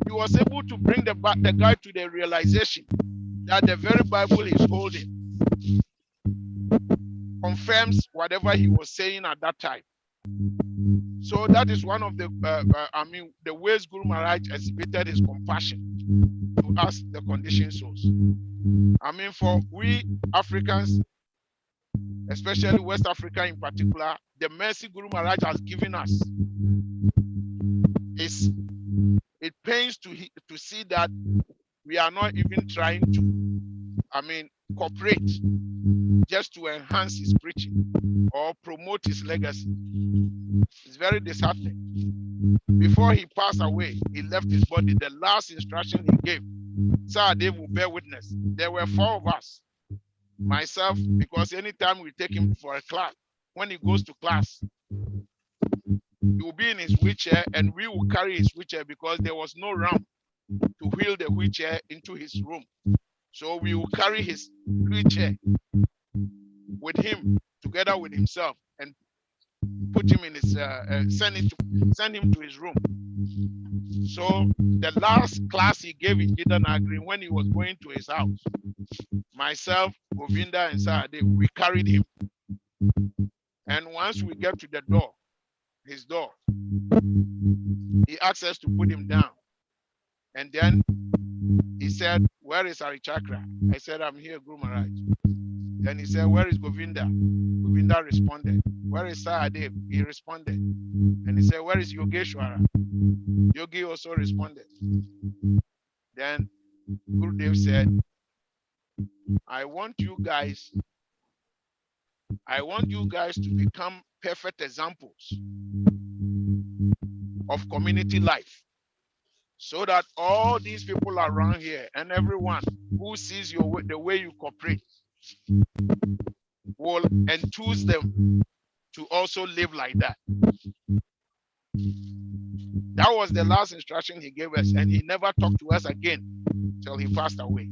He was able to bring the guy to the realization that the very Bible he's holding confirms whatever he was saying at that time. So that is one of the, the ways Guru Maharaj exhibited his compassion to us, the conditioned souls. For we Africans, especially West Africa in particular, the mercy Guru Maharaj has given us it pains to see that we are not even trying to, cooperate just to enhance his preaching or promote his legacy. It's very disheartening. Before he passed away, he left his body. The last instruction he gave, Sir Dave will bear witness. There were 4 of us. Myself, because anytime we take him for a class, when he goes to class, he will be in his wheelchair and we will carry his wheelchair because there was no ramp to wheel the wheelchair into his room. So we will carry his wheelchair with him together with himself and put him in his send him to his room. So the last class he gave in Gidanagri, when he was going to his house, myself, Govinda, and Saade, we carried him. And once we get to the door, his door, he asked us to put him down. And then he said, "Where is Harichakra?" I said, "I'm here, Guru Maharaj." Then he said, "Where is Govinda?" Govinda responded. "Where is Sahadev?" He responded. And he said, "Where is Yogeshwara?" Yogi also responded. Then Gurudev said, I want you guys to become perfect examples of community life, so that all these people around here and everyone who sees the way you cooperate will enthuse them to also live like that. That was the last instruction he gave us, and he never talked to us again till he passed away.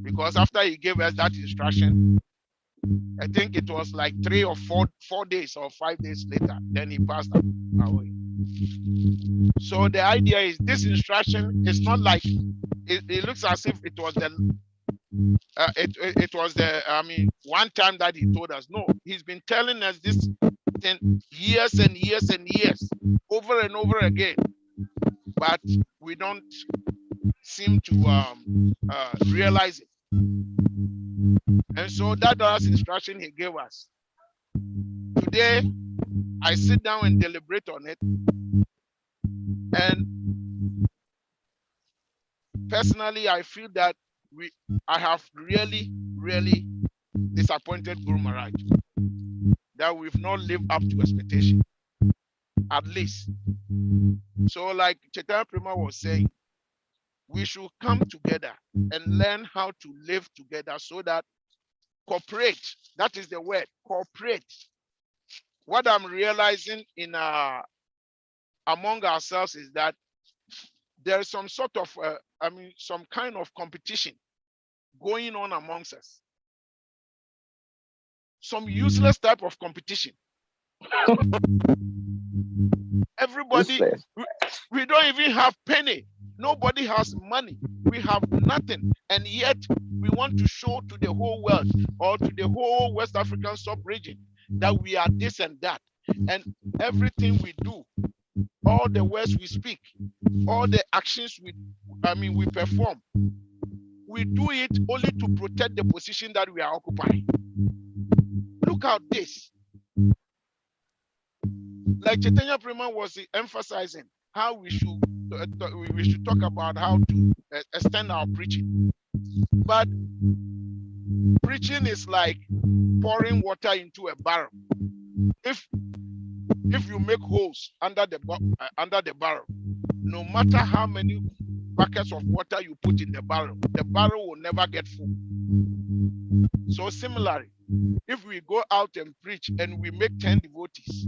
Because after he gave us that instruction, I think it was like 3 or 4 days or 5 days later, then he passed away. So the idea is, this instruction is not like it looks as if it was one time that he told us. No, he's been telling us this thing years and years and years, over and over again, but we don't seem to realize it. And so that last instruction he gave us. Today, I sit down and deliberate on it. And personally, I feel that I have really, really disappointed Guru Maharaj. That we've not lived up to expectation, at least. So like Chaitanya Prema was saying, we should come together and learn how to live together so that cooperate. That is the word, cooperate. What I'm realizing in among ourselves is that there is some sort of, some kind of competition going on amongst us. Some useless type of competition. Everybody, we don't even have penny. Nobody has money. We have nothing. And yet we want to show to the whole world or to the whole West African sub-region that we are this and that. And everything we do, all the words we speak, all the actions we perform, we do it only to protect the position that we are occupying. Look at this. Like Chaitanya Prema was emphasizing how we should we should talk about how to extend our preaching. But preaching is like pouring water into a barrel. If you make holes under the barrel, no matter how many buckets of water you put in the barrel will never get full. So similarly, if we go out and preach and we make 10 devotees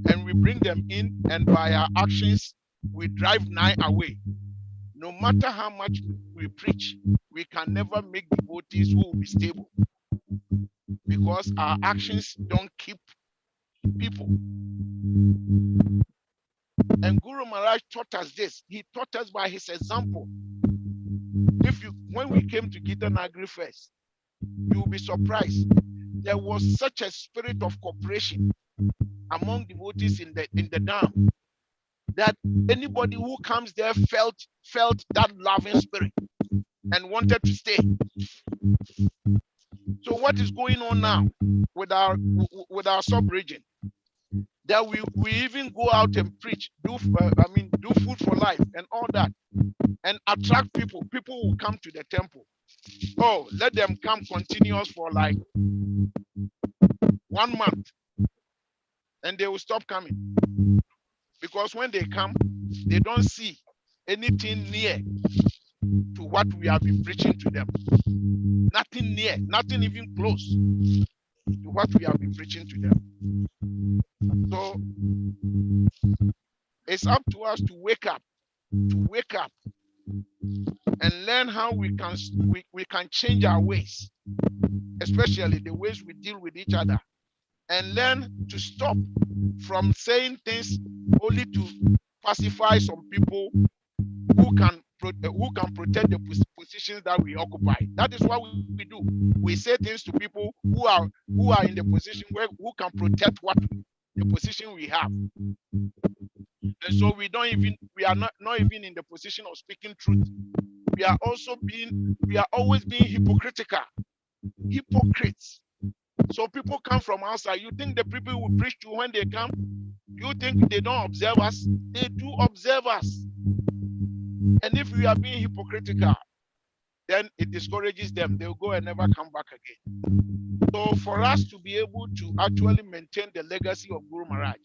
and we bring them in, and by our actions we drive 9 away, no matter how much we preach, we can never make devotees who will be stable, because our actions don't keep people. And Guru Maharaj taught us this. He taught us by his example. When we came to Gita Nagari first, you will be surprised. There was such a spirit of cooperation among devotees in the dam, that anybody who comes there felt that loving spirit and wanted to stay. So what is going on now with our sub-region? That we even go out and preach, do food for life and all that, and attract people. People will come to the temple. Oh, let them come continuous for like 1 month, and they will stop coming, because when they come, they don't see anything near to what we have been preaching to them. Nothing near, nothing even close to what we have been preaching to them. So it's up to us to wake up and learn how we can change our ways, especially the ways we deal with each other, and learn to stop from saying things only to pacify some people who can protect the positions that we occupy. That is what we do. We say things to people who are in the position who can protect the position we have. And so we are not even in the position of speaking truth. We are always being hypocritical. Hypocrites. So people come from outside. You think the people will preach to when they come? You think they don't observe us? They do observe us. And if we are being hypocritical, then it discourages them. They'll go and never come back again. So for us to be able to actually maintain the legacy of Guru Maharaj,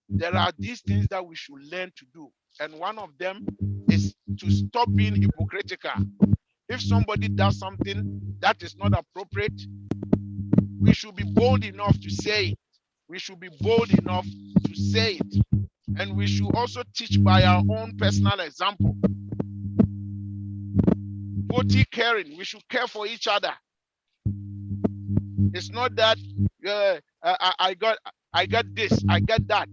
there are these things that we should learn to do. And one of them is to stop being hypocritical. If somebody does something that is not appropriate, we should be bold enough to say it. We should be bold enough to say it. And we should also teach by our own personal example. Devotee caring, we should care for each other. It's not that I got this, I got that.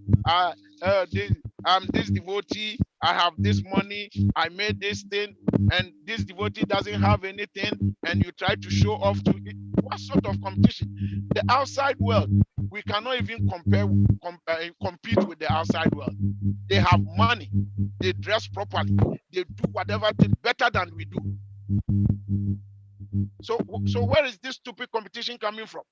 I'm this devotee, I have this money, I made this thing, and this devotee doesn't have anything, and you try to show off to it. What sort of competition? The outside world, we cannot even compete with the outside world. They have money, they dress properly, they do whatever thing better than we do. So where is this stupid competition coming from?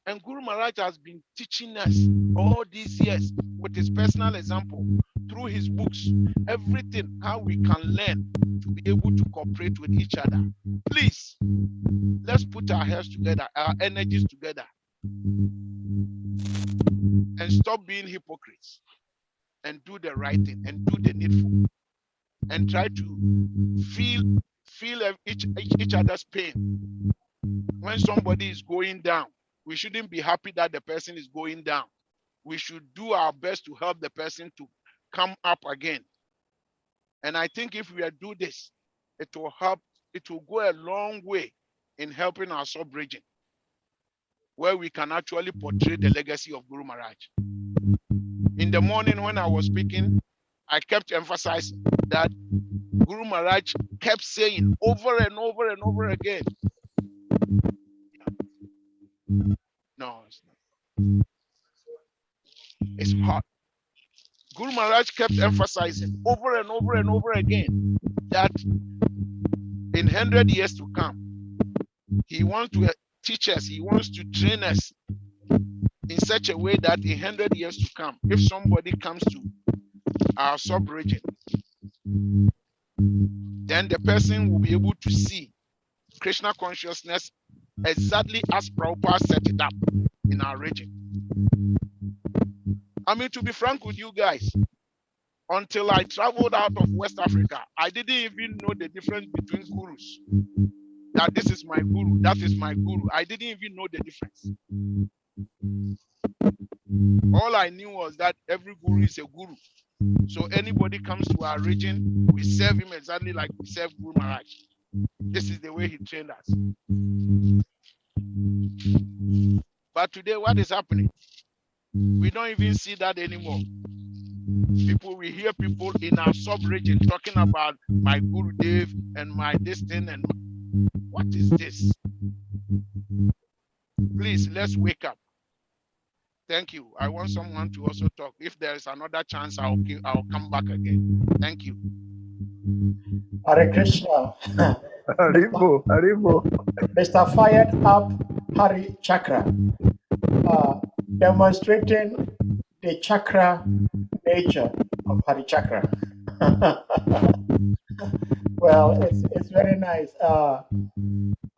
And Guru Maharaj has been teaching us all these years with his personal example, through his books, everything, how we can learn to be able to cooperate with each other. Please, let's put our heads together, our energies together, and stop being hypocrites, and do the right thing, and do the needful, and try to feel each other's pain. When somebody is going down, we shouldn't be happy that the person is going down. We should do our best to help the person to come up again. And I think if we do this, it will help. It will go a long way in helping our sub-region, where we can actually portray the legacy of Guru Maharaj. In the morning when I was speaking, I kept emphasizing that Guru Maharaj kept saying over and over and over again. No, it's not. It's hard. Guru Maharaj kept emphasizing over and over and over again that in 100 years to come, he wants to teach us, he wants to train us in such a way that in 100 years to come, if somebody comes to our sub-region, then the person will be able to see Krishna consciousness exactly as Prabhupada set it up in our region. I mean, to be frank with you guys, until I traveled out of West Africa, I didn't even know the difference between gurus. That this is my guru, that is my guru. I didn't even know the difference. All I knew was that every guru is a guru. So anybody comes to our region, we serve him exactly like we serve Guru Maharaj. This is the way he trained us. But today, what is happening? We don't even see that anymore. We hear people in our sub-region talking about my Guru Dev and my this thing and what is this? Please, let's wake up. Thank you. I want someone to also talk. If there is another chance, I'll come back again. Thank you. Hare Krishna. Haribo, Haribo. Mr. Fired Up Hari Chakra, demonstrating the chakra nature of Hari Chakra. Well, it's very nice.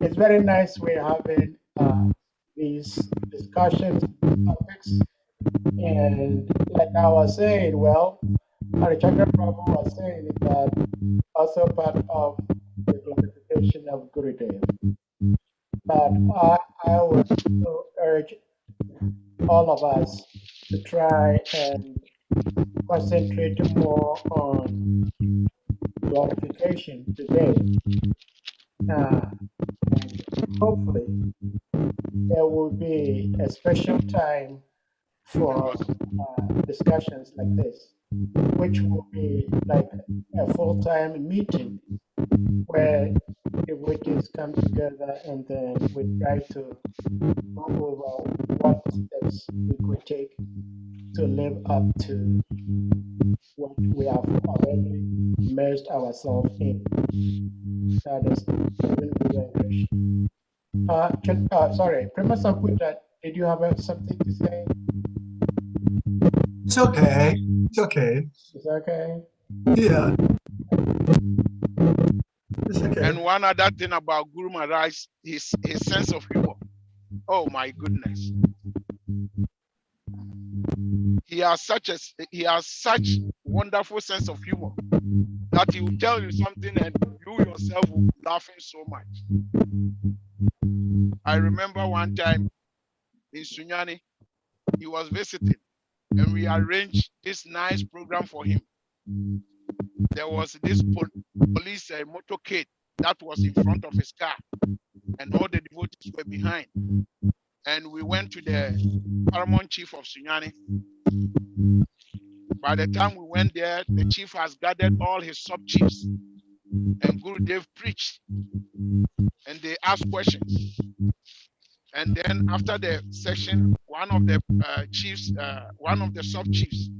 It's very nice we're having these discussions topics, and like I was saying, well, Hari Chakra Prabhu was saying that also part of the glorification of Gurudev. But I would also urge all of us to try and concentrate more on glorification today. And hopefully there will be a special time for discussions like this, which will be like a full-time meeting where devotees come together and then we try to go over what steps we could take to live up to what we have already immersed ourselves in. That is even English. Sorry, Prima Samputa, did you have something to say? It's okay. It's okay. It's okay. Yeah. It's okay. And one other thing about Guru Maharaj, his sense of humor. Oh my goodness. He has such wonderful sense of humor that he will tell you something and you yourself will be laughing so much. I remember one time in Sunyani, he was visiting and we arranged this nice program for him. There was this police motorcade that was in front of his car and all the devotees were behind. And we went to the paramount chief of Sunyani. By the time we went there, the chief has gathered all his sub-chiefs and Gurudev preached and they asked questions. And then after the session, one of the sub-chiefs,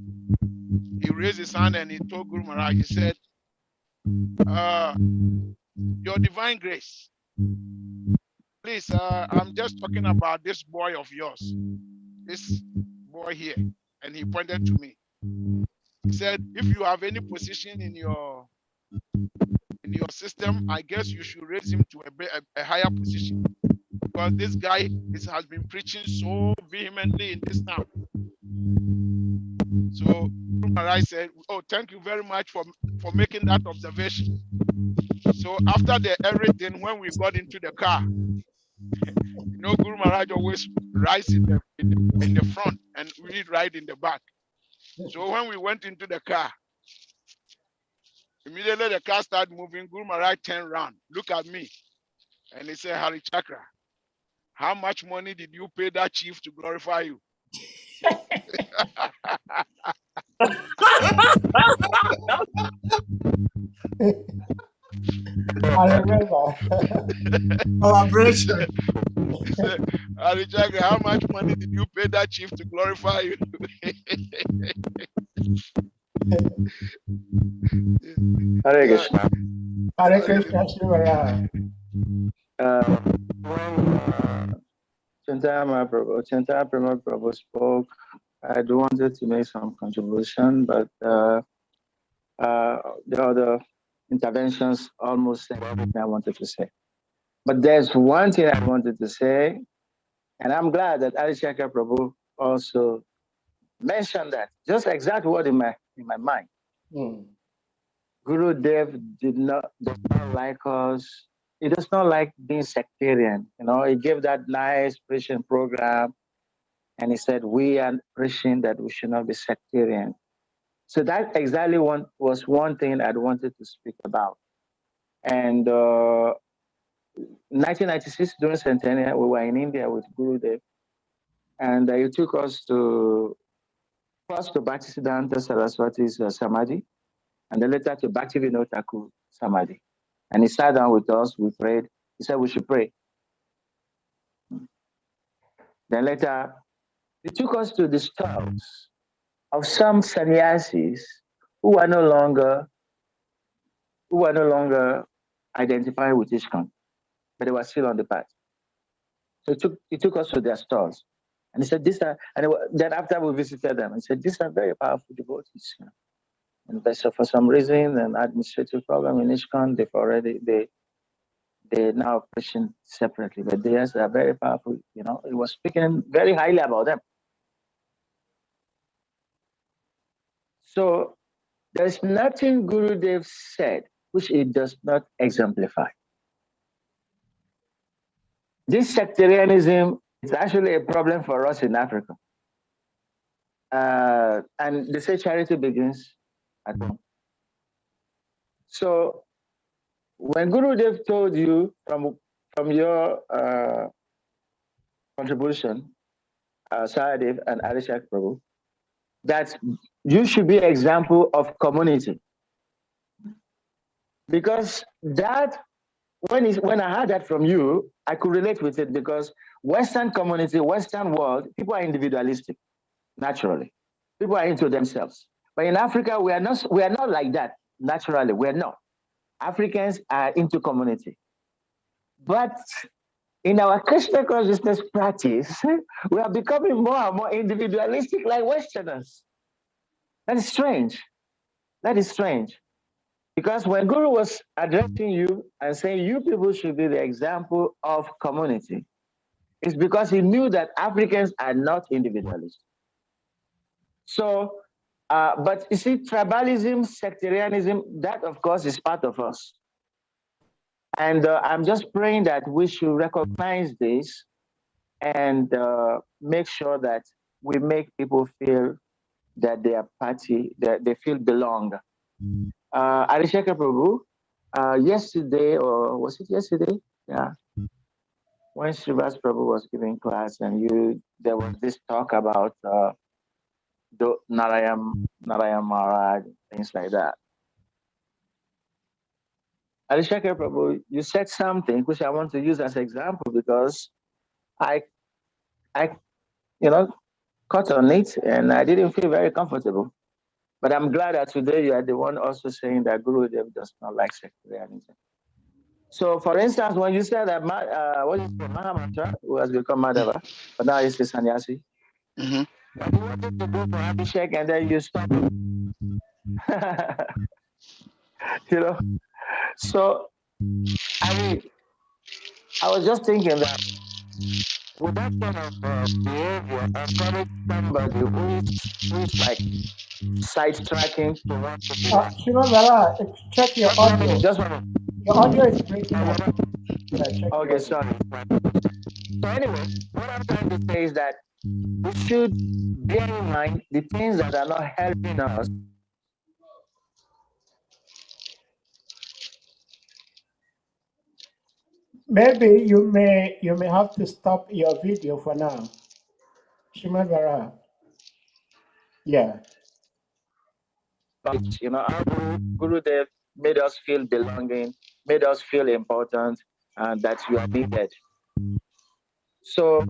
he raised his hand and he told Guru Maharaj, he said, Your Divine Grace, please, I'm just talking about this boy of yours, this boy here. And he pointed to me. He said, if you have any position in your system, I guess you should raise him to a higher position. Because this guy has been preaching so vehemently in this town. So Maharaj said, oh, thank you very much for making that observation. So after everything, when we got into the car, Guru Maharaj always rides in the front and we ride in the back. So when we went into the car, immediately the car started moving. Guru Maharaj turned around, look at me, and he said, Hari Chakra, how much money did you pay that chief to glorify you? I remember. Collaboration. He said, Hari Chakra, how much money did you pay that chief to glorify you? Hare Krishna. Hare Krishna Shivara. So Chantama Prabhu spoke. I do wanted to make some contribution, but the other interventions almost said everything I wanted to say. But there's one thing I wanted to say, and I'm glad that Arishaka Prabhu also mentioned that. Just exact word in my mind. Guru Dev does not like us. He does not like being sectarian. You know, he gave that nice preaching program, and he said we are preaching that we should not be sectarian. So that exactly was one thing I wanted to speak about. And 1996 during Centennial, we were in India with Guru Dev, and he took us first to Bhaktisiddhanta Saraswati's Samadhi, and then later to Bhaktivinoda Thakur Samadhi. And he sat down with us, we prayed. He said we should pray. Then later, he took us to the stalls of some sannyasis who are no longer identified with ISKCON, but they were still on the path. So he took us to their stalls. And he said, then after we visited them, he said, these are very powerful devotees. You know? And so for some reason, an administrative problem in ISKCON, they're now preaching separately, but they are very powerful. You know, he was speaking very highly about them. So there's nothing Guru Dev said which it does not exemplify. This sectarianism is actually a problem for us in Africa. And they say charity begins at home. So when Guru Dev told you from your contribution, Sahadev and Arishak Prabhu, that you should be an example of community. Because that, when I heard that from you, I could relate with it, because Western community, Western world, people are individualistic, naturally. People are into themselves. But in Africa, we are not like that, naturally, we're not. Africans are into community. But in our Krishna consciousness practice, we are becoming more and more individualistic like Westerners. That is strange. That is strange. Because when Guru was addressing you and saying you people should be the example of community, it's because he knew that Africans are not individualists. So, but you see, tribalism, sectarianism, that of course is part of us. And I'm just praying that we should recognize this and make sure that we make people feel that they are party, that they feel belong. Arishaka Prabhu, yesterday, or was it yesterday? Yeah. When Srivas Prabhu was giving class, and there was this talk about Narayan Maharaj, things like that. Arishaka Prabhu, you said something which I want to use as an example, because I caught on it and I didn't feel very comfortable. But I'm glad that today you are the one also saying that Guru Dev does not like sectarianism. So, for instance, when you said that what is it, Mahamatra, who has become Madhava, but now he's a sannyasi, you wanted to go for Abhishek and then you stopped. You know, so I was just thinking that with that kind of behavior, encourage somebody who is like sidetracking to want to be like. Shimabara, check your audio. Just want to. Your audio is breaking up. Yeah, check Okay, sorry. So anyway, what I'm trying to say is that we should bear in mind the things that are not helping us. Maybe you may have to stop your video for now. Shimabara. Yeah. But you know, our Guru Dev made us feel belonging, made us feel important, and that you are needed. So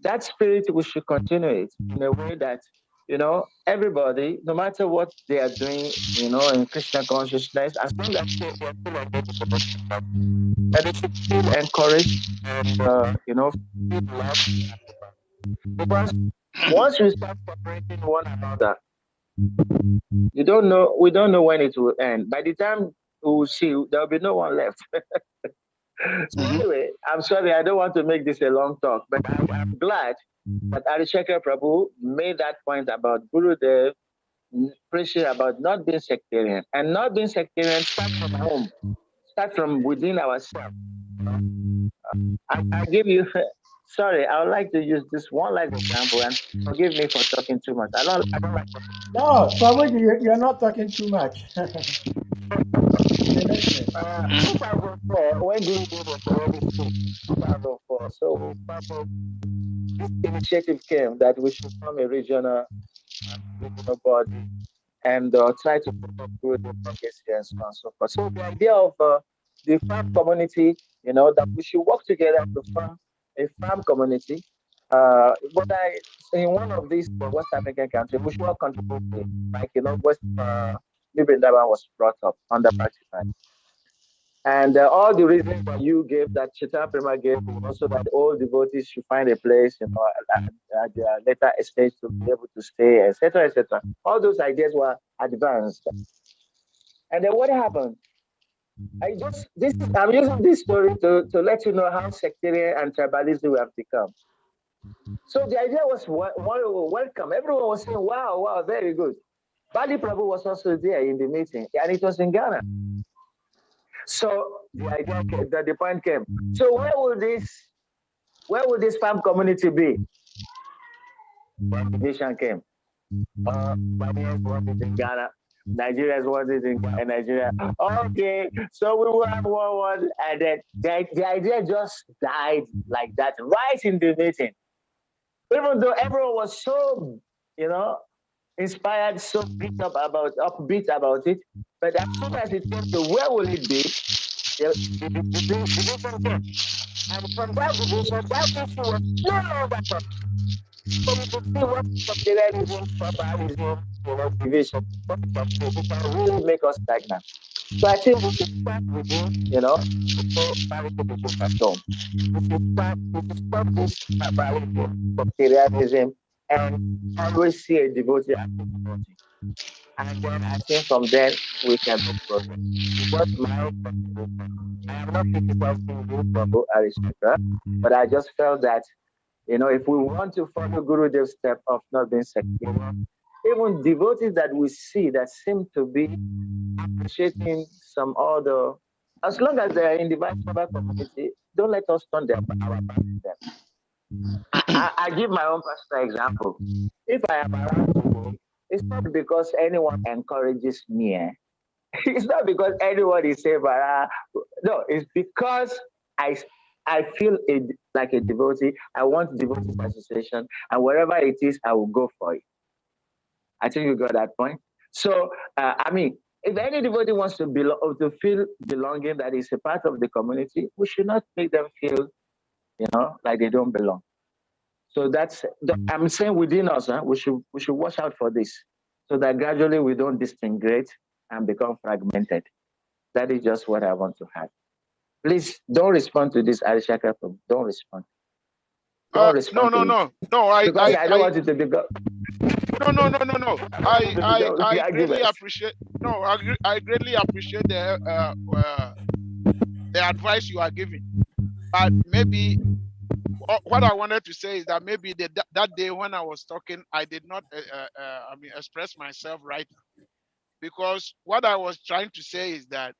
that spirit, we should continue it in a way that you know, everybody, no matter what they are doing, you know, in Christian consciousness, as long as they are still engaged in the stuff, that they should feel encouraged and, you know, feel loved. Because once we start separating one another, we don't know when it will end. By the time we will see, there will be no one left. So anyway, I'm sorry, I don't want to make this a long talk, but I'm glad that Arishekar Prabhu made that point about Gurudev preaching about not being sectarian. And not being sectarian start from home, start from within ourselves. I give you, sorry, I would like to use this one life example, and forgive me for talking too much. I don't like No, Swami, you're not talking too much. You're listening. 2004, when Gurudev was already sick, 2004, so this initiative came that we should form a regional body and try to promote good democracy and so on and so forth. So the idea of the farm community, you know, that we should work together to form a farm community. But in one of these West African countries, we should all contribute, like, you know, West Libindaba was brought up under Pakistan. And all the reasons that you gave, that Chita Prema gave, also that all devotees should find a place, you know, at their later stage to be able to stay, etc., etc. All those ideas were advanced. And then what happened? I'm using this story to let you know how sectarian and tribalism we have become. So the idea was welcome. Everyone was saying, wow, wow, very good. Bali Prabhu was also there in the meeting, and it was in Ghana. So the idea came, the point came. So where will this farm community be? When the vision came. Ghanaians want it in Ghana. Nigerians want it in Nigeria. Okay, so we will have one, and then the idea just died like that, right in the meeting. Even though everyone was so, you know, inspired, so upbeat about it, but as soon as it came to where will it be, the division came. And from that division, that issue was no longer talked. So we could see what sectarianism, tribalism, you know, division, it can really make us stagnant. So I think we should start within, you know, before marriage begins at home. We should stop this tribalism, sectarianism, and always see a devotee as a devotee. And then I think from then we can make progress. Because my own contribution, I am not criticizing you, Prabhu Arishika, but I just felt that, you know, if we want to follow Gurudev's step of not being sectarian, even devotees that we see that seem to be appreciating some other, as long as they are in the Vaishnava community, don't let us turn our back to them. I give my own personal example. If I am around today, it's not because anyone encourages me. It's not because anyone is saying, no, it's because I feel like a devotee. I want devotee participation, and wherever it is, I will go for it. I think you got that point. So, I mean, if any devotee wants to feel belonging, that is a part of the community, we should not make them feel, you know, like they don't belong. So I'm saying within us, we should watch out for this, so that gradually we don't disintegrate and become fragmented. That is just what I want to have. Please don't respond to this, Arishaka. Don't respond. Don't respond. No. Because I don't want it to be. No. I greatly appreciate. No, I greatly appreciate the advice you are giving. But maybe what I wanted to say is that maybe that day when I was talking, I did not express myself right, because what I was trying to say is that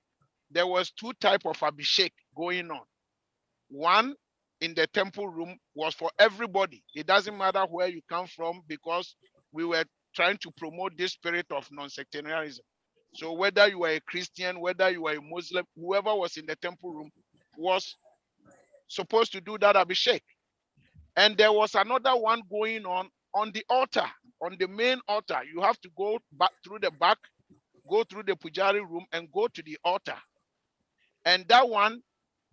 there was two types of abhishek going on. One in the temple room was for everybody. It doesn't matter where you come from, because we were trying to promote this spirit of non-sectarianism. So whether you were a Christian, whether you were a Muslim, whoever was in the temple room was supposed to do that abhishek. And there was another one going on the altar, on the main altar. You have to go back through the back, go through the pujari room, and go to the altar. And that one,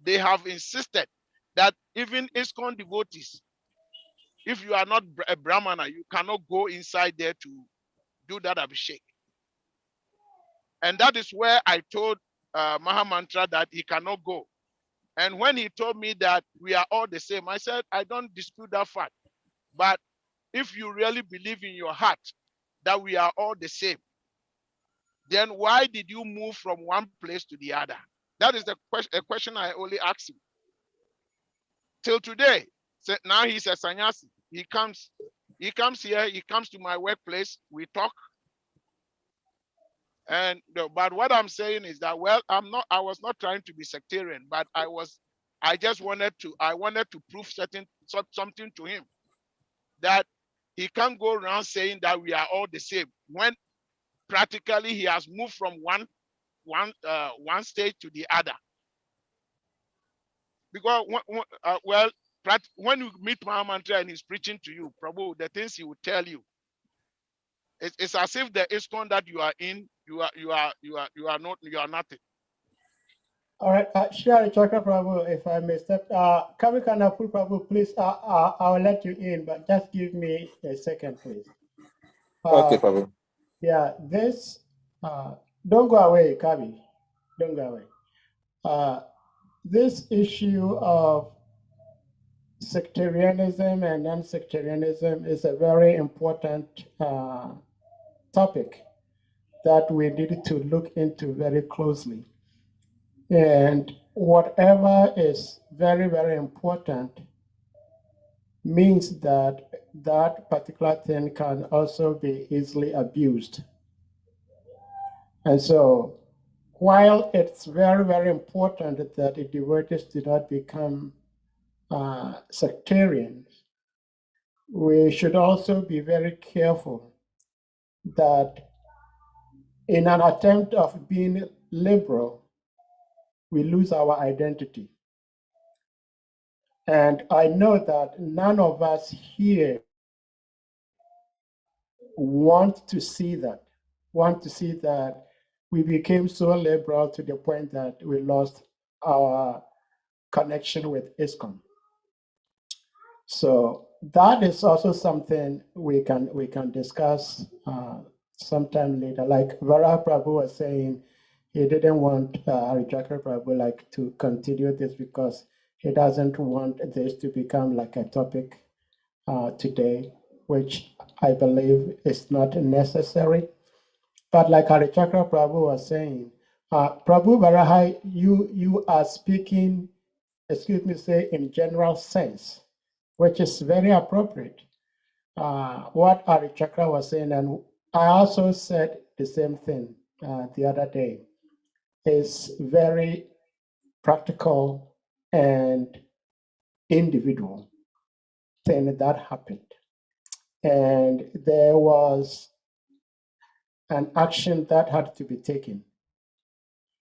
they have insisted that even ISKCON devotees If you are not a Brahmana, you cannot go inside there to do that abhishek. And that is where I told Mahamantra that he cannot go. And when he told me that we are all the same, I said, I don't dispute that fact. But if you really believe in your heart that we are all the same, then why did you move from one place to the other? That is a question I only ask him. Till today, now he's a sannyasi. He comes here, he comes to my workplace, we talk. And but what I'm saying is that, well, I was not trying to be sectarian, but I wanted to prove something to him, that he can't go around saying that we are all the same when practically he has moved from one stage to the other. Because when you meet Mahamantra and he's preaching to you, Prabhu, the things he will tell you, it's as if the ISKCON that you are in, you are nothing. All right, Shri Chakra Prabhu, if I may step, Kamikana Prabhu, please, I'll let you in, but just give me a second, please. Okay, Prabhu. Yeah, this, don't go away, Kavi, don't go away. This issue of sectarianism and non-sectarianism is a very important topic that we need to look into very closely. And whatever is very, very important means that that particular thing can also be easily abused. And so while it's very, very important that the devotees do not become sectarians, we should also be very careful that in an attempt of being liberal, we lose our identity. And I know that none of us here want to see that we became so liberal to the point that we lost our connection with ISKCON. So that is also something we can discuss sometime later. Like Vara Prabhu was saying, he didn't want Harichakra Prabhu to continue this because he doesn't want this to become like a topic today, which I believe is not necessary. But like Harichakra Prabhu was saying, Prabhu Varahai, you are speaking, excuse me, say in general sense, which is very appropriate. What Harichakra was saying, and I also said the same thing the other day, is very practical and individual thing that happened. And there was an action that had to be taken.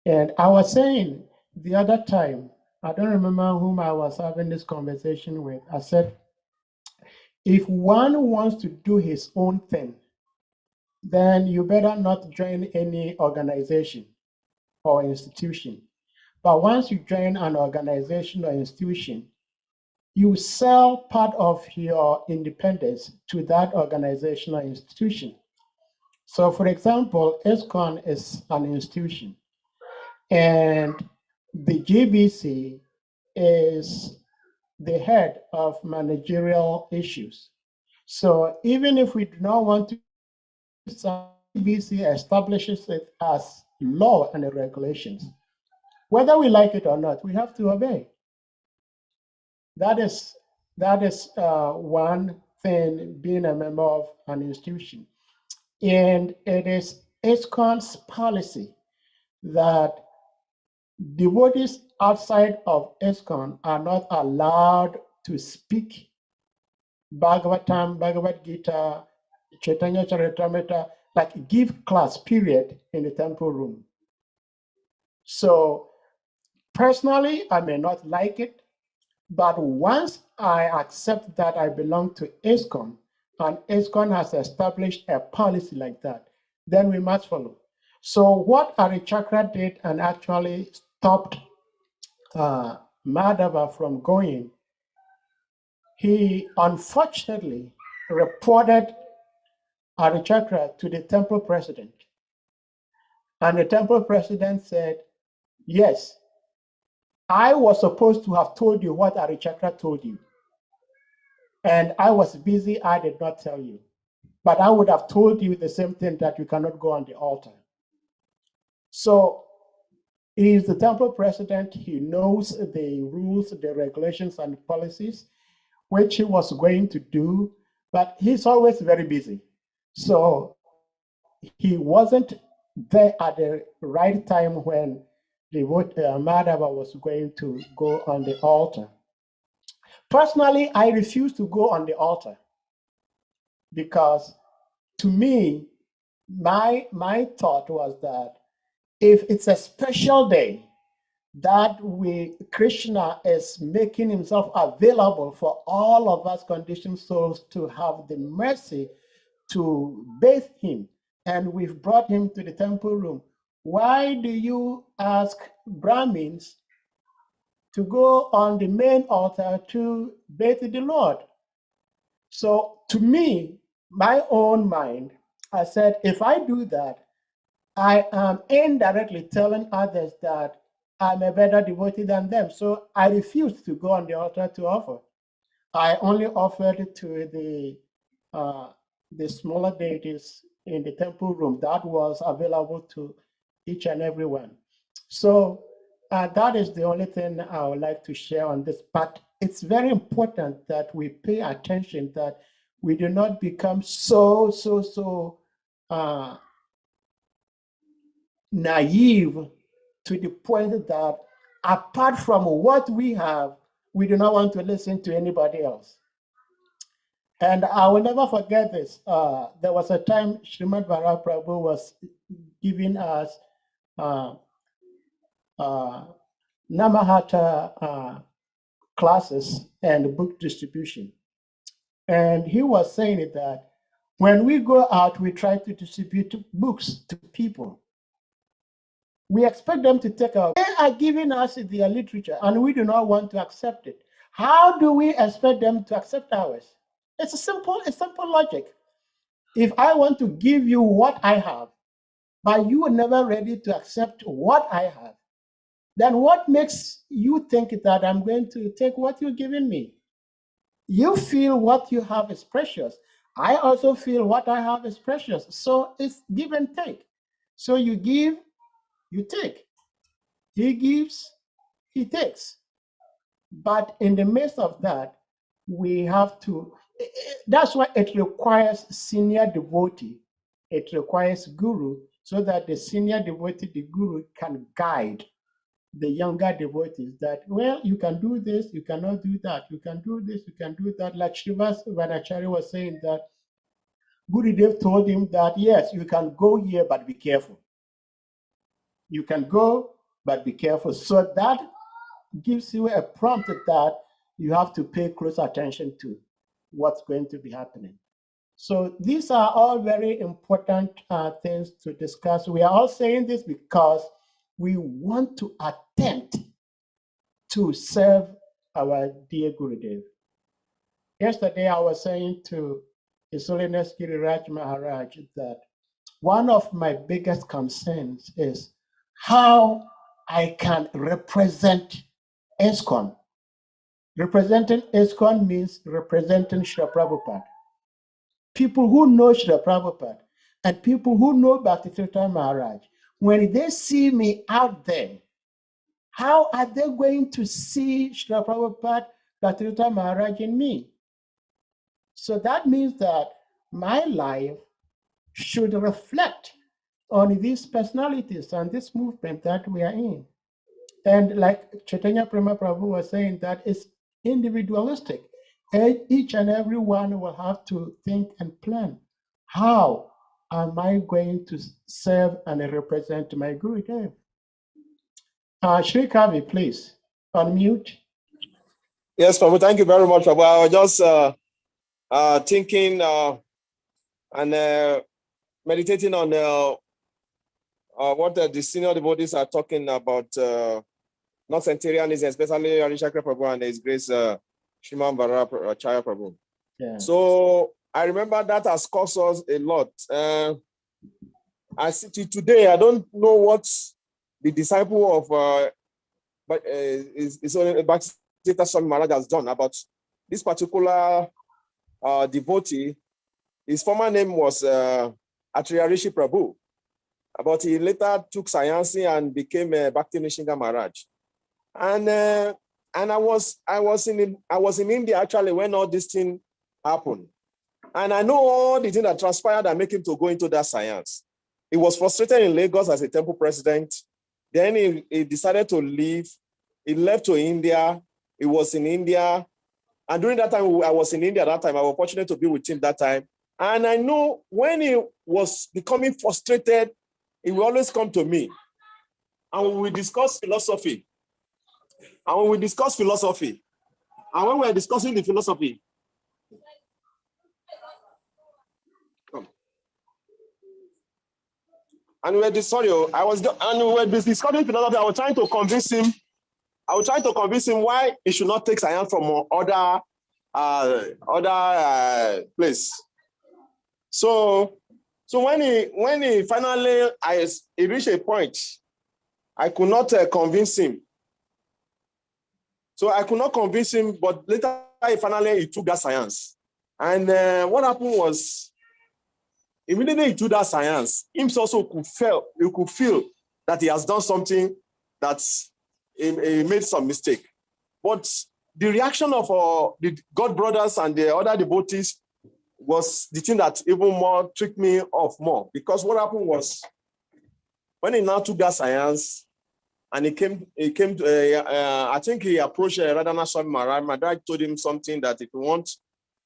And I was saying the other time, I don't remember whom I was having this conversation with, I said, if one wants to do his own thing, then you better not join any organization or institution. But once you join an organization or institution, you sell part of your independence to that organization or institution. So for example, ISKCON is an institution, and the GBC is the head of managerial issues. So even if we do not want to, GBC establishes it as law and regulations. Whether we like it or not, we have to obey. That is one thing, being a member of an institution. And it is ISKCON's policy that devotees outside of ISKCON are not allowed to speak Bhagavatam, Bhagavad Gita, Chaitanya Charitamrita, like give class, period, in the temple room. So personally, I may not like it, but once I accept that I belong to ISKCON, and ISKCON has established a policy like that, then we must follow. So what Harichakra did and actually stopped Madhava from going, he unfortunately reported Arichakra to the temple president. And the temple president said, yes, I was supposed to have told you what Arichakra told you. And I was busy, I did not tell you. But I would have told you the same thing, that you cannot go on the altar. So he is the temple president. He knows the rules, the regulations, and policies, which he was going to do, but he's always very busy. So he wasn't there at the right time when the Madhava was going to go on the altar. Personally, I refused to go on the altar because, to me, my thought was that if it's a special day that Krishna is making himself available for all of us conditioned souls to have the mercy to bathe him, and we've brought him to the temple room, why do you ask Brahmins to go on the main altar to bathe the Lord? So to me, my own mind, I said, if I do that, I am indirectly telling others that I'm a better devotee than them. So I refused to go on the altar to offer. I only offered to the smaller deities in the temple room that was available to each and every one. So that is the only thing I would like to share on this. But it's very important that we pay attention, that we do not become so naive to the point that apart from what we have, we do not want to listen to anybody else. And I will never forget this. There was a time Srimad Varaprabhu was giving us Namahata classes and book distribution. And he was saying that when we go out, we try to distribute books to people. We expect them to take our, they are giving us their literature and we do not want to accept it. How do we expect them to accept ours? It's a simple logic. If I want to give you what I have, but you are never ready to accept what I have, then what makes you think that I'm going to take what you're giving me? You feel what you have is precious. I also feel what I have is precious. So it's give and take. So you give, you take. He gives, he takes. But in the midst of that, we have to, that's why it requires senior devotee. It requires guru, so that the senior devotee, the guru, can guide the younger devotees that, well, you can do this, you cannot do that, you can do this, you can do that. Like Srivas Vanachari was saying that Gurudev told him that, yes, you can go here, but be careful. You can go, but be careful. So that gives you a prompt that you have to pay close attention to what's going to be happening. So these are all very important things to discuss. We are all saying this because we want to attempt to serve our dear Gurudev. Yesterday, I was saying to His Holiness Giriraj Maharaj that one of my biggest concerns is how I can represent ISKCON. Representing ISKCON means representing Srila Prabhupada. People who know Srila Prabhupada and people who know Bhaktivedanta Maharaj, when they see me out there, how are they going to see Srila Prabhupada, Bhaktivedanta Maharaj in me? So that means that my life should reflect on these personalities and this movement that we are in. And like Chaitanya Prema Prabhu was saying, that it's individualistic. Each and every one will have to think and plan. How am I going to serve and represent my Gurudev? Shri Kavi, please, unmute. Yes, Prabhu, thank you very much, Prabhu. I was just thinking and meditating on what the senior devotees are talking about, not sectarianism, especially Arishakra Prabhu and His Grace Shriman Chaya Prabhu. Yeah. So I remember that has cost us a lot. I see today, I don't know what the disciple of Bhakti Swami Maharaj has done about this particular devotee. His former name was Atriya Rishi Prabhu, but he later took Sayansi and became Bhakti Nishinga Maharaj. And I was in India actually when all this thing happened. And I know all the things that transpired that make him to go into that science. He was frustrated in Lagos as a temple president. Then he decided to leave. He left to India. He was in India. And during that time, I was in India that time. I was fortunate to be with him that time. And I know when he was becoming frustrated, he will always come to me. And we will discuss philosophy. And when we discuss philosophy, and when we are discussing the philosophy, and we were discussing philosophy, I was trying to convince him. I was trying to convince him why he should not take science from other place. So when he finally he reached a point, I could not convince him. So I could not convince him, but later he took that science. And what happened was, immediately he took that science, he also could feel that he has done something that he made some mistake. But the reaction of the God brothers and the other devotees was the thing that even more tricked me off more. Because what happened was, when he now took that science, and he came to, I think he approached Radhana Swami Maharaj. My dad told him something that if you want,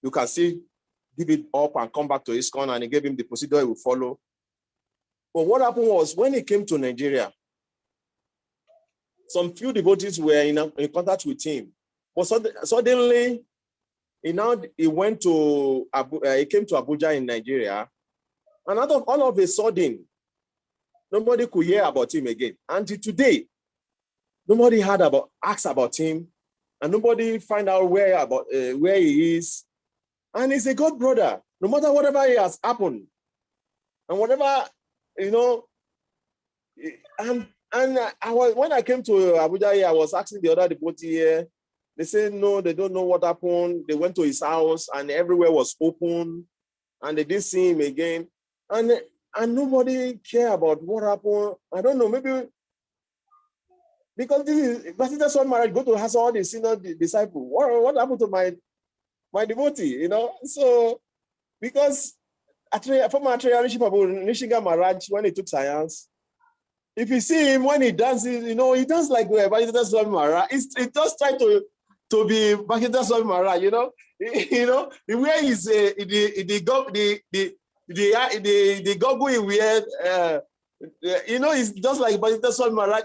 you can still give it up and come back to ISKCON, and he gave him the procedure he will follow. But what happened was, when he came to Nigeria, some few devotees were in contact with him. But suddenly, he came to Abuja in Nigeria, and all of a sudden, nobody could hear about him again. Until today, nobody asked about him, and nobody find out where he is. And he's a God brother. No matter whatever has happened, and whatever, and when I came to Abuja here, I was asking the other devotee here. They said no, they don't know what happened. They went to his house, and everywhere was open, and they didn't see him again. And nobody care about what happened. I don't know, maybe because this is Bhakti Swami Maharaj go to ask all the senior disciples, what happened to my devotee, So because former Atriya Rishi Prabhu, Nishinga Maharaj, when he took science, if you see him when he dances, he dances like Bhakti Swami Maharaj. He just try to be Bhakti Swami Maharaj, the way he's the goggle he wears, it's just like Bhakti Swami Maharaj.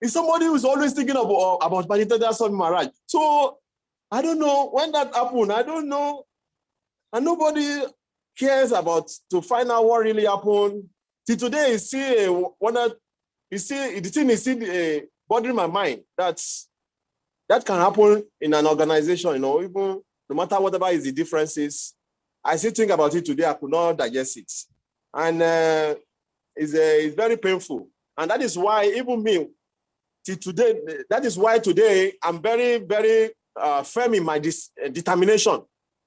It's somebody who's always thinking about Bhakti Swami Maharaj. So I don't know when that happened. I don't know, and nobody cares about to find out what really happened. Till today, the thing is still bothering my mind. That can happen in an organization. Even no matter whatever is the differences, I still think about it today. I could not digest it, and it's very painful. And that is why even me, till today, that is why today I'm very, very firm in my determination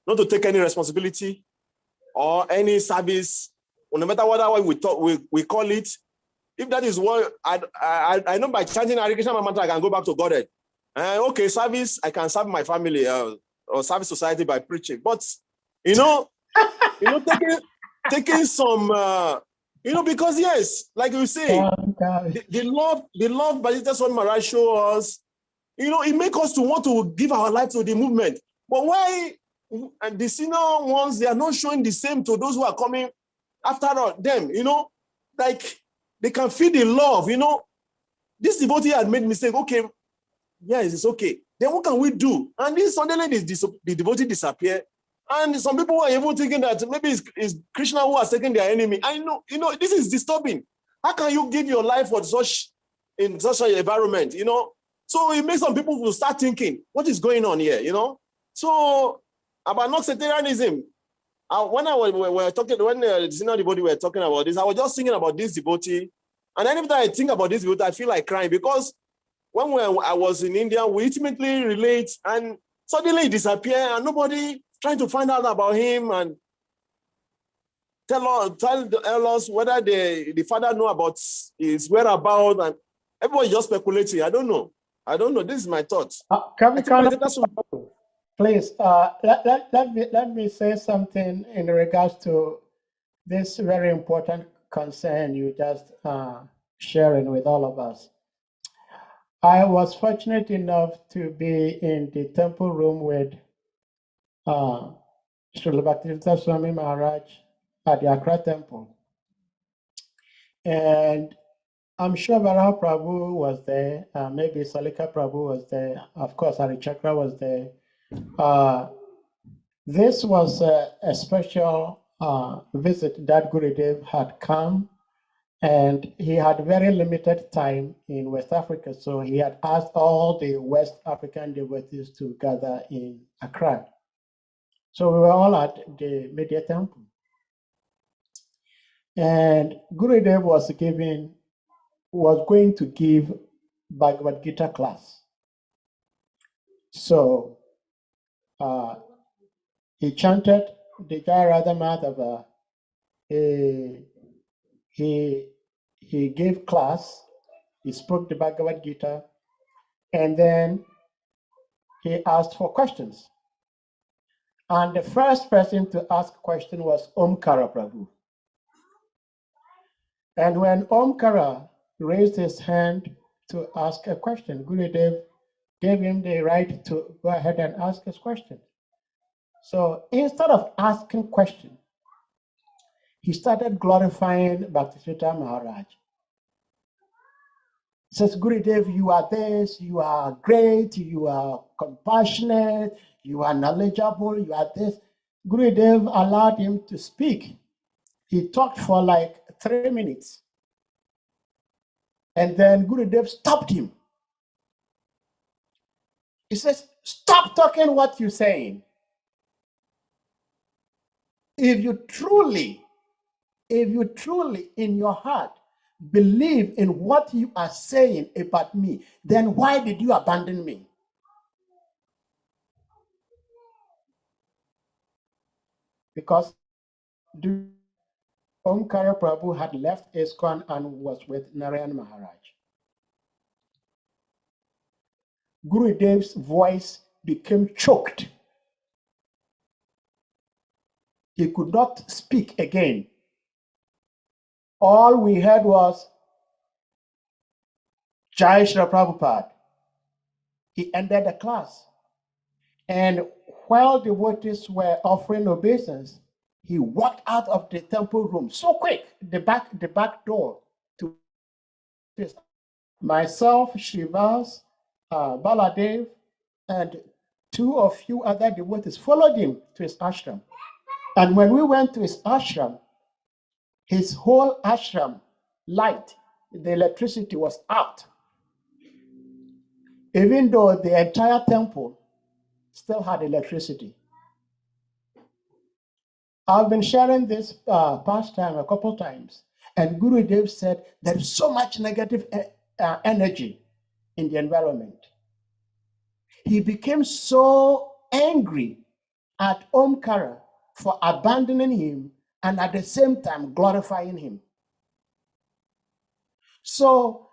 not to take any responsibility or any service, no matter what we call it. If that is what I know, by chanting Hare Krishna mantra, I can go back to Godhead. Okay, service, I can serve my family or service society by preaching. But taking some, because yes, like you say, the love Bhakti Swami Maharaj show us, it makes us to want to give our life to the movement. But why? And the senior ones, they are not showing the same to those who are coming after them. Like they can feel the love. This devotee had made mistake. Okay, yes, it's okay. Then what can we do? And this suddenly the devotee disappear. And some people are even thinking that maybe it's Krishna who has taken their enemy. I know, this is disturbing. How can you give your life in such an environment? So it makes some people to start thinking, what is going on here? So about non-sectarianism, when we were talking, when the senior devotee were talking about this, I was just thinking about this devotee. And anytime I think about this devotee, I feel like crying because when I was in India, we intimately relate, and suddenly he disappeared, and nobody trying to find out about him and tell us whether the father know about his whereabouts, and everybody just speculating. I don't know. This is my thoughts. Please, let me say something in regards to this very important concern you just sharing with all of us. I was fortunate enough to be in the temple room with Srila Bhaktivedanta Swami Maharaj at the Accra temple. And I'm sure Varaha Prabhu was there, maybe Salika Prabhu was there, of course Harichakra was there. This was a special visit that Gurudev had come, and he had very limited time in West Africa, so he had asked all the West African devotees to gather in Accra. So we were all at the Media Temple. And Gurudev was going to give Bhagavad Gita class. So he chanted the Jai Radha Madhava. He gave class, he spoke the Bhagavad Gita, and then he asked for questions. And the first person to ask a question was Omkara Prabhu. And when Omkara raised his hand to ask a question, Gurudev gave him the right to go ahead and ask his question. So instead of asking questions, he started glorifying Bhaktisiddhanta Maharaj. Says, Gurudev, you are this, you are great, you are compassionate, you are knowledgeable, you are this. Gurudev allowed him to speak. He talked for like 3 minutes. And then Gurudev stopped him. He says, stop talking what you're saying. If you truly in your heart believe in what you are saying about me, then why did you abandon me? Because Omkara Prabhu had left ISKCON and was with Narayan Maharaj. Gurudev's voice became choked. He could not speak again. All we heard was Jai Shri Prabhupada. He ended the class. And while the devotees were offering obeisance, he walked out of the temple room so quick, the back door to his. Myself, Shrivas, Baladev, and 2 or few other devotees followed him to his ashram. And when we went to his ashram, his whole ashram light, the electricity was out. Even though the entire temple still had electricity. I've been sharing this pastime a couple times, and Gurudev said there is so much negative energy in the environment. He became so angry at Omkara for abandoning him and at the same time glorifying him. So,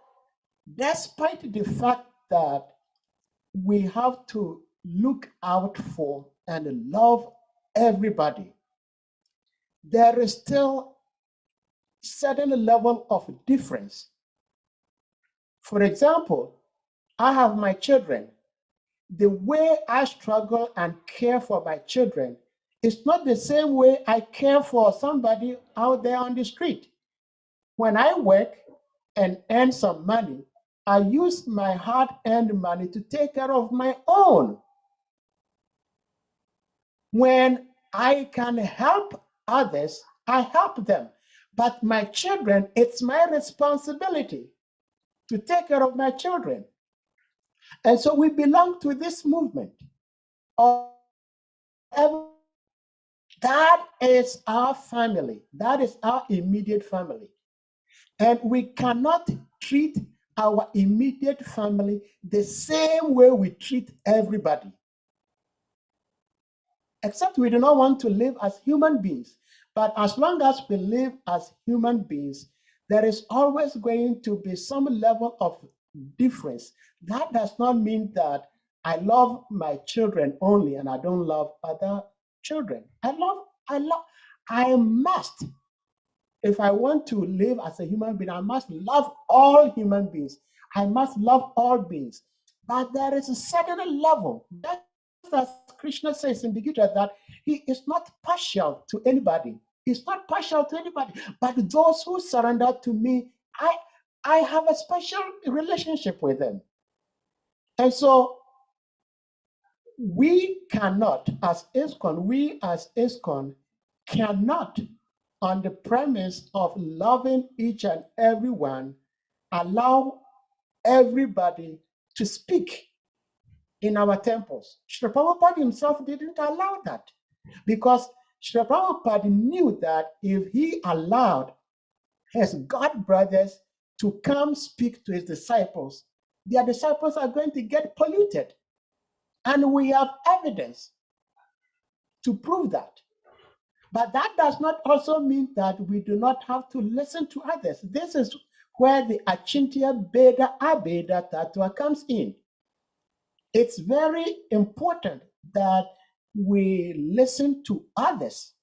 despite the fact that we have to look out for and love everybody, there is still certain level of difference. For example, I have my children. The way I struggle and care for my children is not the same way I care for somebody out there on the street. When I work and earn some money, I use my hard-earned money to take care of my own. When I can help others, I help them. But my children, it's my responsibility to take care of my children. And so we belong to this movement of that is our family. That is our immediate family. And we cannot treat our immediate family the same way we treat everybody. Except we do not want to live as human beings. But as long as we live as human beings, there is always going to be some level of difference. That does not mean that I love my children only and I don't love other children. I must, if I want to live as a human being, I must love all human beings. I must love all beings. But there is a certain level, just as Krishna says in the Gita, that he is not partial to anybody. He's not partial to anybody. But those who surrender to me, I have a special relationship with them. And so we cannot, as ISKCON cannot, on the premise of loving each and everyone, allow everybody to speak in our temples. Srila Prabhupada himself didn't allow that, because Srila Prabhupada knew that if he allowed his God brothers to come speak to his disciples, their disciples are going to get polluted. And we have evidence to prove that. But that does not also mean that we do not have to listen to others. This is where the Achintya Beda Abeda Tattva comes in. It's very important that we listen to others.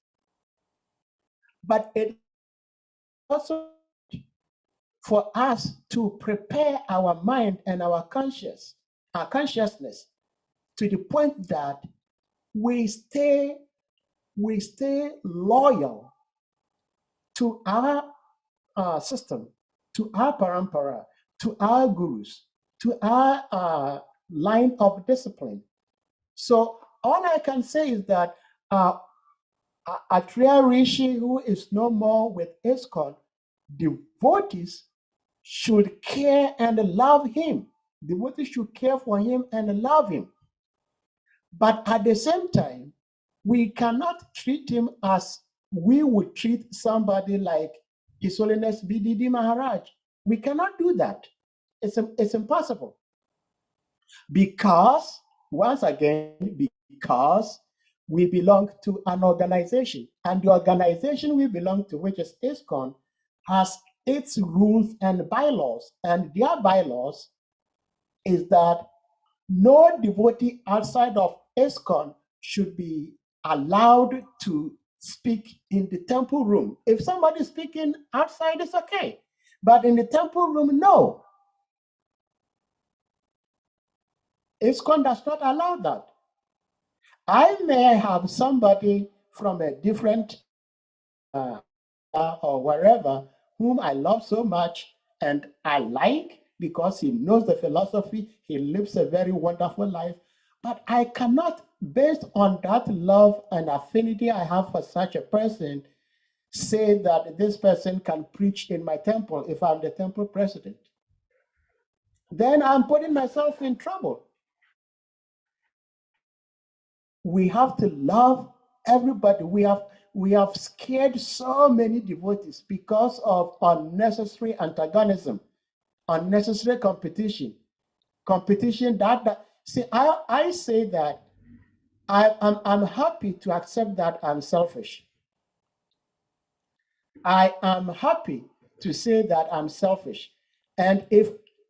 But it also for us to prepare our mind and our consciousness to the point that we stay loyal to our system, to our parampara, to our gurus, to our line of discipline. So all I can say is that Atriya Rishi, who is no more with ISKCON, devotees should care and love him. Devotees should care for him and love him. But at the same time, we cannot treat him as we would treat somebody like His Holiness BDD Maharaj. We cannot do that. It's impossible. Because, once again, because we belong to an organization, and the organization we belong to, which is ISKCON, has its rules and bylaws, and their bylaws is that no devotee outside of ISKCON should be allowed to speak in the temple room. If somebody is speaking outside, it's okay. But in the temple room, no. ISKCON does not allow that. I may have somebody from a different or wherever whom I love so much and I like because he knows the philosophy, he lives a very wonderful life, but I cannot, based on that love and affinity I have for such a person, say that this person can preach in my temple if I'm the temple president. Then I'm putting myself in trouble. We have to love everybody. We have scared so many devotees because of unnecessary antagonism, unnecessary competition that see, I say that I'm happy to accept that I'm selfish. I am happy to say that I'm selfish. And if